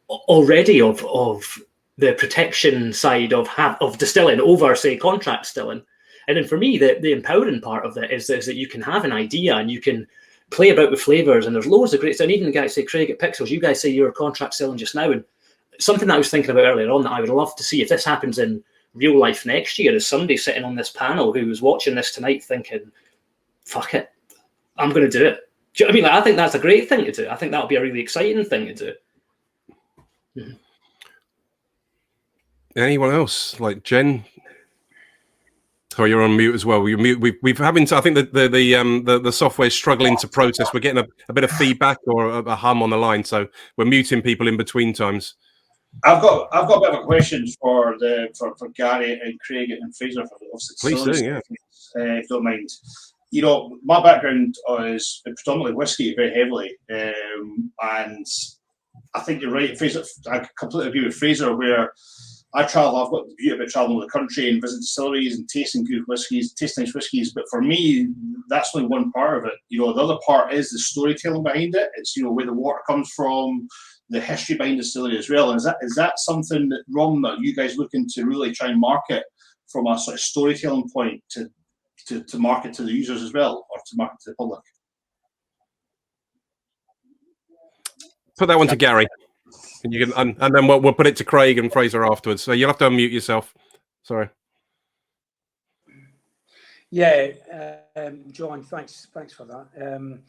already of the protection side of distilling over, say, contract distilling. And then for me, the empowering part of that is that you can have an idea and you can play about with flavors, and there's loads of great stuff. And even the guys say, Craig at Pixels, you guys say you're contract selling just now, and something that I was thinking about earlier on that I would love to see if this happens in real life next year is somebody sitting on this panel who was watching this tonight thinking, fuck it, I'm going to do it. Do you know what I mean? Like, I think that's a great thing to do. I think that would be a really exciting thing to do. Mm-hmm. Anyone else? Like Jen? Sorry, you're on mute as well. You're mute. We've having to. I think that the software is struggling to process. We're getting a bit of feedback or a hum on the line, so we're muting people in between times. I've got a bit of a question for Gary and Craig and Fraser. Please do, yeah. If you don't mind. You know, my background is predominantly whiskey, very heavily, and I think you're right, Fraser. I completely agree with Fraser. Where I travel, I've got the beauty about traveling the country and visiting distilleries and tasting good whiskies, tasting nice whiskies. But for me, that's only one part of it. You know, the other part is the storytelling behind it. It's, you know, where the water comes from, the history behind distillery as well. And is that something that rum that you guys looking to really try and market from a sort of storytelling point to market to the users as well, or to market to the public? Put that one to Gary. And you can, and then we'll put it to Craig and Fraser afterwards. So you'll have to unmute yourself. Sorry. Yeah, John, thanks for that.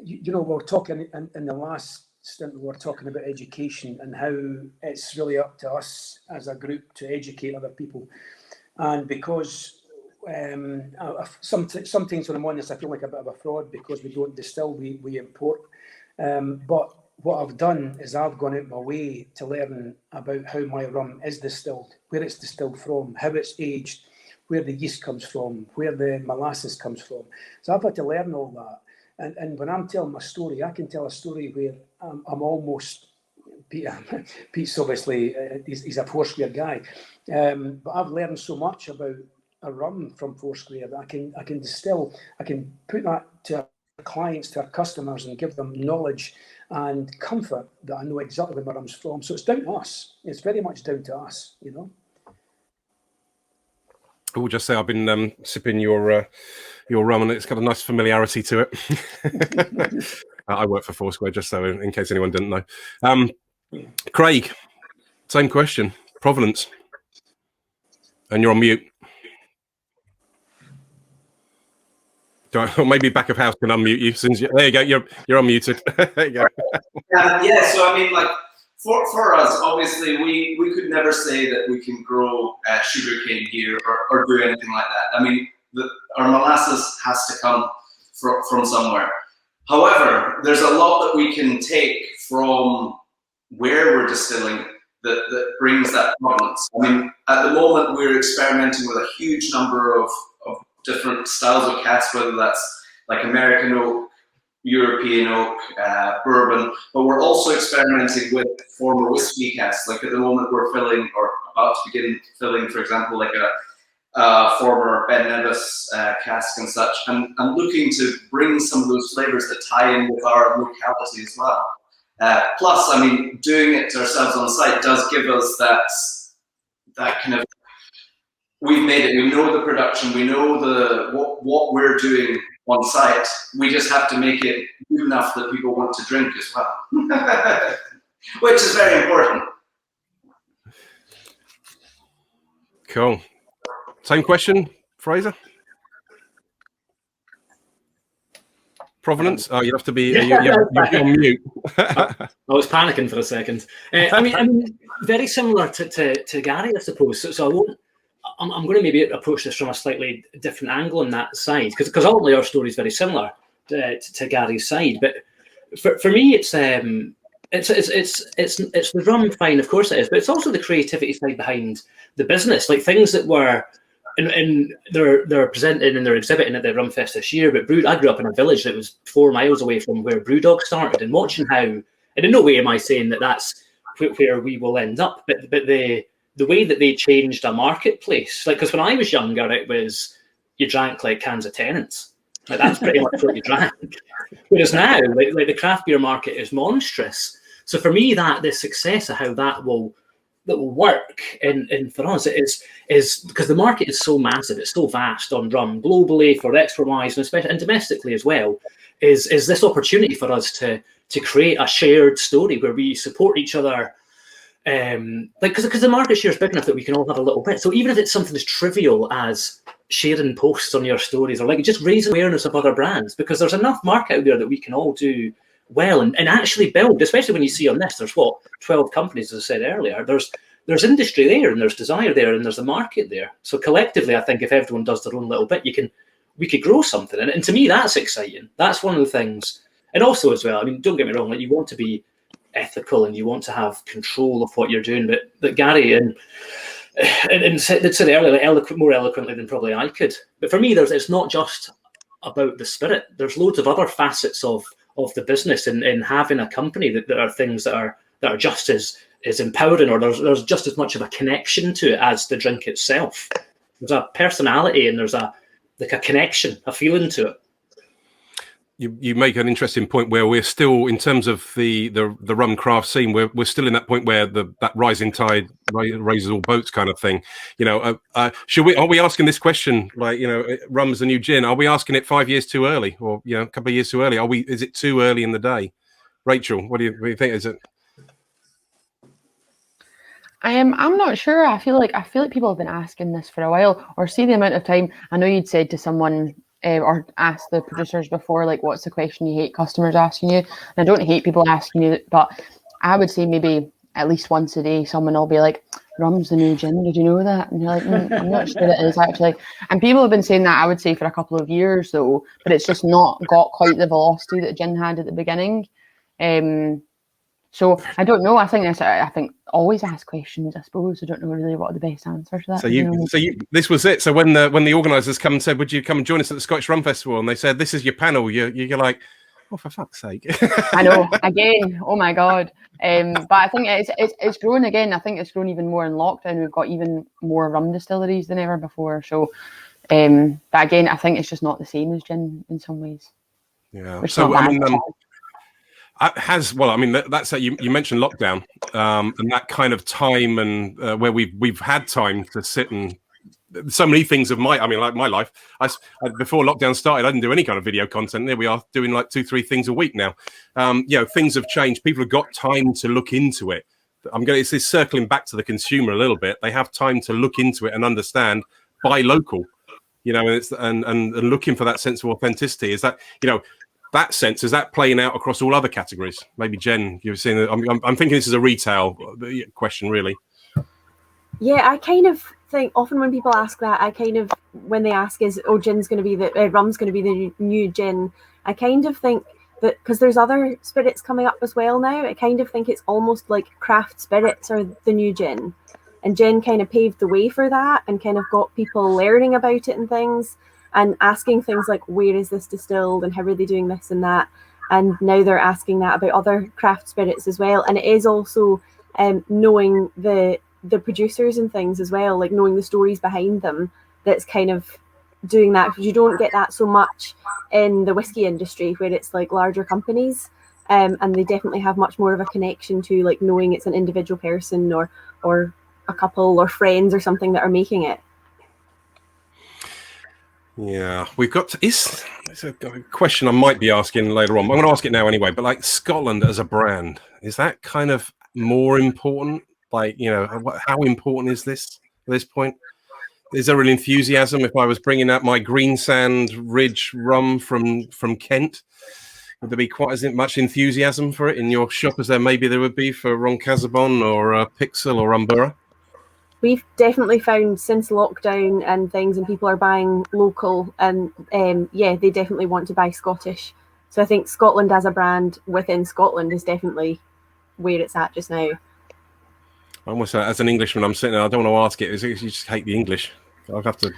You know, we were talking in the last stint, we were talking about education and how it's really up to us as a group to educate other people. And because sometimes when I'm on this, I feel like a bit of a fraud because we don't distill, we import. But what I've done is I've gone out my way to learn about how my rum is distilled, where it's distilled from, how it's aged, where the yeast comes from, where the molasses comes from. So I've had to learn all that. And when I'm telling my story, I can tell a story where I'm almost, Pete's obviously, he's a Foursquare guy, but I've learned so much about a rum from Foursquare that I can distill, I can put that to our clients, to our customers, and give them knowledge and comfort that I know exactly where my rum's from. So it's down to us. It's very much down to us, you know. I will just say I've been sipping your rum, and it's got a nice familiarity to it. I work for Foursquare, just so in case anyone didn't know. Craig, same question. Provenance, and you're on mute. Or maybe back of house can unmute you. Since there you go, you're unmuted. There you go. Yeah. So I mean, like for us, obviously, we could never say that we can grow sugarcane here or do anything like that. I mean, our molasses has to come from somewhere. However, there's a lot that we can take from where we're distilling that brings that provenance. I mean, at the moment, we're experimenting with a huge number of different styles of cask, whether that's like American oak, European oak, bourbon, but we're also experimenting with former whiskey casks. Like at the moment, we're filling or about to begin filling, for example, like a former Ben Nevis cask and such, and I'm looking to bring some of those flavors that tie in with our locality as well. Plus, I mean, doing it ourselves on site does give us that kind of, we've made it, we know the production, we know what we're doing on site. We just have to make it good enough that people want to drink as well, which is very important. Cool. Same question, Fraser? Provenance? Oh, you have to be you're on mute. I was panicking for a second. I mean, very similar to Gary, I suppose. So I'm going to maybe approach this from a slightly different angle on that side, because ultimately our story is very similar to Gary's side. But for me, it's it's the rum, fine, of course it is, but it's also the creativity side behind the business, like things that were. And they're presenting and they're exhibiting at the Rum Fest this year. But I grew up in a village that was 4 miles away from where Brewdog started, and watching how, and in no way am I saying that that's where we will end up, but the way that they changed a marketplace, like, because when I was younger, it was you drank like cans of Tennent's, like that's pretty much what you drank. Whereas now, like the craft beer market is monstrous. So for me, that the success of how that will work in for us is because the market is so massive, it's so vast on rum globally, for export-wise, and especially and domestically as well, is this opportunity for us to create a shared story where we support each other, like because the market share is big enough that we can all have a little bit. So even if it's something as trivial as sharing posts on your stories, or like just raise awareness of other brands, because there's enough market out there that we can all do well and actually build, especially when you see on this, there's 12 companies, as I said earlier, there's industry there, and there's desire there, and there's a market there. So collectively, I think if everyone does their own little bit, we could grow something. And to me, that's exciting. That's one of the things. And also as well, I mean, don't get me wrong, like you want to be ethical and you want to have control of what you're doing, but Gary and said earlier, like more eloquently than probably I could. But for me, it's not just about the spirit. There's loads of other facets of the business and having a company that are things that are just as empowering, or there's just as much of a connection to it as the drink itself. There's a personality and there's a connection, a feeling to it. You make an interesting point where we're still, in terms of the rum craft scene, we're still in that point where that rising tide raises all boats kind of thing. You know, are we asking this question, like, you know, rum's the new gin? Are we asking it 5 years too early, or, you know, a couple of years too early? Is it too early in the day? Rachel, what do you think? Is it? I'm not sure. I feel like people have been asking this for a while, or see the amount of time. I know you'd said to someone or asked the producers before, like, what's the question you hate customers asking you? And I don't hate people asking you, but I would say maybe at least once a day someone will be like, rum's the new gin, did you know that? And you're like, I'm not sure it is actually. And people have been saying that, I would say, for a couple of years though, but it's just not got quite the velocity that gin had at the beginning. So I don't know. I think always ask questions, I suppose. I don't know really what are the best answers to that. So this was it. So when the organisers come and said, would you come and join us at the Scottish Rum Festival? And they said, this is your panel. You're like, oh, for fuck's sake. I know, again, oh my God. But I think it's grown again. I think it's grown even more in lockdown. We've got even more rum distilleries than ever before. So, but again, I think it's just not the same as gin in some ways. Yeah. So, I mean, that's you mentioned lockdown, and that kind of time, and where we've had time to sit and so many things of my life. Before lockdown started, I didn't do any kind of video content. There we are doing like 2-3 things a week now. Things have changed. People have got time to look into it. It's this circling back to the consumer a little bit. They have time to look into it and understand, buy local, you know, and looking for that sense of authenticity. Is that, you know, that sense, is that playing out across all other categories? Maybe Jen, you've seen it. I'm thinking this is a retail question, really. Yeah, I kind of think often when people ask that, when they ask rum's going to be the new gin, I kind of think that because there's other spirits coming up as well now, I kind of think it's almost like craft spirits are the new gin, and gin kind of paved the way for that and kind of got people learning about it and things, and asking things like, where is this distilled and how are they doing this and that, and now they're asking that about other craft spirits as well. And it is also knowing the producers and things as well, like knowing the stories behind them, that's kind of doing that, because you don't get that so much in the whiskey industry where it's like larger companies, and they definitely have much more of a connection to like knowing it's an individual person or a couple or friends or something that are making it. Yeah, we've got it's a question I might be asking later on. I'm going to ask it now anyway. But like Scotland as a brand, is that kind of more important? Like, you know, how important is this at this point? Is there an enthusiasm? If I was bringing out my Greensand Ridge rum from Kent, would there be quite as much enthusiasm for it in your shop as there would be for Roncasabon or Pixel or Umbura? We've definitely found since lockdown and things, and people are buying local, and they definitely want to buy Scottish. So I think Scotland as a brand within Scotland is definitely where it's at just now. I almost, as an Englishman, I'm sitting there, I don't want to ask it. You just hate the English. I'll have to.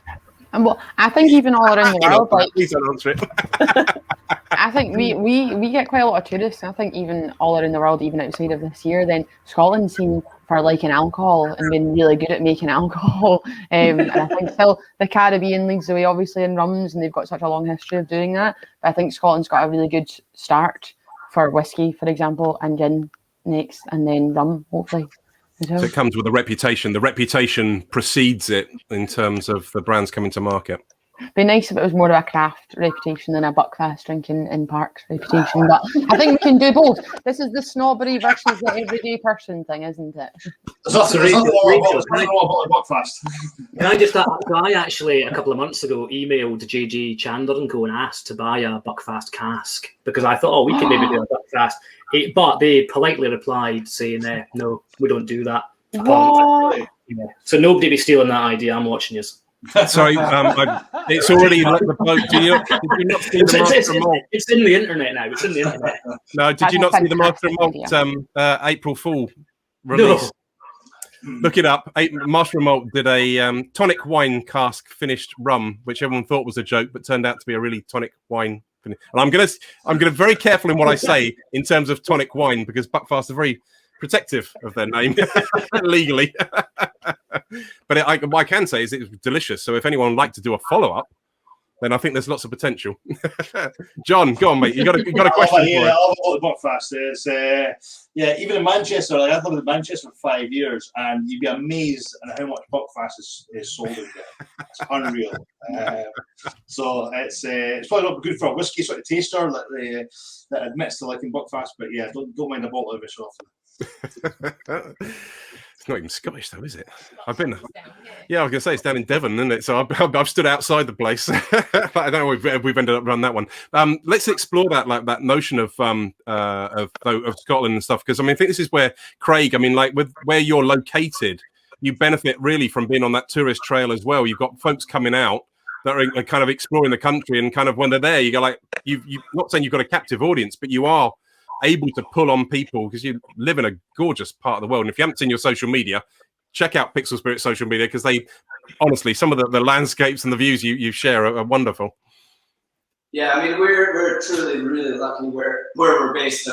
And well, I think even all around the world, like, please don't answer it. I think we get quite a lot of tourists. I think even all around the world, even outside of this year, then Scotland's seen for liking alcohol and being really good at making alcohol. And I think still the Caribbean leads the way, obviously, in rums, and they've got such a long history of doing that. But I think Scotland's got a really good start for whiskey, for example, and gin next, and then rum, hopefully. So it comes with a reputation. The reputation precedes it in terms of the brands coming to market. Be nice if it was more of a craft reputation than a buckfast drinking in parks reputation, but I think we can do both. This is the snobbery versus the everyday person thing, isn't it? Can I just add, I actually, a couple of months ago, emailed JG Chandler and Co and asked to buy a buckfast cask because I thought, we could maybe do a buckfast. But they politely replied saying, no, we don't do that. So nobody be stealing that idea. I'm watching you. Sorry, it's already let the boat. Did you not see the Master Malt? It's in the internet now. It's in the internet. No, did you not see the Master Malt April Fool release? No. Look it up. Master Malt did a tonic wine cask finished rum, which everyone thought was a joke, but turned out to be a really tonic wine. And I'm gonna be very careful in what I say in terms of tonic wine because Buckfast are very protective of their name legally. But what I can say is it was delicious. So if anyone would like to do a follow-up, then I think there's lots of potential. John, go on, mate. You got a question for it? All the Buckfast is, even in Manchester, I've lived in Manchester for 5 years, and you'd be amazed at how much Buckfast is sold in there. It's unreal. So it's probably not good for a whiskey sort of taster that admits to liking Buckfast, but yeah, don't mind a bottle of it so often. It's not even Scottish, though, is it? I've been. Yeah, I was going to say it's down in Devon, isn't it? So I've stood outside the place. But I don't know if we've ended up running that one. Let's explore that notion of Scotland and stuff, because I think this is where Craig. With where you're located, you benefit really from being on that tourist trail as well. You've got folks coming out that are kind of exploring the country, and kind of when they're there, you go you not saying you've got a captive audience, but you are able to pull on people because you live in a gorgeous part of the world. And if you haven't seen your social media, check out Pixel Spirit social media because they, honestly, some of the landscapes and the views you share are wonderful. Yeah, we're truly really lucky where we're based.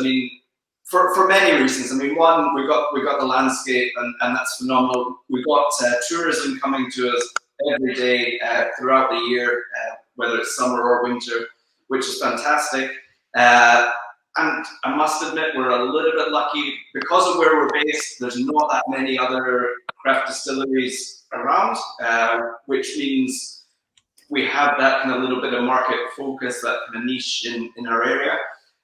For many reasons. One, we got the landscape and that's phenomenal. We've got tourism coming to us every day throughout the year, whether it's summer or winter, which is fantastic. And I must admit, we're a little bit lucky because of where we're based. There's not that many other craft distilleries around, which means we have that kind of little bit of market focus, that kind of niche in our area.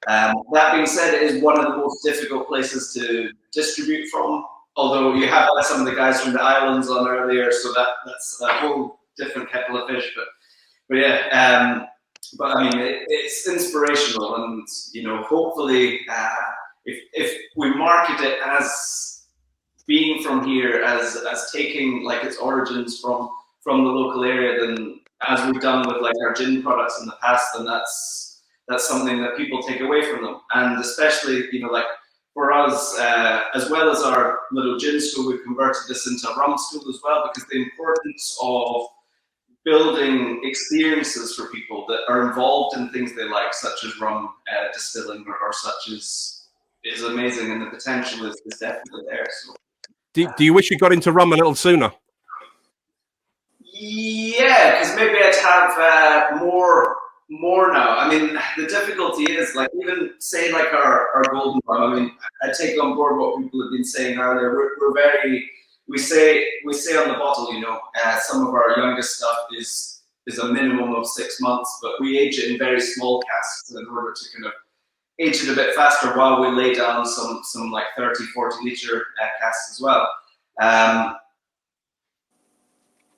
That being said, it is one of the most difficult places to distribute from. Although you have some of the guys from the islands on earlier, so that's a whole different kettle of fish. But yeah. But it's inspirational, and hopefully, if we market it as being from here, as taking its origins from the local area, then as we've done with our gin products in the past, then that's something that people take away from them, and especially for us, as well as our little gin school, we've converted this into a rum school as well, because the importance of building experiences for people that are involved in things they like, such as rum distilling or such is amazing, and the potential is definitely there. So. Do you wish you got into rum a little sooner? Yeah, because maybe I'd have more now. The difficulty is even say our golden rum. I take on board what people have been saying earlier. We're very. We say on the bottle, some of our youngest stuff is a minimum of 6 months, but we age it in very small casks in order to kind of age it a bit faster while we lay down some 30, 40 liter casks as well.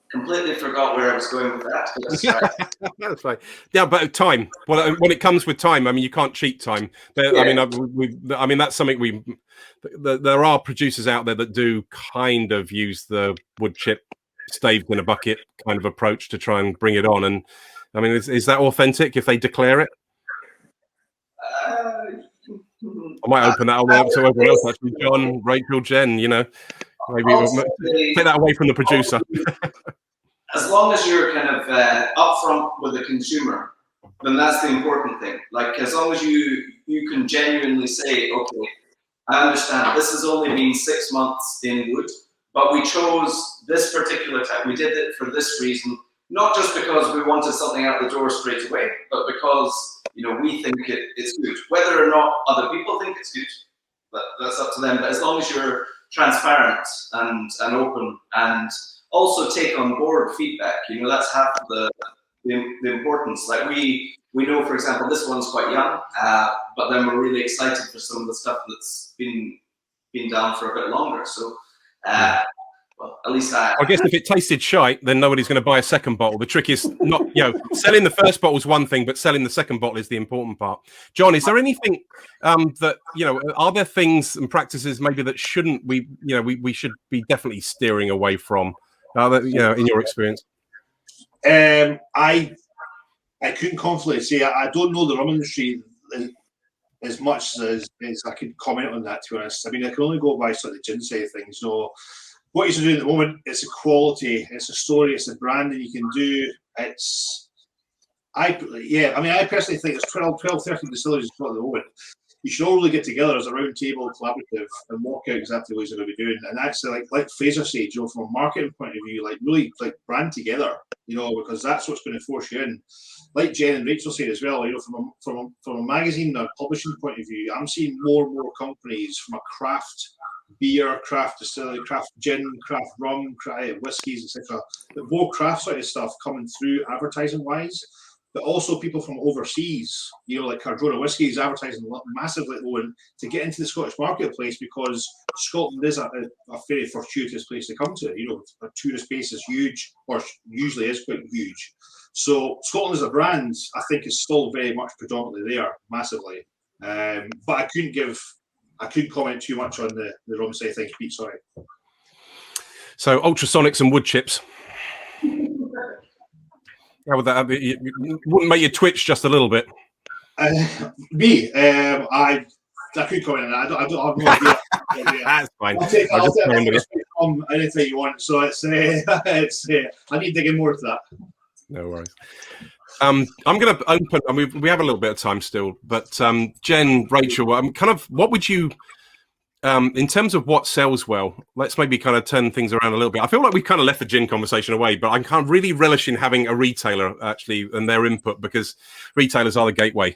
Completely forgot where I was going with that. That's right. Yeah, but time. Well, when it comes with time, you can't cheat time. Yeah. That's something there are producers out there that do kind of use the wood chip staved in a bucket kind of approach to try and bring it on. And is that authentic if they declare it? I might open that up to everyone else, actually. John, Rachel, Jen, you know, maybe take that away from the producer. As long as you're kind of upfront with the consumer, then that's the important thing. Like, as long as you can genuinely say, okay, I understand this has only been 6 months in wood, but we chose this particular type. We did it for this reason, not just because we wanted something out the door straight away, but because, you know, we think it's good. Whether or not other people think it's good, that's up to them. But as long as you're transparent and open, and also take on board feedback, you know, that's half of the importance. Like we know, for example, this one's quite young, but then we're really excited for some of the stuff that's been down for a bit longer. So, well, at least I guess if it tasted shite, then nobody's going to buy a second bottle. The trick is not, you know, selling the first bottle is one thing, but selling the second bottle is the important part. John, is there anything that, you know, are there things and practices maybe that shouldn't we, you know, we should be definitely steering away from, you know, in your experience? I couldn't confidently say. I don't know the rum industry as much as I could comment on that, to be honest. I mean, I can only go by sort of the gin side of things. So what you're doing at the moment, it's a quality, it's a story, it's a brand that you can do. I personally think there's 12, 13 distilleries at the moment. You should all really get together as a round table collaborative and work out exactly what you're going to be doing. And actually, like Fraser said, you know, from a marketing point of view, like really like brand together, you know, because that's what's going to force you in. Like Jen and Rachel said as well, you know, from a magazine and a publishing point of view, I'm seeing more and more companies from a craft beer, craft distillery, craft gin, craft rum, craft whiskies, etc. But more craft sort of stuff coming through advertising wise. But also people from overseas, you know, like Cardrona Whiskey is advertising massively at the moment to get into the Scottish marketplace, because Scotland is a very fortuitous place to come to. You know, a tourist base is huge, or usually is quite huge. So Scotland as a brand, I think, is still very much predominantly there, massively. But I couldn't comment too much on the rum side of things, Pete, sorry. So ultrasonics and wood chips. How would that be? Wouldn't make you twitch just a little bit? I couldn't comment on that. I don't have no idea. That's fine. I'll take anything you want. So I need to dig in more to that. No worries. I'm going to open. I mean, we have a little bit of time still, but Jen, Rachel, what would you, in terms of what sells well? Let's maybe kind of turn things around a little bit. I feel like we kind of left the gin conversation away, but I'm kind of really relishing having a retailer actually and their input, because retailers are the gateway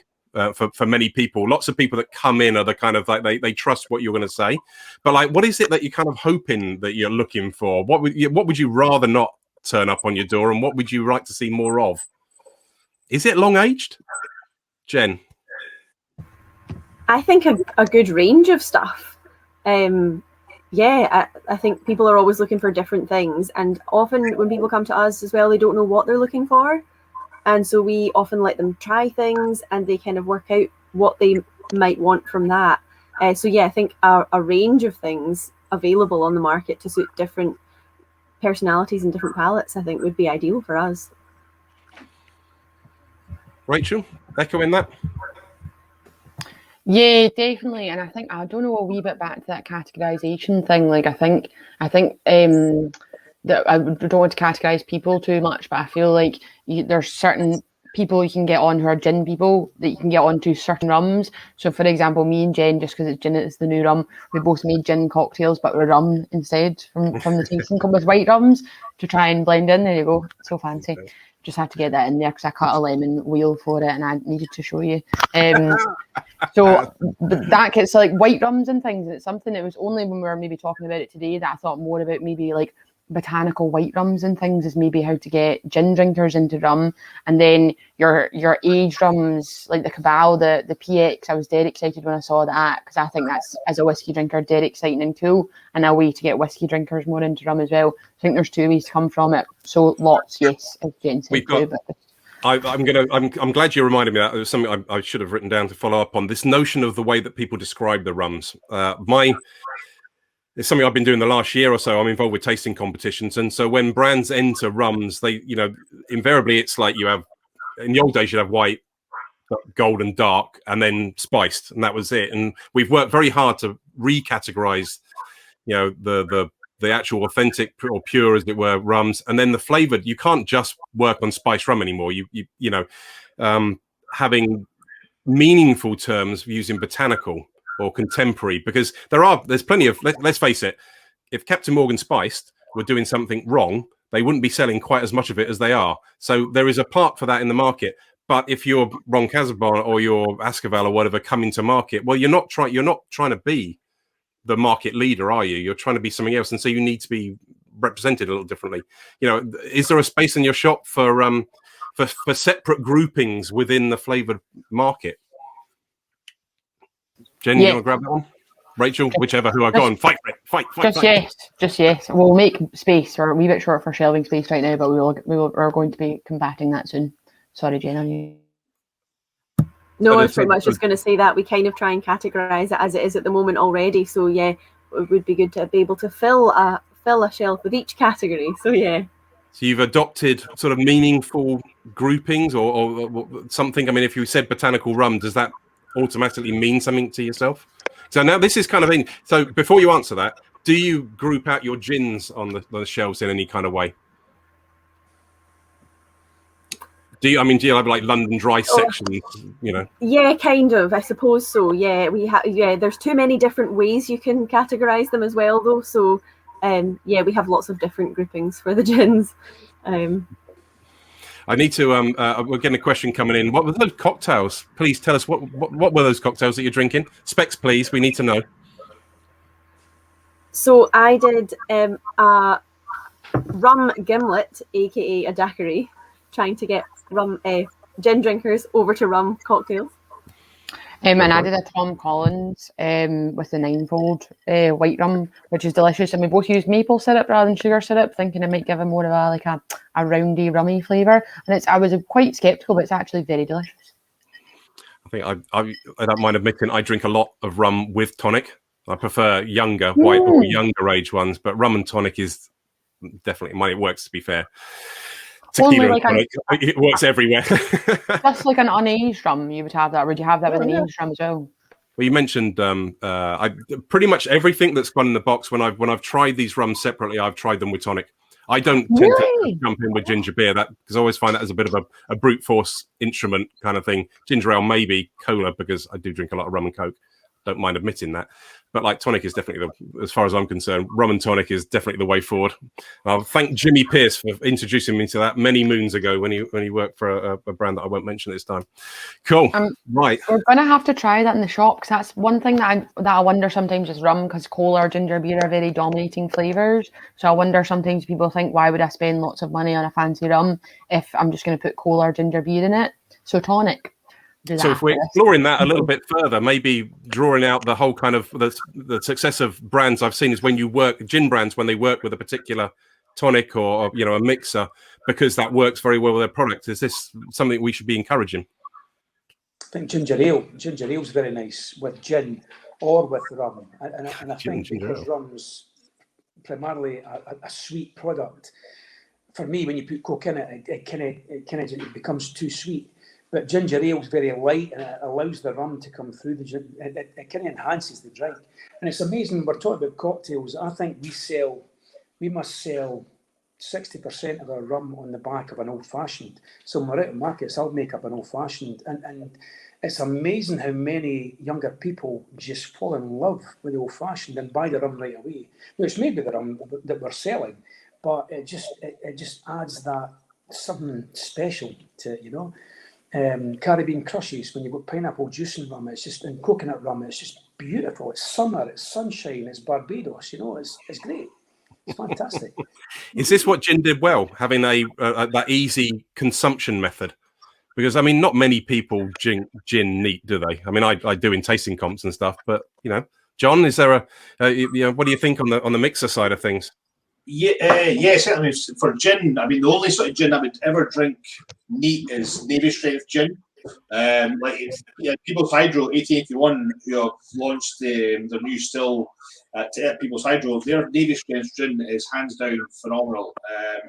for many people. Lots of people that come in are the kind of like they trust what you're going to say, but like, what is it that you're kind of hoping that you're looking for? What would you rather not turn up on your door, and what would you like to see more of? Is it long aged, Jen? I think a good range of stuff. I think people are always looking for different things, and often when people come to us as well, they don't know what they're looking for, and so we often let them try things and they kind of work out what they might want from that. I think a range of things available on the market to suit different personalities and different palates, I think, would be ideal for us. Rachel, echoing that? Yeah, definitely. And I think I don't know, a wee bit back to that categorization thing. Like I think that I don't want to categorize people too much, but I feel like there's certain people you can get on who are gin people that you can get onto certain rums. So for example, me and Jen, just because it's gin, it's the new rum, we both made gin cocktails but with rum instead from the tasting cup with white rums to try and blend in. There you go, so fancy. Just have to get that in there because I cut a lemon wheel for it and I needed to show you. So that gets like white rums and things. It's something that was only when we were maybe talking about it today that I thought more about, maybe like botanical white rums and things, is maybe how to get gin drinkers into rum. And then your aged rums like the Cabal, the PX, I was dead excited when I saw that, because I think that's, as a whiskey drinker, dead exciting and cool, and a way to get whiskey drinkers more into rum as well. I think there's two ways to come from it. So lots, yes, as Jen said. I'm glad you reminded me that. It was something I should have written down to follow up on, this notion of the way that people describe the rums. It's something I've been doing the last year or so. I'm involved with tasting competitions. And so when brands enter rums, they, invariably it's like you have, in the old days, you'd have white, golden dark, and then spiced, and that was it. And we've worked very hard to recategorize, you know, the actual authentic or pure, as it were, rums, and then the flavored. You can't just work on spiced rum anymore. You know, having meaningful terms using botanical or contemporary, because there's plenty of, let's face it, if Captain Morgan Spiced were doing something wrong, they wouldn't be selling quite as much of it as they are. So there is a part for that in the market. But if you're Ron Casabon or your Askival or whatever coming to market, well, you're not trying to be the market leader, are you? You're trying to be something else, and so you need to be represented a little differently. You know, is there a space in your shop for separate groupings within the flavored market? Jen, you want to grab that one? Rachel, whichever, who I go on, fight for it, fight. Just yes. We'll make space. We're a wee bit short for shelving space right now, but we're going to be combating that soon. Sorry, Jen, on you. No, I was pretty much just going to say that we kind of try and categorise it as it is at the moment already. So yeah, it would be good to be able to fill a shelf with each category. So yeah. So you've adopted sort of meaningful groupings or something. I mean, if you said botanical rum, does that automatically mean something to yourself? So now this is kind of thing. So before you answer that, do you group out your gins on the shelves in any kind of way? Do you have like London dry sections, you know? Yeah, kind of. I suppose so. Yeah, there's too many different ways you can categorise them as well, though. So, yeah, we have lots of different groupings for the gins. I need to. We're getting a question coming in. What were those cocktails? Please tell us what were those cocktails that you're drinking? Specs, please. We need to know. So I did a rum gimlet, aka a daiquiri, trying to get gin drinkers over to rum cocktails. And I did a Tom Collins with the Ninefold white rum, which is delicious. And we both used maple syrup rather than sugar syrup, thinking it might give it more of a roundy, rummy flavour. And I was quite sceptical, but it's actually very delicious. I think I don't mind admitting I drink a lot of rum with tonic. I prefer younger, white or younger age ones, but rum and tonic is definitely mine. It works, to be fair. Tequila it works everywhere. That's like an unaged rum. You would have that. Would you have that with an aged rum as well? Well, you mentioned I pretty much everything that's gone in the box. When I've tried these rums separately, I've tried them with tonic. I don't tend to jump in with ginger beer, because I always find that as a bit of a brute force instrument kind of thing. Ginger ale, maybe cola, because I do drink a lot of rum and coke. Don't mind admitting that. But like tonic is definitely, as far as I'm concerned, rum and tonic is definitely the way forward. I'll thank Jimmy Pierce for introducing me to that many moons ago when he worked for a brand that I won't mention at this time. Cool. Right. We're gonna have to try that in the shop, because that's one thing that I wonder sometimes is rum, because cola or ginger beer are very dominating flavours. So I wonder sometimes people think, why would I spend lots of money on a fancy rum if I'm just going to put cola or ginger beer in it? So tonic. So if we're exploring that a little bit further, maybe drawing out the whole kind of the success of brands I've seen is when you work gin brands, when they work with a particular tonic or a mixer, because that works very well with their product. Is this something we should be encouraging? I think ginger ale is very nice with gin or with rum, and I think because rum's primarily a sweet product. For me, when you put Coke in it, it becomes too sweet. But ginger ale is very light, and it allows the rum to come through the gin. It kind of enhances the drink. And it's amazing, we're talking about cocktails. I think we must sell 60% of our rum on the back of an old-fashioned. So when we're out in markets, I'll make up an old-fashioned. And it's amazing how many younger people just fall in love with the old-fashioned and buy the rum right away, which may be the rum that we're selling, but it just adds that something special to it, Caribbean crushes, when you've got pineapple juice and rum, and coconut rum, it's just beautiful. It's summer, it's sunshine, it's Barbados, it's great. It's fantastic. Is this what gin did well, having that easy consumption method? Because, I mean, not many people drink gin neat, do they? I mean, I do in tasting comps and stuff, but, John, is there what do you think on the mixer side of things? Yeah, certainly for gin. I mean, the only sort of gin I would ever drink neat is Navy strength gin. People's Hydro 1881, who have launched their new still at People's Hydro. Their Navy strength gin is hands down phenomenal.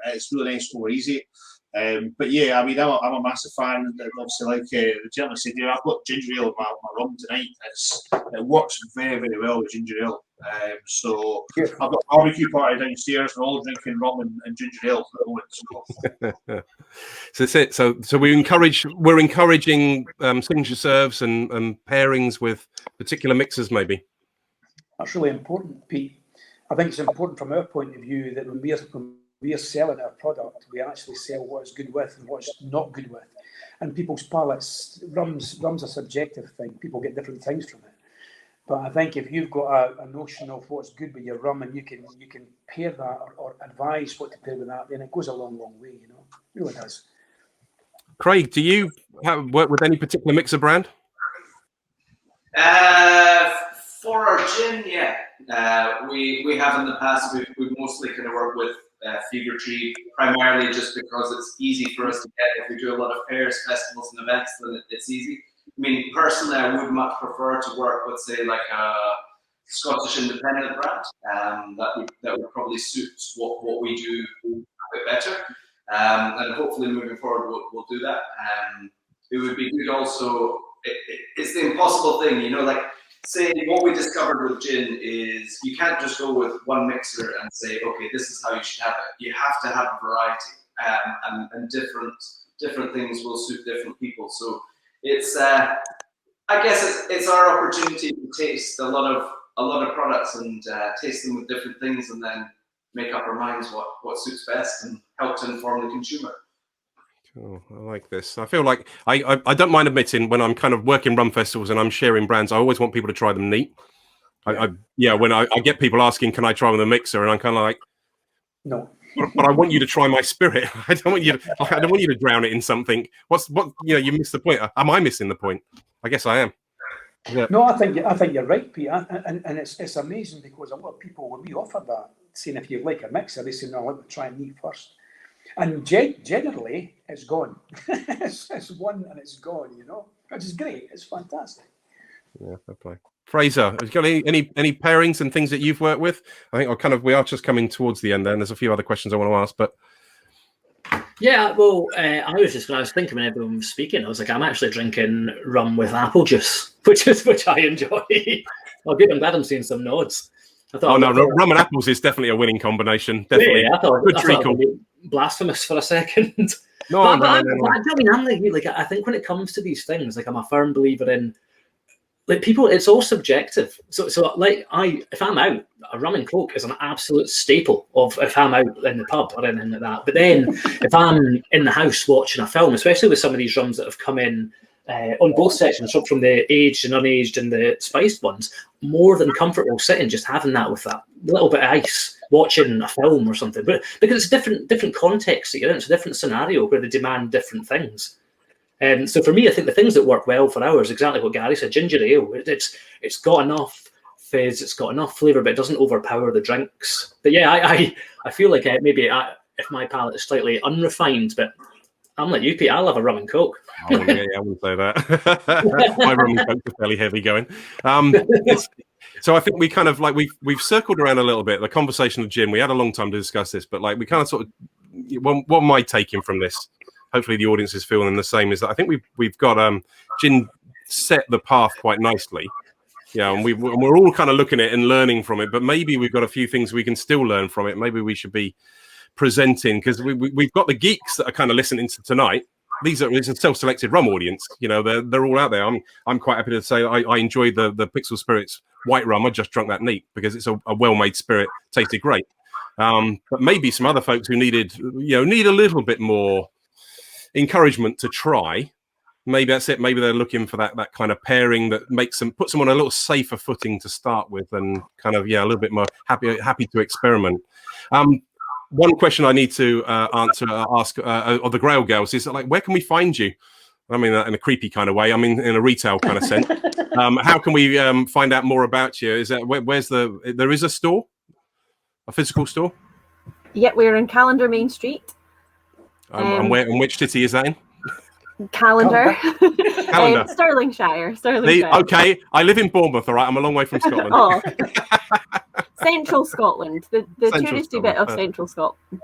It's really nice over easy. But yeah, I mean, I'm a massive fan. Obviously, like the gentleman said, I've got ginger ale in my rum tonight. It works very, very well with ginger ale. So I've got a barbecue party downstairs. We're all drinking rum and ginger ale at the moment. So that's it. So we're encouraging signature serves and pairings with particular mixers, maybe. That's really important, Pete. I think it's important from our point of view that when we are selling our product, we actually sell what it's good with and what's not good with. And people's palates, rum's a subjective thing. People get different things from it. But I think if you've got a notion of what's good with your rum and you can pair that or advise what to pair with that, then it goes a long, long way, you know. It really does. Craig, do you work with any particular mixer brand? For our gin, yeah. We have in the past, we've mostly kind of worked with Fever Tree, primarily just because it's easy for us to get. If we do a lot of fairs, festivals, and events, then it's easy. I mean, personally, I would much prefer to work with, say, like a Scottish independent brand. That would probably suit what we do a bit better. And hopefully, moving forward, we'll do that. It would be good also. It's the impossible thing, you know, like. Say what we discovered with gin is you can't just go with one mixer and say, okay, this is how you should have it. You have to have a variety, and different things will suit different people. So it's, I guess it's our opportunity to taste a lot of products and taste them with different things, and then make up our minds what suits best and help to inform the consumer. Oh, I like this. I feel like I don't mind admitting when I'm kind of working rum festivals and I'm sharing brands, I always want people to try them neat. When I get people asking, can I try with a mixer? And I'm kind of like, no. But I want you to try my spirit. I don't want you to drown it in something. You missed the point. Am I missing the point? I guess I am. Yeah. No, I think you're right, Pete. And it's amazing because a lot of people, when we offer that, saying if you like a mixer, they say, no, let me try neat first. And generally, it's gone. it's one and it's gone, you know, which is great. It's fantastic. Yeah, fair play. Fraser, have you got any pairings and things that you've worked with? I think we are just coming towards the end. Then there's a few other questions I want to ask, but yeah, well, I was thinking when everyone was speaking, I was like, I'm actually drinking rum with apple juice, which I enjoy. I'm glad I'm seeing some nods. rum and apples is definitely a winning combination. Definitely, yeah, I thought good treacle. Blasphemous for a second. No. I mean, I'm like I think when it comes to these things, like I'm a firm believer in, like people, it's all subjective. So like if I'm out, a rum and coke is an absolute staple of if I'm out in the pub or anything like that. But then if I'm in the house watching a film, especially with some of these rums that have come in on both sections, from the aged and unaged and the spiced ones, more than comfortable sitting just having that with that little bit of ice, watching a film or something. But because it's different context that you're in, it's a different scenario where they demand different things. So for me, I think the things that work well for ours, exactly what Gary said, ginger ale, it's got enough fizz, it's got enough flavour, but it doesn't overpower the drinks. But yeah, I feel like maybe if my palate is slightly unrefined, but I'm like you, Pete, I love a rum and coke. Oh, yeah, I wouldn't say that. My rum and coke are fairly heavy going. So I think we kind of like we've circled around a little bit. The conversation of gin, we had a long time to discuss this, but like we kind of sort of what am I taking from this? Hopefully the audience is feeling the same. Is that I think we've got gin set the path quite nicely. Yeah, and we're all kind of looking at it and learning from it, but maybe we've got a few things we can still learn from it. Maybe we should be presenting, because we've got the geeks that are kind of listening to tonight. It's a self-selected rum audience. You know, they're all out there. I'm quite happy to say I enjoyed the Pixel Spirits white rum. I just drunk that neat because it's a well-made spirit, tasted great. But maybe some other folks who need a little bit more encouragement to try. Maybe that's it. Maybe they're looking for that kind of pairing that puts them on a little safer footing to start with, and kind of a little bit more happy to experiment. One question I need to ask of the Grail Girls is like, where can we find you? I mean that in a creepy kind of way. I mean in a retail kind of sense. How can we find out more about you? Is that where's there is a store, a physical store? Yeah, we're in Calendar Main Street. And which city is that in? Calendar. Stirlingshire. Okay, I live in Bournemouth. All right, I'm a long way from Scotland. Oh. Central Scotland, the touristy bit of Central Scotland.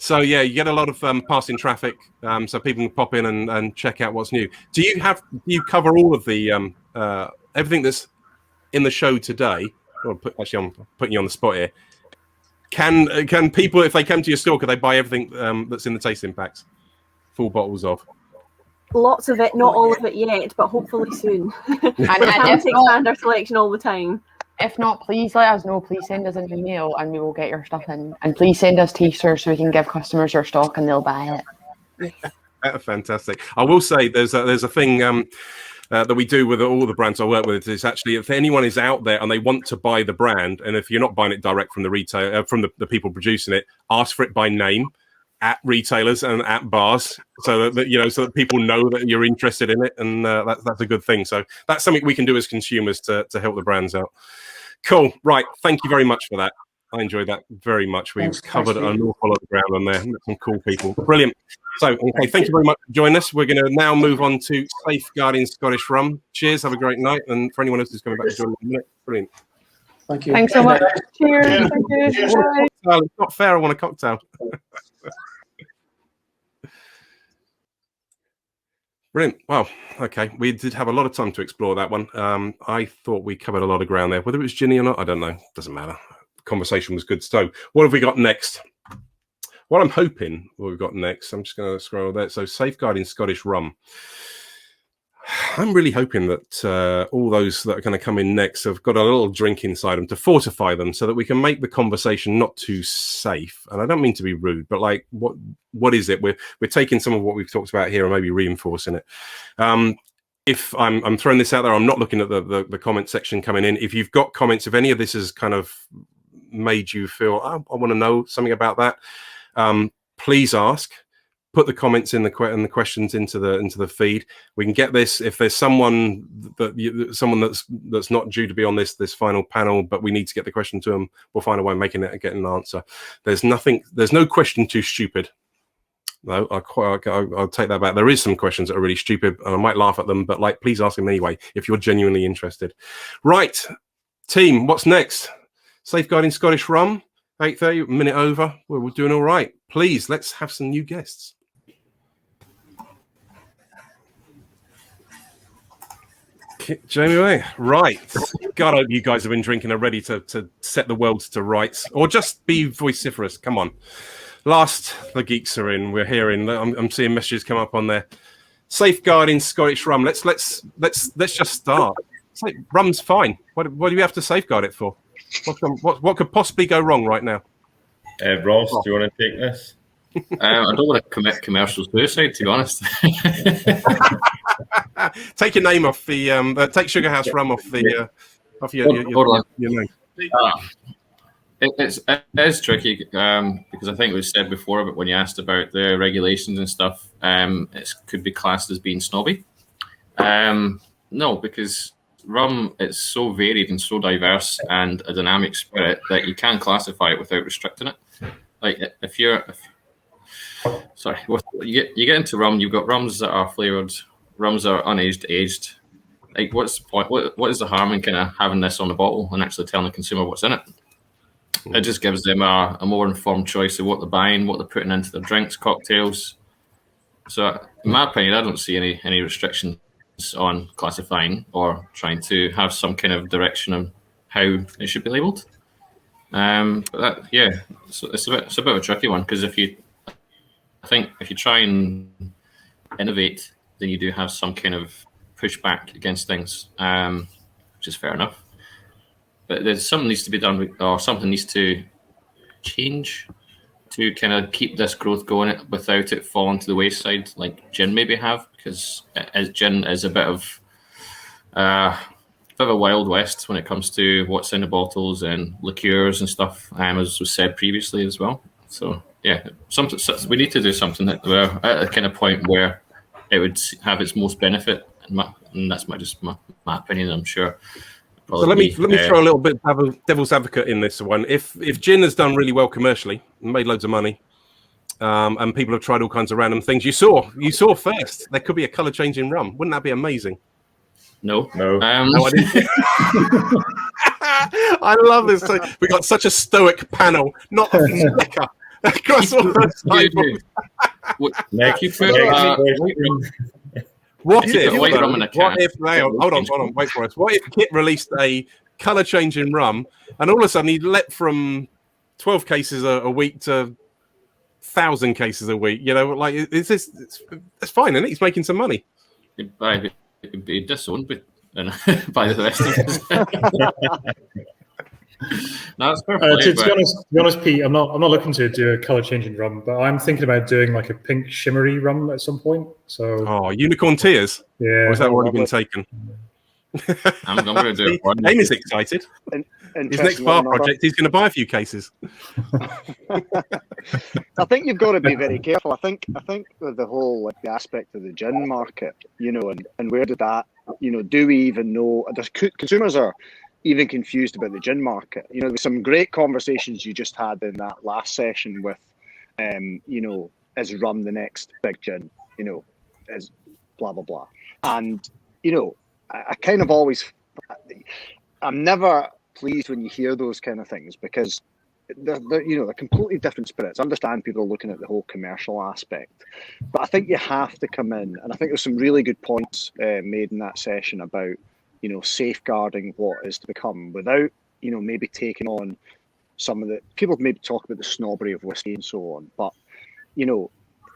So yeah, you get a lot of passing traffic, so people can pop in and check out what's new. Do you cover all of the everything that's in the show today? I'm putting you on the spot here. Can people, if they come to your store, can they buy everything that's in the tasting packs, full bottles of? Lots of it, not all of it yet, but hopefully soon. And We can expand our selection all the time. If not, please let us know. Please send us an email and we will get your stuff in. And please send us tasters so we can give customers your stock and they'll buy it. Fantastic. I will say there's a thing that we do with all the brands I work with. Is actually, if anyone is out there and they want to buy the brand, and if you're not buying it direct from the retail, from the people producing it, ask for it by name at retailers and at bars, so that so that people know that you're interested in it, and that's a good thing. So that's something we can do as consumers to help the brands out. Cool. Right. Thank you very much for that. I enjoyed that very much. We've covered an awful lot of ground on there. Some cool people. Brilliant. So, okay, thank you very much for joining us. We're going to now move on to safeguarding Scottish rum. Cheers. Have a great night. And for anyone else who's coming back to join us in a minute, brilliant. Thank you. Thanks so much. Cheers. Thank you. It's not fair. I want a cocktail. Brilliant. Well, okay. We did have a lot of time to explore that one. I thought we covered a lot of ground there. Whether it was Ginny or not, I don't know. Doesn't matter. The conversation was good. So what have we got next? What I'm hoping what we've got next, I'm just going to scroll there. So safeguarding Scottish rum. I'm really hoping that all those that are going to come in next have got a little drink inside them to fortify them so that we can make the conversation not too safe. And I don't mean to be rude, but like, what is it? We're taking some of what we've talked about here and maybe reinforcing it. If I'm throwing this out there, I'm not looking at the comment section coming in. If you've got comments, if any of this has kind of made you feel, I want to know something about that, please ask. Put the comments in the questions into the feed. We can get this. If there's someone that's not due to be on this final panel, but we need to get the question to them, we'll find a way of making it and getting an answer. There's no question too stupid. No, I'll take that back. There is some questions that are really stupid, and I might laugh at them, but please ask them anyway if you're genuinely interested. Right, team, what's next? Safeguarding Scottish rum. 8:30, minute over. We're doing all right. Please, let's have some new guests. Jamie Way, right. God, I hope you guys have been drinking and ready to set the world to rights, or just be vociferous. Come on. Last, the geeks are in. We're hearing. I'm seeing messages come up on there. Safeguarding Scottish rum. Let's just start. Rum's fine. What do you have to safeguard it for? What could possibly go wrong right now? Ross, do you want to take this? I don't want to commit commercial suicide, to be honest. Take your name off the. Take Sugar House rum off the. Off your name. It is tricky because I think it was said before, but when you asked about the regulations and stuff, it could be classed as being snobby. No, because rum is so varied and so diverse and a dynamic spirit that you can classify it without restricting it. Like you get into rum, you've got rums that are flavored, rums that are unaged, aged. Like, what's the point? What is the harm in kind of having this on the bottle and actually telling the consumer what's in it? It just gives them a more informed choice of what they're buying, what they're putting into their drinks, cocktails. So, in my opinion, I don't see any restrictions on classifying or trying to have some kind of direction on how it should be labelled. But so it's a bit of a tricky one, because I think if you try and innovate, then you do have some kind of pushback against things, which is fair enough. But there's something needs to be done, or something needs to change to kind of keep this growth going without it falling to the wayside, like gin maybe have, because gin is a bit of a wild west when it comes to what's in the bottles and liqueurs and stuff, as was said previously as well. So yeah, we need to do something that we're at a kind of point where it would have its most benefit, and that's just my opinion. I'm sure. So let me throw a little bit of devil's advocate in this one. If gin has done really well commercially and made loads of money, and people have tried all kinds of random things, you saw first there could be a colour change in rum. Wouldn't that be amazing? No. No, I didn't. I love this. We got such a stoic panel, not a flicker Across all those sidewalks. What if, hold on, wait for us. What if Kit released a colour changing rum and all of a sudden he leapt from 12 cases a week to 1,000 cases a week? You know, like, it's fine, isn't it? He's making some money. He'd be disowned by the rest of us. No, that's perfect. To be honest, Pete, I'm not looking to do a color changing rum, but I'm thinking about doing like a pink shimmery rum at some point. So unicorn tears. Yeah, or has that already been taken? I'm going to do it. Amos excited. His next bar project, he's going to buy a few cases. I think you've got to be very careful. I think with the whole the aspect of the gin market, you know, and where did that, you know, do we even know? Consumers are even confused about the gin market. You know, there's some great conversations you just had in that last session with, you know, is rum the next big gin? You know, is blah blah blah. And you know, I kind of I'm never pleased when you hear those kind of things, because they're completely different spirits. I understand people are looking at the whole commercial aspect, but I think you have to come in, and I think there's some really good points made in that session about, you know, safeguarding what is to become without, you know, maybe taking on some of the people maybe talk about the snobbery of whiskey and so on. But, you know,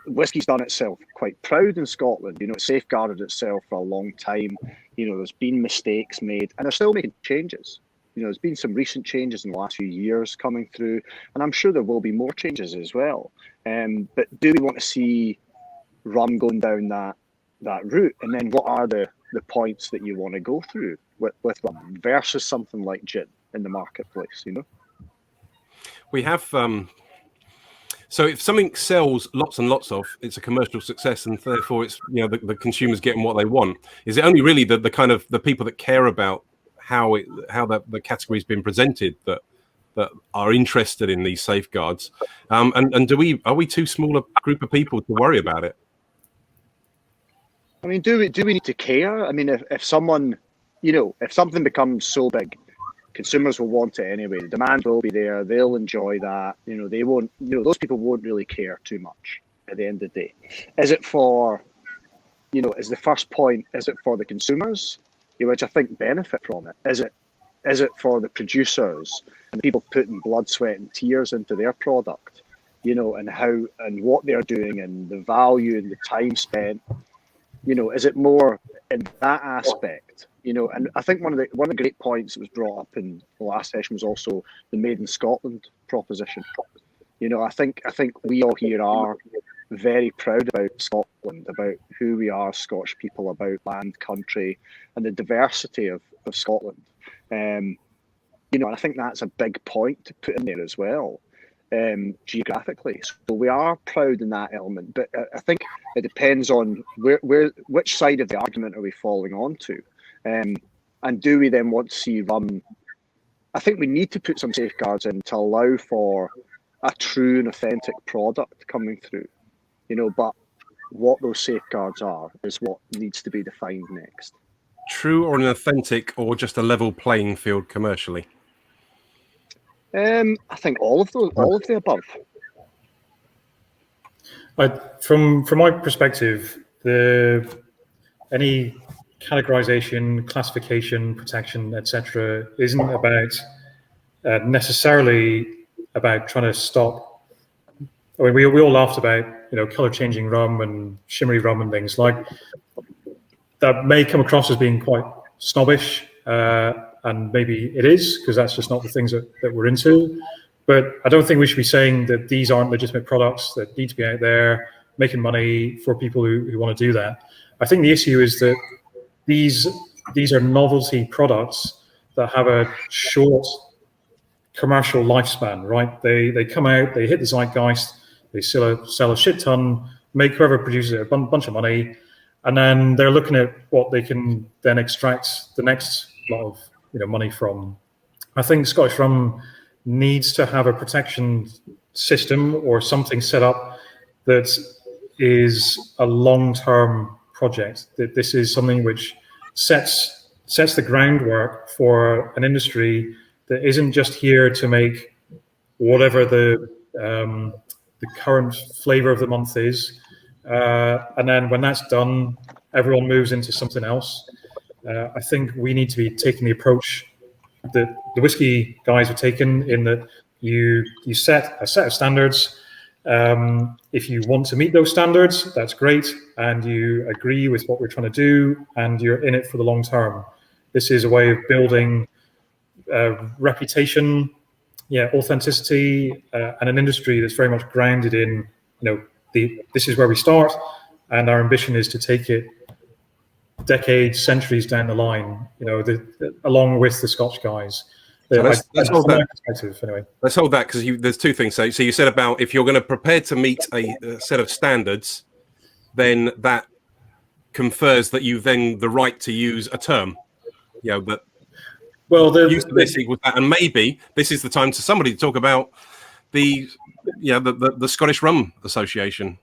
whiskey's done itself quite proud in Scotland. You know, it safeguarded itself for a long time. You know, there's been mistakes made and they're still making changes. You know, there's been some recent changes in the last few years coming through, and I'm sure there will be more changes as well. But do we want to see rum going down that route? And then what are the points that you want to go through with rum versus something like gin in the marketplace, you know? We have so if something sells lots and lots of, it's a commercial success, and therefore it's, you know, the consumers getting what they want. Is it only really the kind of the people that care about how the category's been presented that are interested in these safeguards? And are we too small a group of people to worry about it? I mean, do we need to care? I mean, if someone, you know, if something becomes so big, consumers will want it anyway. The demand will be there. They'll enjoy that. You know, they won't, you know, those people won't really care too much at the end of the day. Is it for, you know, is the first point, is it for the consumers, you know, which I think benefit from it? Is it for the producers and the people putting blood, sweat and tears into their product, you know, and how and what they're doing and the value and the time spent? You know, is it more in that aspect? You know, and I think one of the great points that was brought up in the last session was also the Made in Scotland proposition. You know, I think we all here are very proud about Scotland, about who we are, Scottish people, about land, country, and the diversity of Scotland. You know, and I think that's a big point to put in there as well. Geographically, so we are proud in that element, but I think it depends on which side of the argument are we falling onto, and do we then want to see rum? I think we need to put some safeguards in to allow for a true and authentic product coming through, you know, but what those safeguards are is what needs to be defined next. True or an authentic, or just a level playing field commercially? I think all of the above. From my perspective, any categorization, classification, protection, etc., isn't about necessarily about trying to stop. I mean, we all laughed about, you know, color changing rum and shimmery rum and things like that. May come across as being quite snobbish. And maybe it is, because that's just not the things that we're into. But I don't think we should be saying that these aren't legitimate products that need to be out there making money for people who want to do that. I think the issue is that these are novelty products that have a short commercial lifespan, right? They come out, they hit the zeitgeist, they sell a shit ton, make whoever produces it a bunch of money, and then they're looking at what they can then extract the next lot of, you know, money from. I think Scottish Rum needs to have a protection system or something set up that is a long-term project. That this is something which sets the groundwork for an industry that isn't just here to make whatever the the current flavor of the month is. And then when that's done, everyone moves into something else. I think we need to be taking the approach that the whiskey guys are taking, in that you set a set of standards. If you want to meet those standards, that's great, and you agree with what we're trying to do, and you're in it for the long term. This is a way of building reputation, authenticity, and an industry that's very much grounded in, this is where we start, and our ambition is to take it decades, centuries down the line, along with the Scotch guys. So let's hold that. Anyway. Let's hold that, because there's two things. So you said about, if you're going to prepare to meet a set of standards, then that confers that you've then the right to use a term. That use of this equals that, and maybe this is the time to somebody to talk about the Scottish Rum Association.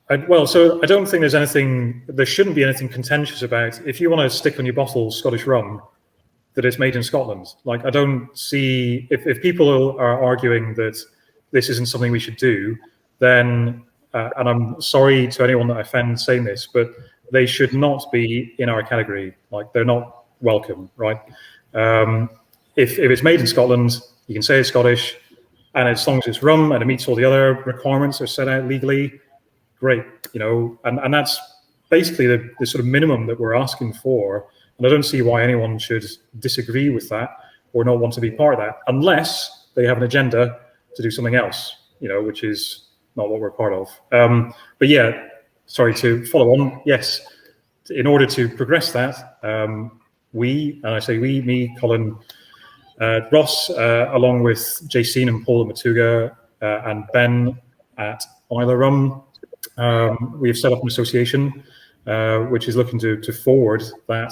So I don't think there shouldn't be anything contentious about, if you want to stick on your bottle Scottish rum, that it's made in Scotland. Like, I don't see, if people are arguing that this isn't something we should do, then, and I'm sorry to anyone that I offend saying this, but they should not be in our category. Like, they're not welcome, right? If it's made in Scotland, you can say it's Scottish, and as long as it's rum and it meets all the other requirements that are set out legally, great, and that's basically the sort of minimum that we're asking for. And I don't see why anyone should disagree with that or not want to be part of that, unless they have an agenda to do something else, which is not what we're part of. But yeah, sorry, to follow on, yes, in order to progress that, we, and I say we, me, Colin, Ross, along with Jacine and Paul at Matugga, and Ben at Isla Rum, we have set up an association which is looking to forward that,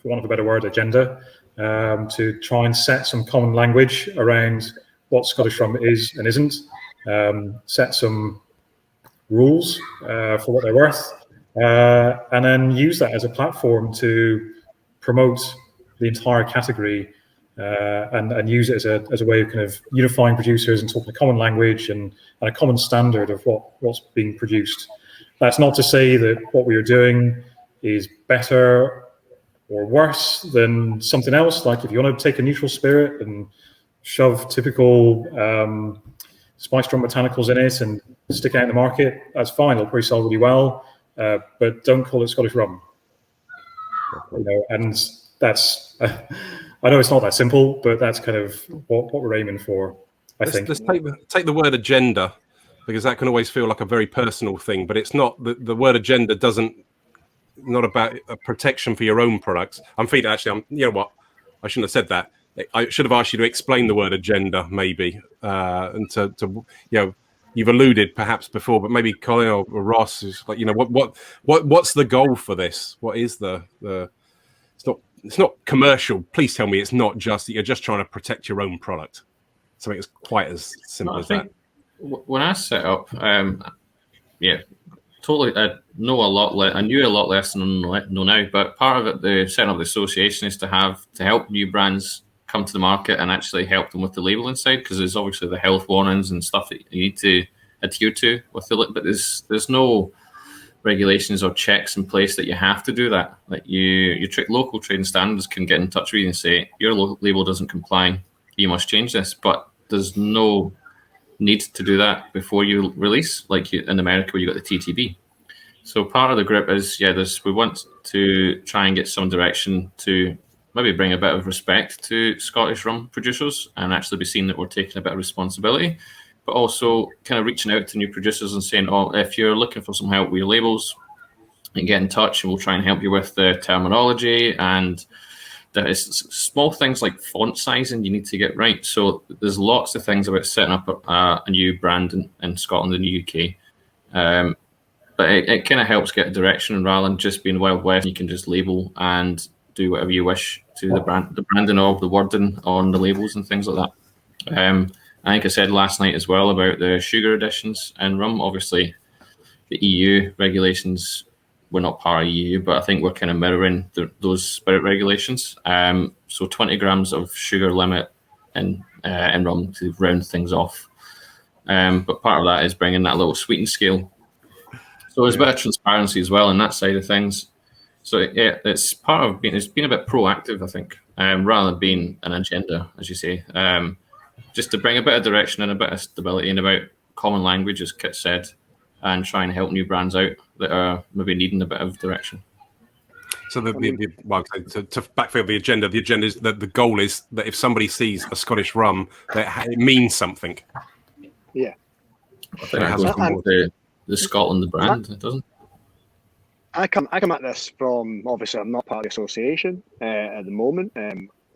for want of a better word, agenda, to try and set some common language around what Scottish rum is and isn't, set some rules for what they're worth, and then use that as a platform to promote the entire category, and use it as a way of kind of unifying producers and talking a common language and a common standard of what's being produced. That's not to say that what we are doing is better or worse than something else. Like, if you want to take a neutral spirit and shove typical spiced rum botanicals in it and stick it out in the market, that's fine. It'll probably sell really well, but don't call it Scottish rum. And that's I know it's not that simple, but that's kind of what we're aiming for. I think. Let's take the word agenda, because that can always feel like a very personal thing, but it's not. The word agenda not about a protection for your own products. You know what? I shouldn't have said that. I should have asked you to explain the word agenda, maybe, and to you've alluded perhaps before, but maybe Colin or Ross is like, what's the goal for this? What is the it's not commercial. Please tell me it's not just that you're just trying to protect your own product. Something that's quite as simple as that. When I set up, totally. I knew a lot less than I know now. But part of it, the setting up the association, is to help new brands come to the market and actually help them with the labeling side, because there's obviously the health warnings and stuff that you need to adhere to with the. But there's no regulations or checks in place that you have to do that. Like your local trading standards can get in touch with you and say your label doesn't comply, you must change this. But there's no need to do that before you release, like in America where you got the TTB. So part of the grip is we want to try and get some direction to maybe bring a bit of respect to Scottish rum producers and actually be seen that we're taking a bit of responsibility, but also kind of reaching out to new producers and saying, if you're looking for some help with your labels, and get in touch and we'll try and help you with the terminology, and there's small things like font sizing you need to get right. So there's lots of things about setting up a new brand in Scotland and the UK. But it kind of helps get direction, rather than just being Wild West. You can just label and do whatever you wish to the branding of the wording on the labels and things like that. I think I said last night as well about the sugar additions in rum. Obviously, the EU regulations, we're not part of EU, but I think we're kind of mirroring those spirit regulations. So 20 grams of sugar limit in rum to round things off. But part of that is bringing that little sweetened scale. So there's a bit of transparency as well in that side of things. So yeah, it's part of it's been a bit proactive, I think, rather than being an agenda, as you say, just to bring a bit of direction and a bit of stability and about common language, as Kit said, and try and help new brands out that are maybe needing a bit of direction. So to backfill the agenda is that the goal is that if somebody sees a Scottish rum, that it means something. Yeah. I think that goes from the Scotland, the brand, it doesn't. I come at this from, obviously I'm not part of the association at the moment.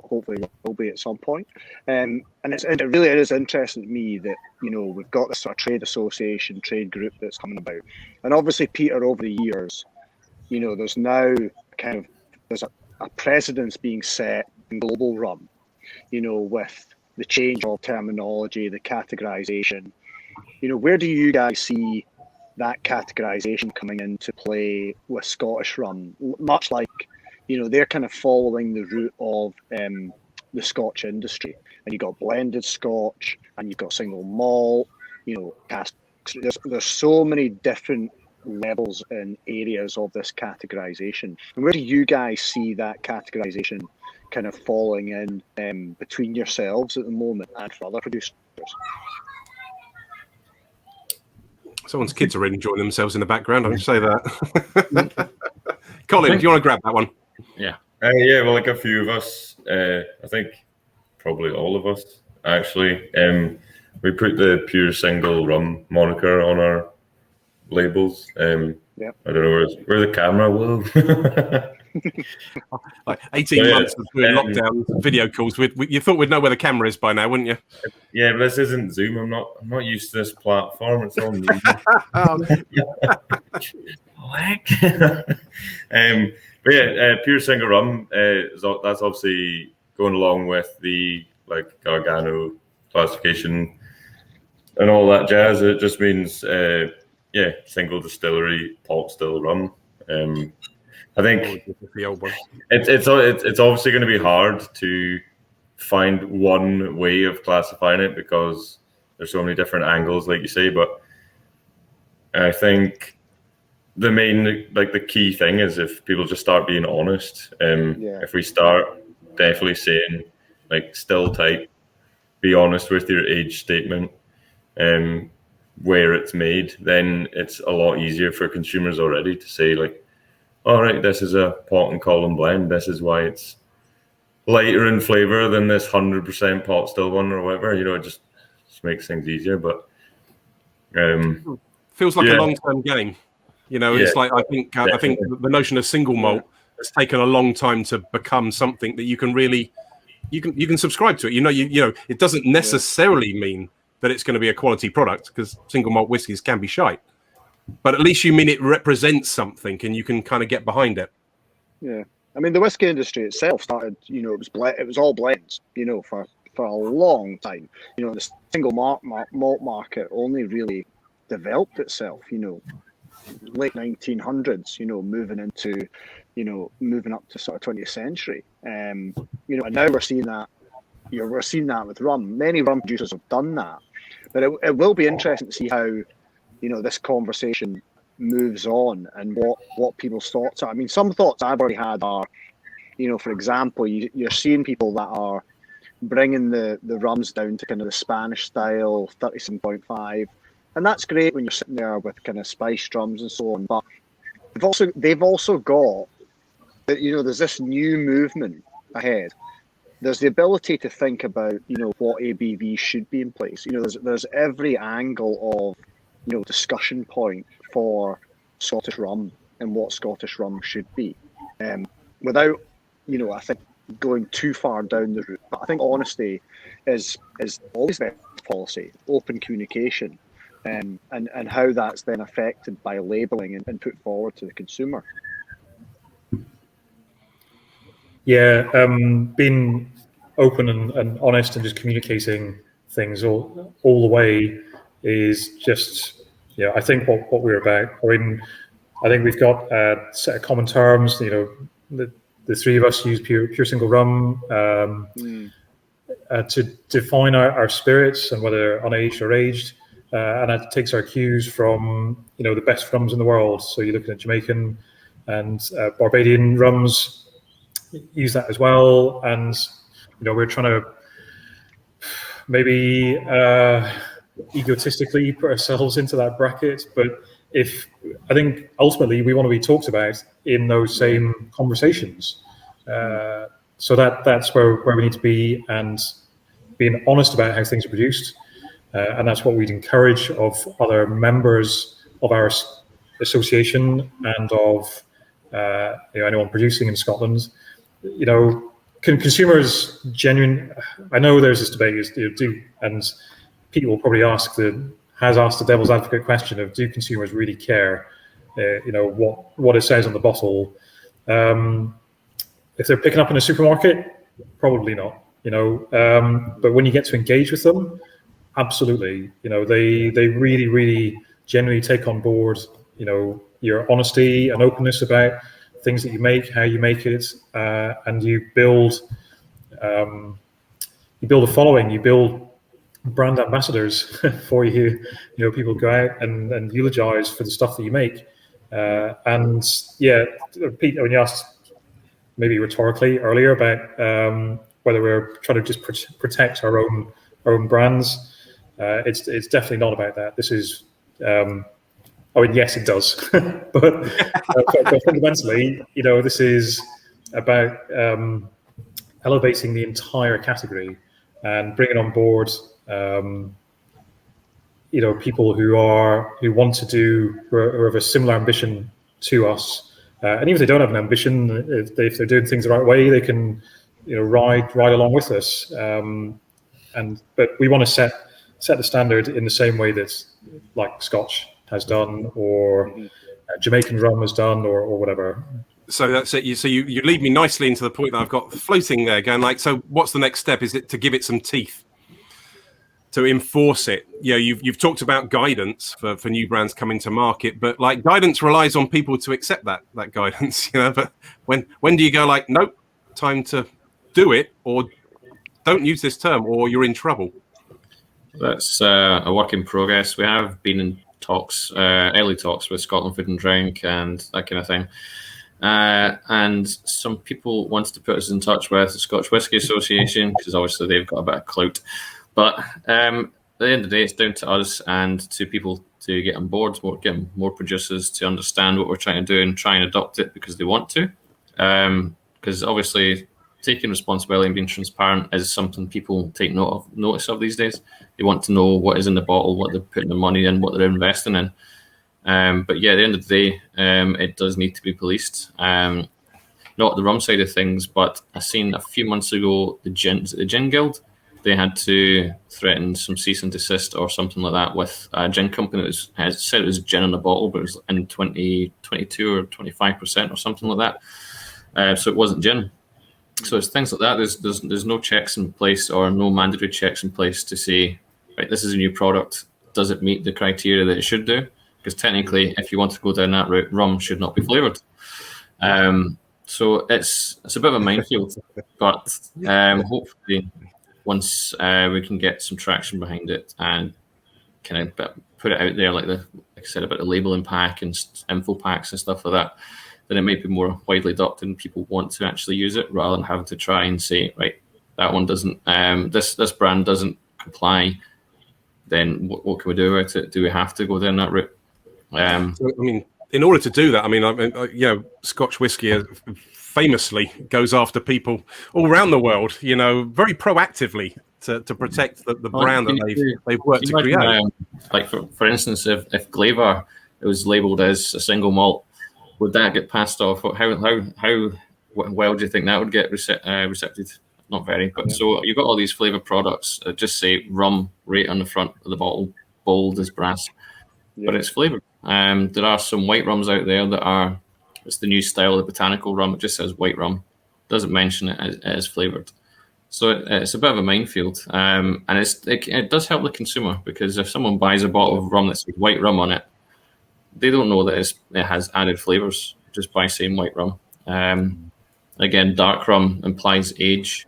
Hopefully will be at some point. And it really is interesting to me that, you know, we've got this sort of trade association, trade group that's coming about. And obviously, Peter, over the years, you know, there's now there's a precedence being set in global rum, you know, with the change of terminology, the categorization. You know, where do you guys see that categorization coming into play with Scottish rum? Much like, you know, they're kind of following the route of the Scotch industry. And you've got blended Scotch, and you've got single malt, you know, Cask. There's so many different levels and areas of this categorization. And where do you guys see that categorization kind of falling in between yourselves at the moment and for other producers? Someone's kids are enjoying themselves in the background, I would say that. Colin, do you want to grab that one? Yeah. Yeah, well, like a few of us, I think probably all of us, actually, we put the pure single rum moniker on our labels. I don't know where the camera will. Like 18 months of doing lockdown video calls. You thought we'd know where the camera is by now, wouldn't you? Yeah, but this isn't Zoom. I'm not used to this platform. It's all new. But yeah, pure single rum. That's obviously going along with the Gargano classification and all that jazz. It just means single distillery pot still rum. I think it's obviously going to be hard to find one way of classifying it because there's so many different angles, like you say. But I think the main, the key thing is if people just start being honest. If we start definitely saying still type, be honest with your age statement, where it's made, then it's a lot easier for consumers already to say all right, this is a pot and column blend. This is why it's lighter in flavor than this 100% pot still one or whatever. You know, it just makes things easier. But feels like a long-term game. You know, it's like I think the notion of single malt has taken a long time to become something that you can really you can subscribe to it. You know, it doesn't necessarily mean that it's going to be a quality product because single malt whiskies can be shite. But at least you mean it represents something and you can kind of get behind it. Yeah. I mean, the whiskey industry itself started, you know, it was all blends, you know, for a long time. You know, the single malt market only really developed itself, you know, late 1900s, you know, moving up to sort of 20th century. You know, and now we're seeing that, you know, we're seeing that with rum. Many rum producers have done that. But it will be interesting to see how, you know, this conversation moves on and what people's thoughts are. I mean, some thoughts I've already had are, you know, for example, you're seeing people that are bringing the rums down to kind of the Spanish style 37.5, and that's great when you're sitting there with kind of spiced drums and so on. But they've also got, you know, there's this new movement ahead. There's the ability to think about, you know, what ABV should be in place. You know, there's every angle of, you know, discussion point for Scottish rum and what Scottish rum should be, without, you know, I think going too far down the route. But I think honesty is always the best policy, open communication, and how that's then affected by labelling and put forward to the consumer. Yeah, being open and honest and just communicating things all the way is just, yeah, I think what we're about. I mean, I think we've got a set of common terms. You know, the three of us use pure single rum to define our spirits and whether they're unaged or aged. and that takes our cues from the best rums in the world. So you're looking at Jamaican and Barbadian rums, use that as well, and we're trying to maybe egotistically put ourselves into that bracket, but I think ultimately we want to be talked about in those same conversations. So that's where we need to be, and being honest about how things are produced. And that's what we'd encourage of other members of our association and of anyone producing in Scotland. Consumers I know there's this debate and people will probably asked the devil's advocate question of, do consumers really care what it says on the bottle? If they're picking up in a supermarket, probably not, but when you get to engage with them, absolutely. They really, really genuinely take on board, your honesty and openness about things that you make, how you make it, and you build a following, you build brand ambassadors for you. People go out and eulogize for the stuff that you make. And yeah, Pete, when you asked maybe rhetorically earlier about whether we're trying to just protect our own brands, it's definitely not about that. This is, yes, it does, but fundamentally, this is about elevating the entire category and bringing on board, people who want to do, who have a similar ambition to us, and even if they don't have an ambition, if they're doing things the right way, they can, ride along with us. But we want to set the standard in the same way that like Scotch has done, or Jamaican rum has done, or whatever. So that's it. So you lead me nicely into the point that I've got floating there, going so what's the next step? Is it to give it some teeth, to enforce it? You've talked about guidance for new brands coming to market, but guidance relies on people to accept that guidance, but when do you go nope, time to do it, or don't use this term, or you're in trouble? That's a work in progress. We have been in talks, early talks with Scotland Food and Drink and that kind of thing. And some people wanted to put us in touch with the Scotch Whisky Association, because obviously they've got a bit of clout. But at the end of the day, it's down to us and to people to get on board, get more producers to understand what we're trying to do and try and adopt it because they want to. Because obviously taking responsibility and being transparent is something people take notice of these days. They want to know what is in the bottle, what they're putting their money in, what they're investing in. But yeah, at the end of the day, it does need to be policed. Not the rum side of things, but I seen a few months ago the Gin Guild. They had to threaten some cease and desist or something like that with a gin company that said it was gin in a bottle, but it was in 22 or 25% or something like that. So it wasn't gin. So it's things like that. There's no checks in place, or no mandatory checks in place to say, right, this is a new product. Does it meet the criteria that it should do? Because technically, if you want to go down that route, rum should not be flavoured. So it's a bit of a minefield, but hopefully once we can get some traction behind it and kind of put it out there, like I said about the labelling pack and info packs and stuff like that, then it might be more widely adopted and people want to actually use it rather than having to try and say, right, that one doesn't, this brand doesn't comply. Then what can we do about it? Do we have to go down that route? In order to do that, Scotch whisky famously goes after people all around the world, very proactively to protect the brand that they've worked to create. Like for instance, if Glaver it was labelled as a single malt, would that get passed off? How well do you think that would get recepted? Not very, but so you've got all these flavour products that just say rum right on the front of the bottle, bold as brass, but it's flavoured. There are some white rums out there that it's the new style, the botanical rum. It just says white rum, doesn't mention it as flavoured. So it's a bit of a minefield, and it does help the consumer, because if someone buys a bottle of rum that says white rum on it, they don't know that it has added flavours just by saying white rum. Again, dark rum implies age,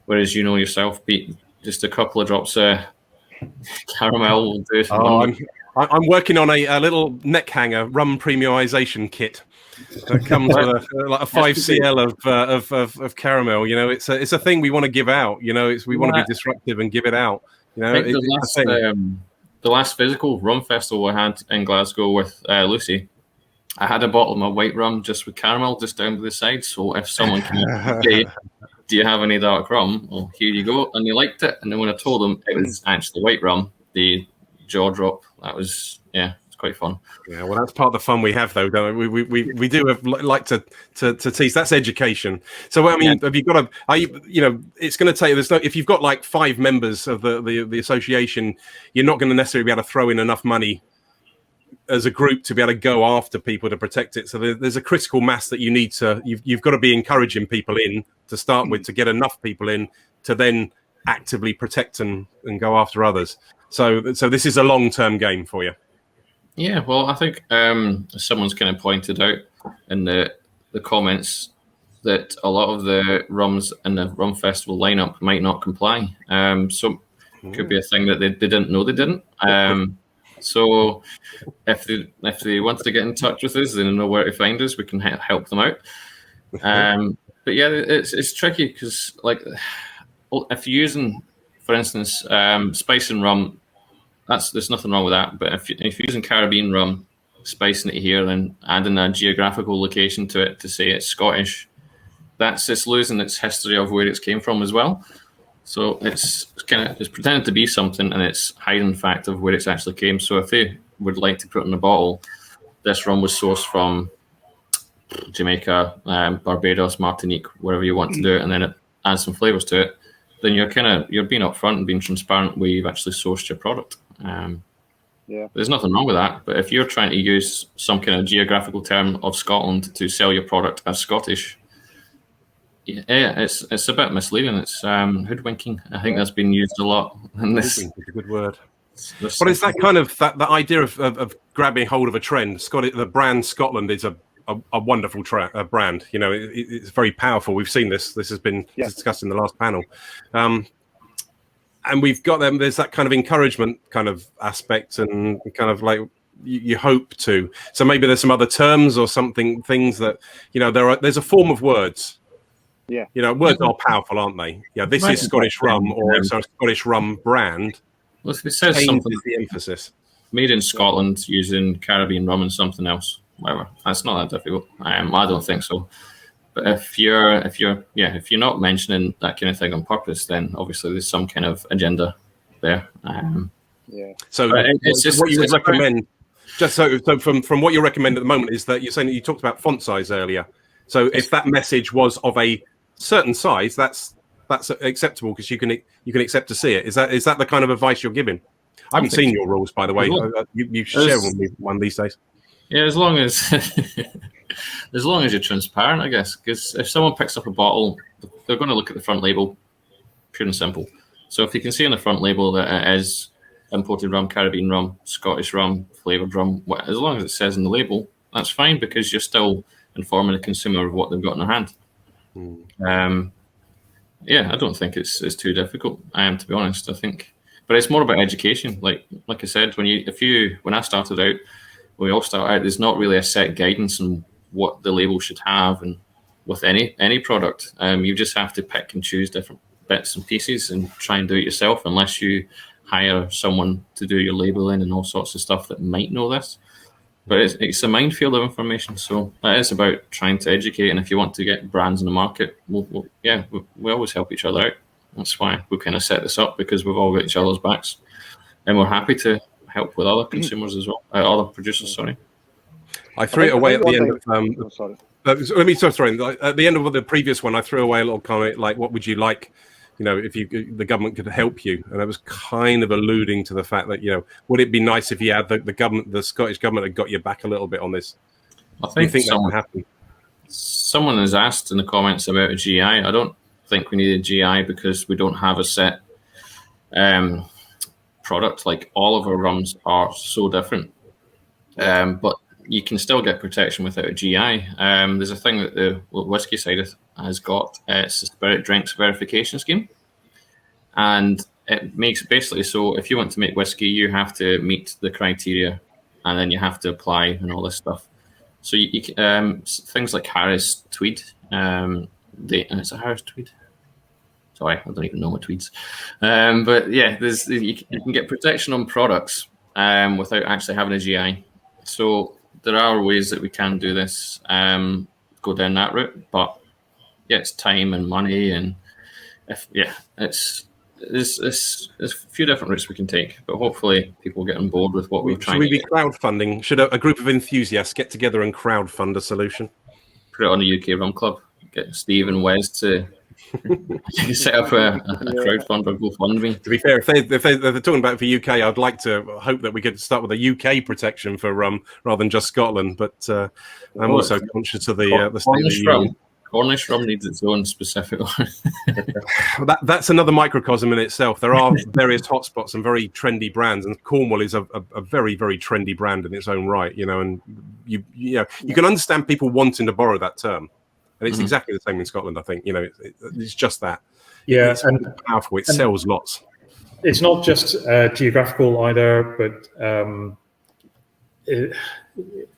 whereas yourself, Pete, just a couple of drops of Caramel will do. I'm working on a little neck hanger rum premiumization kit that comes with a 5 cl of caramel. You know, it's a thing we want to give out. You know, we want to be disruptive and give it out. You know, I think the last physical rum festival I had in Glasgow with Lucy, I had a bottle of my white rum just with caramel just down to the side. So if someone came and say, do you have any dark rum? Well, here you go. And they liked it. And then when I told them it was actually white rum, the jaw drop. That was, it's quite fun. Yeah, well, that's part of the fun we have, though, don't we? We do like to tease. That's education. So, I mean, have you got it's going to take. If you've got like 5 members of the association, you're not going to necessarily be able to throw in enough money as a group to be able to go after people to protect it. So there's a critical mass that you need to. You've got to be encouraging people in to start with to get enough people in to then actively protect and go after others. So this is a long-term game for you. Yeah, well, I think someone's kind of pointed out in the comments that a lot of the rums in the rum festival lineup might not comply. So it could be a thing that they didn't know they didn't. So if they wanted to get in touch with us, they know where to find us. We can help them out. But yeah, it's tricky because like if you're using, for instance, spice and rum. There's nothing wrong with that, but if you're using Caribbean rum, spicing it here, then adding a geographical location to it to say it's Scottish, it's losing its history of where it came from as well. So it's pretending to be something, and it's hiding the fact of where it's actually came. So if they would like to put in a bottle, this rum was sourced from Jamaica, Barbados, Martinique, wherever you want to do it, and then it adds some flavors to it, then you're being upfront and being transparent where you've actually sourced your product. There's nothing wrong with that, but if you're trying to use some kind of geographical term of Scotland to sell your product as Scottish, it's a bit misleading. It's hoodwinking. I think that's been used a lot in this. Hoodwinking is a good word. But it's that kind of that idea of grabbing hold of a trend. The brand Scotland is a wonderful brand. You know, it's very powerful. We've seen this. This has been discussed in the last panel. And we've got them. There's that kind of encouragement kind of aspect, and kind of like you hope to. So maybe there's some other terms or things that there's a form of words. Yeah, words are powerful, aren't they? Yeah, this is Scottish rum, or it's a Scottish rum brand. Well, if it says something, the emphasis made in Scotland using Caribbean rum and something else, whatever. That's not that difficult. I don't think so. But if you're not mentioning that kind of thing on purpose, then obviously there's some kind of agenda there. So it's just what you would recommend. Just so from what you recommend at the moment is that you're saying that you talked about font size earlier. So if that message was of a certain size, that's acceptable because you can accept to see it. Is that the kind of advice you're giving? I haven't seen your rules, by the way. You share one these days. Yeah, as long as you're transparent, I guess. Because if someone picks up a bottle, they're going to look at the front label, pure and simple. So if you can see on the front label that it is imported rum, Caribbean rum, Scottish rum, flavoured rum, as long as it says in the label, that's fine because you're still informing the consumer of what they've got in their hand. I don't think it's too difficult. To be honest, I think, but it's more about education. Like I said, when I started out, we all start out. There's not really a set guidance on what the label should have, and with any product, you just have to pick and choose different bits and pieces and try and do it yourself. Unless you hire someone to do your labeling and all sorts of stuff that might know this. But it's a minefield of information, so that is about trying to educate. And if you want to get brands in the market, we always help each other out. That's why we kind of set this up, because we've all got each other's backs, and we're happy to help with other consumers as well, other producers. Sorry, I threw it away at the end of. Sorry. At the end of the previous one, I threw away a little comment like, "What would you like?" If the government could help you, and I was kind of alluding to the fact that would it be nice if you had the Scottish government had got your back a little bit on this? I think that would happen. Someone has asked in the comments about a GI. I don't think we need a GI because we don't have a set product. Like all of our rums are so different, but you can still get protection without a GI. There's a thing that the whiskey side has got. It's the Spirit Drinks Verification Scheme. And it makes basically, so if you want to make whiskey, you have to meet the criteria, and then you have to apply and all this stuff. So things like Harris Tweed, it's a Harris Tweed. Sorry, I don't even know my tweeds. But yeah, you can get protection on products without actually having a GI. So there are ways that we can do this, go down that route. But yeah, it's time and money, and there's a few different routes we can take. But hopefully, people get on board with what we're trying. Should we be crowdfunding? Should a group of enthusiasts get together and crowdfund a solution? Put it on the UK Rum Club. Get Steve and Wes to set up a crowdfund or GoFundMe. To be fair, if they're talking about it for UK, I'd like to hope that we could start with a UK protection for rum rather than just Scotland. But I'm also conscious of the state of the union. Cornish rum needs its own specific one. That's another microcosm in itself. There are various hotspots and very trendy brands, and Cornwall is a very, very trendy brand in its own right. And you can understand people wanting to borrow that term. And it's exactly the same in Scotland, I think. It's just that. Yeah, it's powerful. It sells lots. It's not just geographical either, but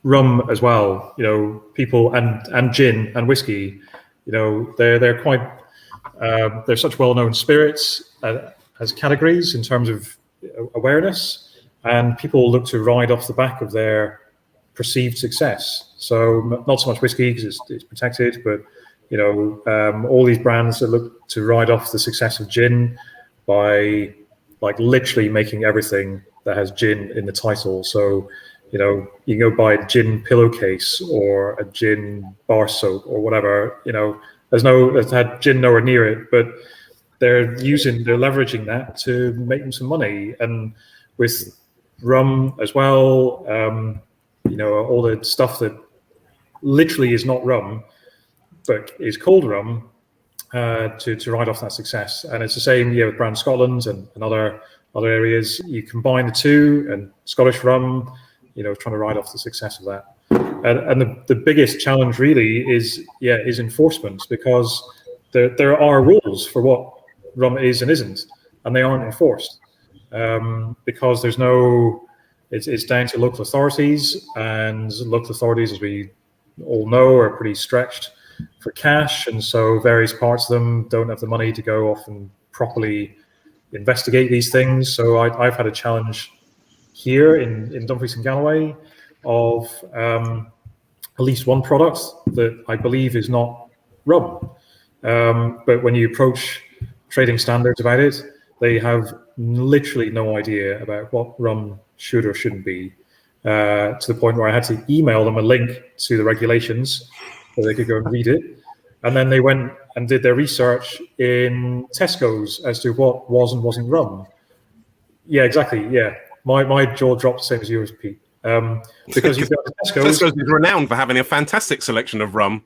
rum as well. People and gin and whiskey. They're quite. They're such well-known spirits as categories in terms of awareness, and people look to ride off the back of their perceived success. So not so much whiskey because it's protected, but all these brands that look to ride off the success of gin by literally making everything that has gin in the title. So you can go buy a gin pillowcase or a gin bar soap or whatever. There's had gin nowhere near it, but they're leveraging that to make them some money. And with rum as well, all the stuff that literally is not rum, but is called rum, to ride off that success. And it's the same with Brand Scotland and other areas. You combine the two, and Scottish rum, trying to ride off the success of that. And the biggest challenge really is enforcement, because there are rules for what rum is and isn't, and they aren't enforced because there's no. It's down to local authorities, and local authorities, as we all know, are pretty stretched for cash, and so various parts of them don't have the money to go off and properly investigate these things. So I've had a challenge here in Dumfries and Galloway of at least one product that I believe is not rum, but when you approach trading standards about it, they have literally no idea about what rum should or shouldn't be, to the point where I had to email them a link to the regulations so they could go and read it. And then they went and did their research in Tesco's as to what was and wasn't rum. Yeah, exactly. Yeah, my jaw dropped the same as yours, Pete. Because you've got Tesco's is renowned for having a fantastic selection of rum.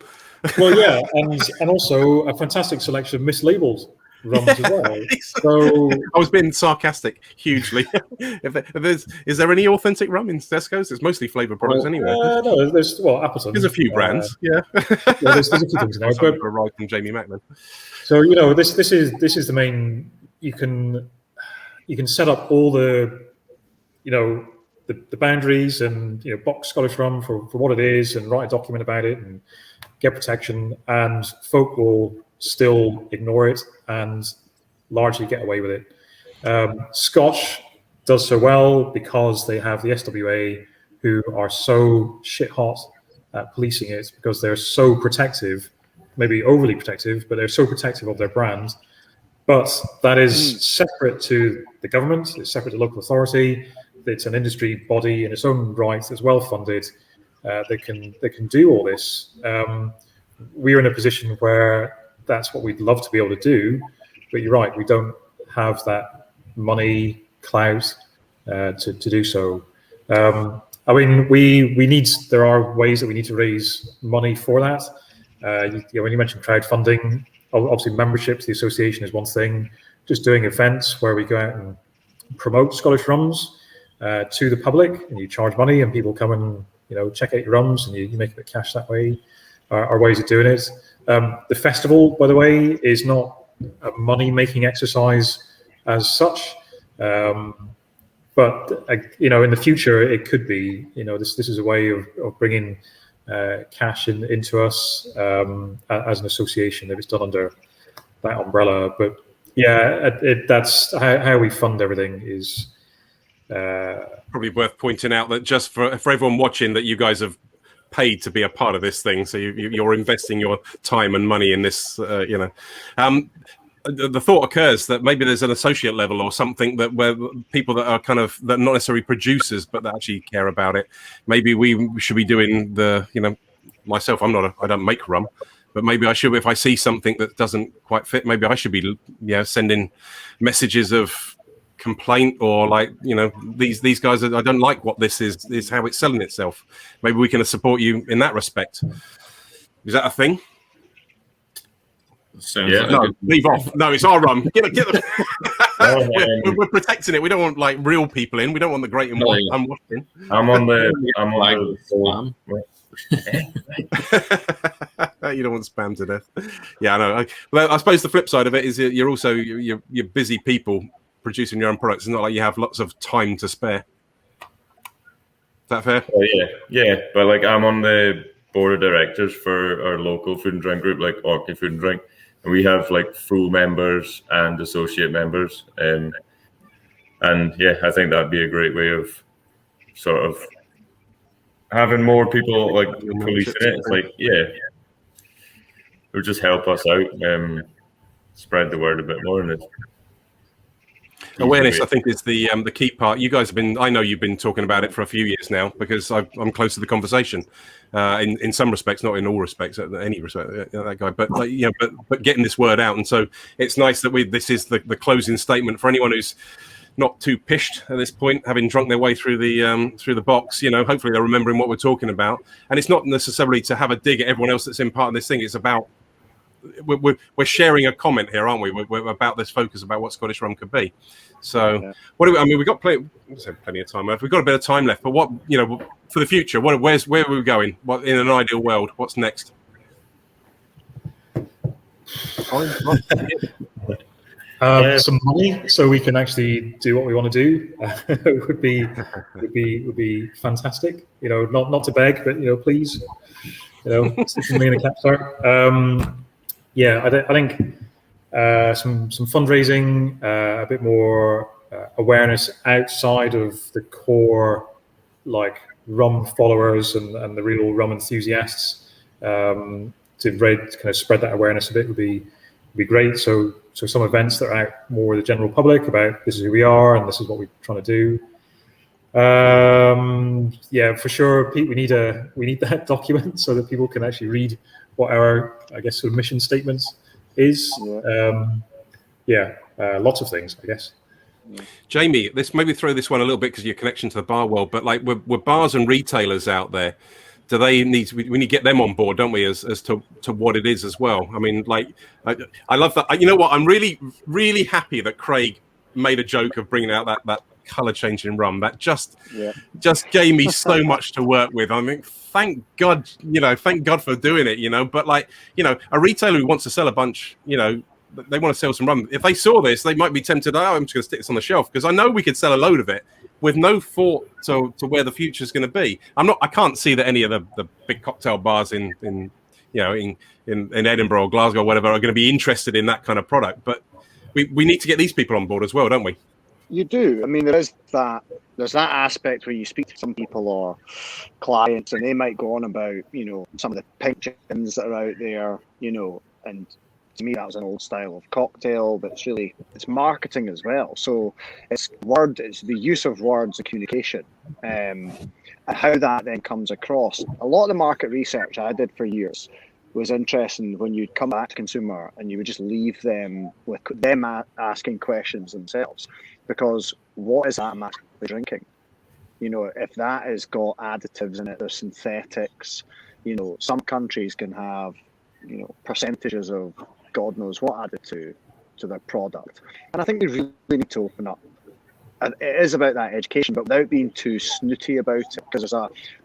Well, yeah, and also a fantastic selection of mislabeled rums as well. So I was being sarcastic hugely. Is there any authentic rum in Tesco's? It's mostly flavored products anyway. No, there's Appleton. There's a few brands, yeah. There's a few things in there. But right from Jamie Macklin. So this is the main. You can set up all the the boundaries and box Scottish rum for what it is, and write a document about it and get protection, and folk will still ignore it and largely get away with it. Scotch does so well because they have the SWA, who are so shit hot at policing it, because they're so protective, maybe overly protective, but they're so protective of their brand. But that is separate to the government, it's separate to local authority, it's an industry body in its own right that's well funded. They can do all this. We're in a position where that's what we'd love to be able to do, but you're right, we don't have that money, clout to do so. I mean, there are ways that we need to raise money for that. When you mentioned crowdfunding, obviously membership to the association is one thing. Just doing events where we go out and promote Scottish rums to the public, and you charge money, and people come and check out your rums, and you make a bit of cash that way. Are ways of doing it. The festival, by the way, is not a money-making exercise as such. But in the future, it could be. This is a way of bringing cash into us as an association if it's done under that umbrella. But yeah, that's how we fund everything is. Probably worth pointing out that just for everyone watching, that you guys have paid to be a part of this thing, so you're investing your time and money in this. The thought occurs that maybe there's an associate level or something that where people that are that not necessarily producers but that actually care about it. Maybe we should be doing myself. I don't make rum, but maybe I should. If I see something that doesn't quite fit, maybe I should be sending messages of complaint or these guys. I don't like what this is how it's selling itself. Maybe we can support you in that respect. Is that a thing? No, leave off. No, it's our rum. Get the we're protecting it. We don't want real people in. We don't want the great and unwashed in. I'm on the You don't want spam to death. Yeah, I know. Well, I suppose the flip side of it is you're also you're busy people producing your own products. It's not like you have lots of time to spare. Is that fair? Yeah. But I'm on the board of directors for our local food and drink group, Orkney Food and Drink, and we have full members and associate members. And I think that'd be a great way of sort of having more people policing it. It's it would just help us out, spread the word a bit more. And awareness, I think, is the key part. You guys I know you've been talking about it for a few years now, because I'm close to the conversation. In some respects, not in all respects, any respect, that guy. But but getting this word out, and so it's nice that this is the closing statement for anyone who's not too pished at this point, having drunk their way through the box. Hopefully they're remembering what we're talking about, and it's not necessarily to have a dig at everyone else that's in part of this thing. It's about we're sharing a comment here, aren't we? We're about this focus about what Scottish rum could be. So, we've got plenty of time left. We've got a bit of time left, but what for the future? Where are we going? What in an ideal world? What's next? Some money, so we can actually do what we want to do. would be fantastic. Not to beg, but please, stick me in a capstar. I think some fundraising, a bit more awareness outside of the core rum followers and the real rum enthusiasts, to kind of spread that awareness a bit would be great. So some events that are out more the general public about this is who we are and this is what we're trying to do. For sure, Pete, we need that document so that people can actually read what our, sort of mission statements is. Lots of things, I guess. Jamie, maybe throw this one a little bit because of your connection to the bar world, but we're bars and retailers out there. Do they we need to get them on board, don't we, as to what it is as well? I mean, I love that. You know what? I'm really, really happy that Craig made a joke of bringing out that color changing rum. That just gave me so much to work with. I mean, thank God for doing it, but a retailer who wants to sell a bunch, they want to sell some rum. If they saw this, they might be tempted, I'm just going to stick this on the shelf, because I know we could sell a load of it with no thought to where the future is going to be. I can't see that any of the big cocktail bars in Edinburgh or Glasgow or whatever are going to be interested in that kind of product, but we need to get these people on board as well, don't we? You do. I mean, there's that aspect where you speak to some people or clients, and they might go on about, some of the pink gins that are out there, and to me that was an old style of cocktail, but it's marketing as well. So it's the use of words and communication, and how that then comes across. A lot of the market research I did for years was interesting when you'd come back to consumer and you would just leave them with them asking questions themselves, because what is that I'm actually drinking? If that has got additives in it, there's synthetics, some countries can have, percentages of God knows what added to their product. And I think we really need to open up. And it is about that education, but without being too snooty about it, because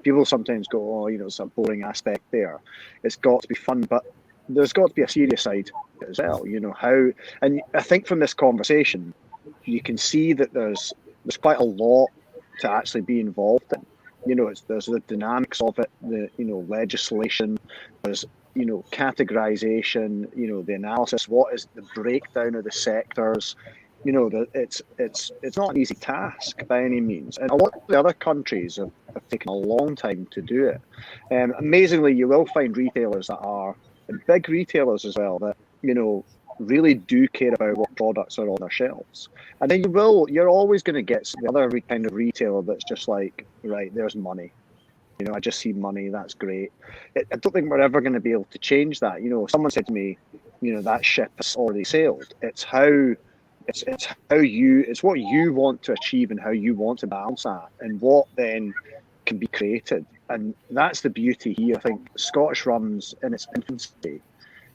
people sometimes go, it's a boring aspect there. It's got to be fun, but there's got to be a serious side as well. And I think from this conversation, you can see that there's quite a lot to actually be involved in. You know, there's the dynamics of it, the legislation, there's categorization, the analysis, what is the breakdown of the sectors. It's not an easy task by any means, and a lot of the other countries have taken a long time to do it. Amazingly, you will find retailers that are big retailers as well that really do care about what products are on their shelves. And then you're always going to get the other kind of retailer that's just like, right, there's money. I just see money, that's great. I don't think we're ever going to be able to change that. Someone said to me, that ship has already sailed. It's what you want to achieve and how you want to balance that, and what then can be created. And that's the beauty here. I think Scottish rum's in its infancy.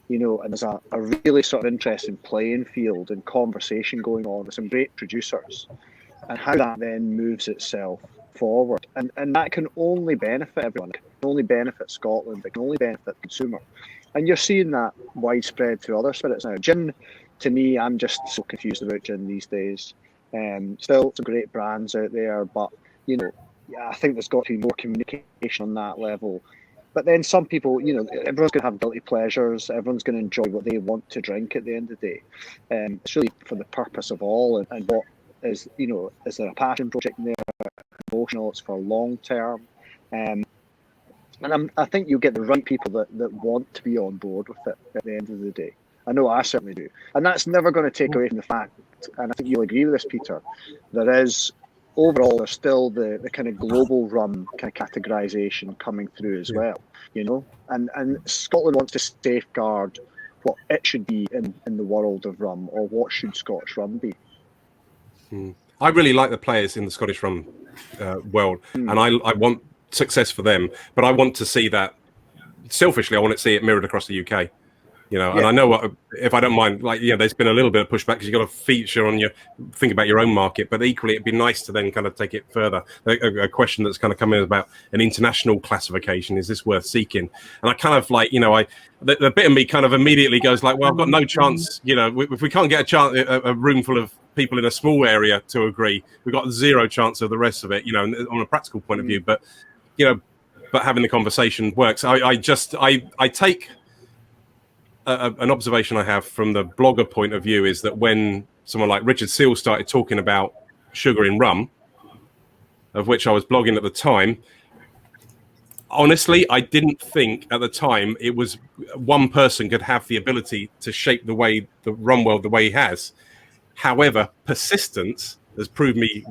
And there's a really sort of interesting playing field and conversation going on with some great producers, and how that then moves itself forward. And that can only benefit everyone. It can only benefit Scotland. It can only benefit the consumer. And you're seeing that widespread through other spirits now. Gin, to me, I'm just so confused about gin these days. Still some great brands out there, but I think there's got to be more communication on that level. But then some people, everyone's going to have guilty pleasures. Everyone's going to enjoy what they want to drink at the end of the day. It's really for the purpose of all. And what is, is there a passion project in there? Emotional, it's for long term. And I think you'll get the right people that want to be on board with it at the end of the day. I know I certainly do. And that's never going to take away from the fact, and I think you'll agree with this, Peter, overall, there's still the kind of global rum kind of categorization coming through as well, and Scotland wants to safeguard what it should be in the world of rum, or what should Scottish rum be. I really like the players in the Scottish rum world, and I want success for them, but I want to see that, selfishly, I want to see it mirrored across the UK. And I know if I don't mind, there's been a little bit of pushback because you've got to feature on think about your own market, but equally it'd be nice to then kind of take it further. A question that's kind of come in about an international classification. Is this worth seeking? And I kind of the bit of me kind of immediately goes like, well, I've got no chance, if we can't get a room full of people in a small area to agree, we've got zero chance of the rest of it, on a practical point of view. But, but having the conversation works. I take an observation I have from the blogger point of view is that when someone like Richard Seal started talking about sugar in rum, of which I was blogging at the time, honestly, I didn't think at the time it was one person could have the ability to shape the rum world the way he has. However, persistence has proved me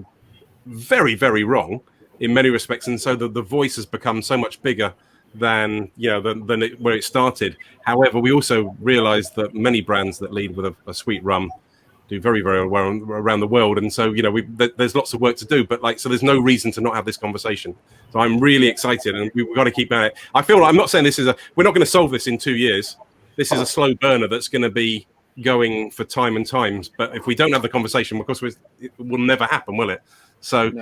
very, very wrong in many respects, and so the voice has become so much bigger than where it started. However, we also realize that many brands that lead with a sweet rum do very, very well around the world, and so there's lots of work to do, but so there's no reason to not have this conversation. So I'm really excited, and we've got to keep at it. I feel like, I'm not saying we're not going to solve this in 2 years. This is a slow burner that's going to be going for time and times, but if we don't have the conversation, of course it will never happen, will it? So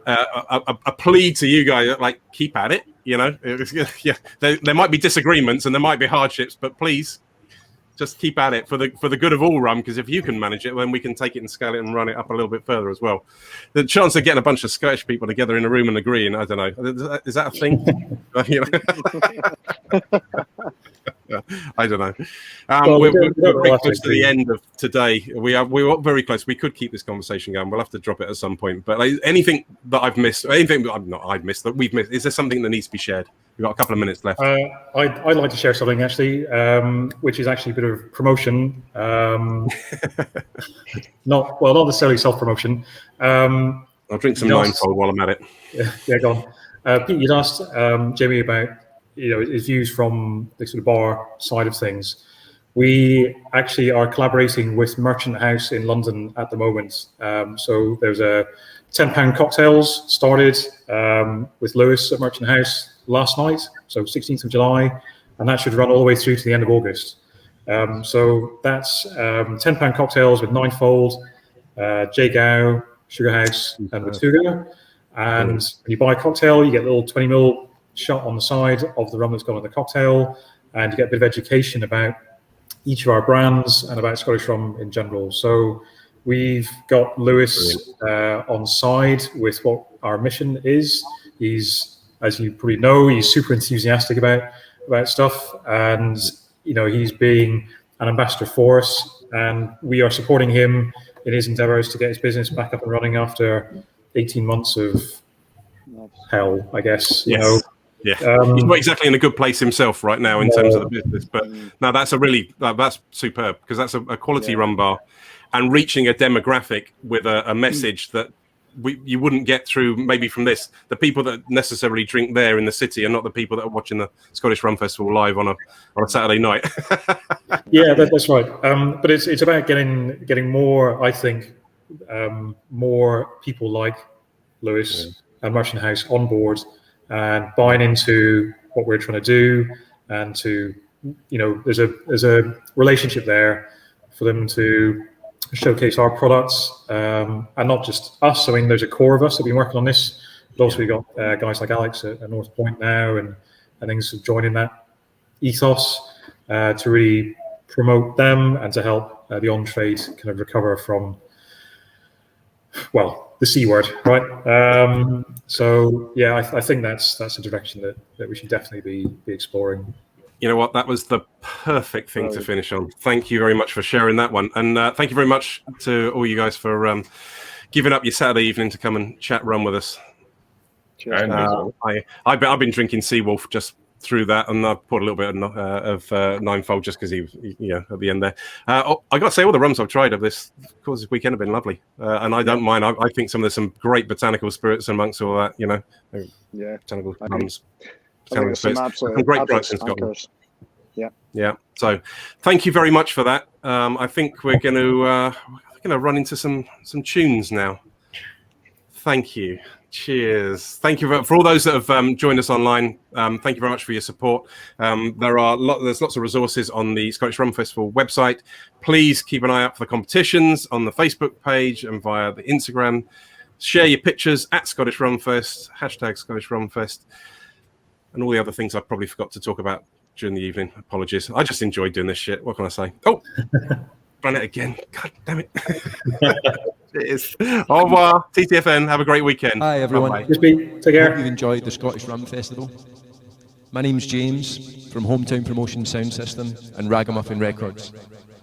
a plea to you guys, keep at it. There might be disagreements and there might be hardships, but please just keep at it for the good of all rum, because if you can manage it, then we can take it and scale it and run it up a little bit further as well. The chance of getting a bunch of Scottish people together in a room and agreeing, I don't know, is that a thing? I don't know. We're very close to the end of today. We are very close. We could keep this conversation going. We'll have to drop it at some point. But anything that I've missed, that we've missed, is there something that needs to be shared? We've got a couple of minutes left. I'd like to share something actually, which is actually a bit of promotion. Not necessarily self-promotion. I'll drink some Ninefold while I'm at it. Yeah, go on. Pete, you'd asked Jamie about his views from the sort of bar side of things. We actually are collaborating with Merchant House in London at the moment. So there's a £10 cocktails started with Lewis at Merchant House last night, so 16th of July, and that should run all the way through to the end of August. So that's £10 cocktails with Ninefold, Jagow, Sugar House, and Matugga. And when you buy a cocktail, you get a little 20ml shot on the side of the rum that's gone in the cocktail, and you get a bit of education about each of our brands and about Scottish rum in general. So We've got Lewis on side with what our mission is. He's, as you probably know, he's super enthusiastic about stuff, and he's being an ambassador for us, and we are supporting him in his endeavors to get his business back up and running after 18 months of hell, I guess. Yeah, he's not exactly in a good place himself right now in terms of the business, but no, that's that's superb, because that's a quality rum bar, and reaching a demographic with a message that you wouldn't get through maybe from this. The people that necessarily drink there in the city are not the people that are watching the Scottish Rum Festival live on a Saturday night. Yeah, that's right. But it's about getting more, I think, more people like Lewis and Merchant House on board and buying into what we're trying to do, and to there's a relationship there for them to showcase our products, and not just us. I mean, there's a core of us that have been working on this, but also we've got guys like Alex at North Point now, and things joining that ethos to really promote them and to help the on-trade kind of recover from, the C word, right? So yeah, I think that's a direction that we should definitely be exploring. You know what? That was the perfect thing to finish on. Thank you very much for sharing that one. And thank you very much to all you guys for giving up your Saturday evening to come and chat rum with us. I've been drinking Seawolf just through that, and I poured a little bit of Ninefold just because he was, at the end there. I got to say, all the rums I've tried of this weekend have been lovely. And I don't mind. I think some great botanical spirits amongst all that, botanical rums. Some great products in Scotland. Yeah. So, thank you very much for that. I think we're going to run into some tunes now. Thank you. Cheers. Thank you for all those that have joined us online. Thank you very much for your support. There's lots of resources on the Scottish Rum Festival website. Please keep an eye out for the competitions on the Facebook page and via the Instagram. Share your pictures at Scottish Rum Fest, # Scottish Rum Fest. And all the other things I probably forgot to talk about during the evening. Apologies. I just enjoyed doing this shit. What can I say? Oh, run it again. God damn it. Cheers. Au revoir. TTFN. Have a great weekend. Hi, everyone. Bye-bye. Take care. Hope you've enjoyed the Scottish Rum Festival. My name's James from Hometown Promotion Sound System and Ragamuffin Records.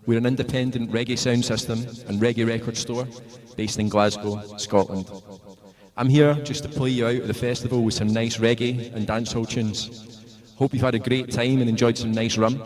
We're an independent reggae sound system and reggae record store based in Glasgow, Scotland. I'm here just to play you out at the festival with some nice reggae and dancehall tunes. Hope you've had a great time and enjoyed some nice rum.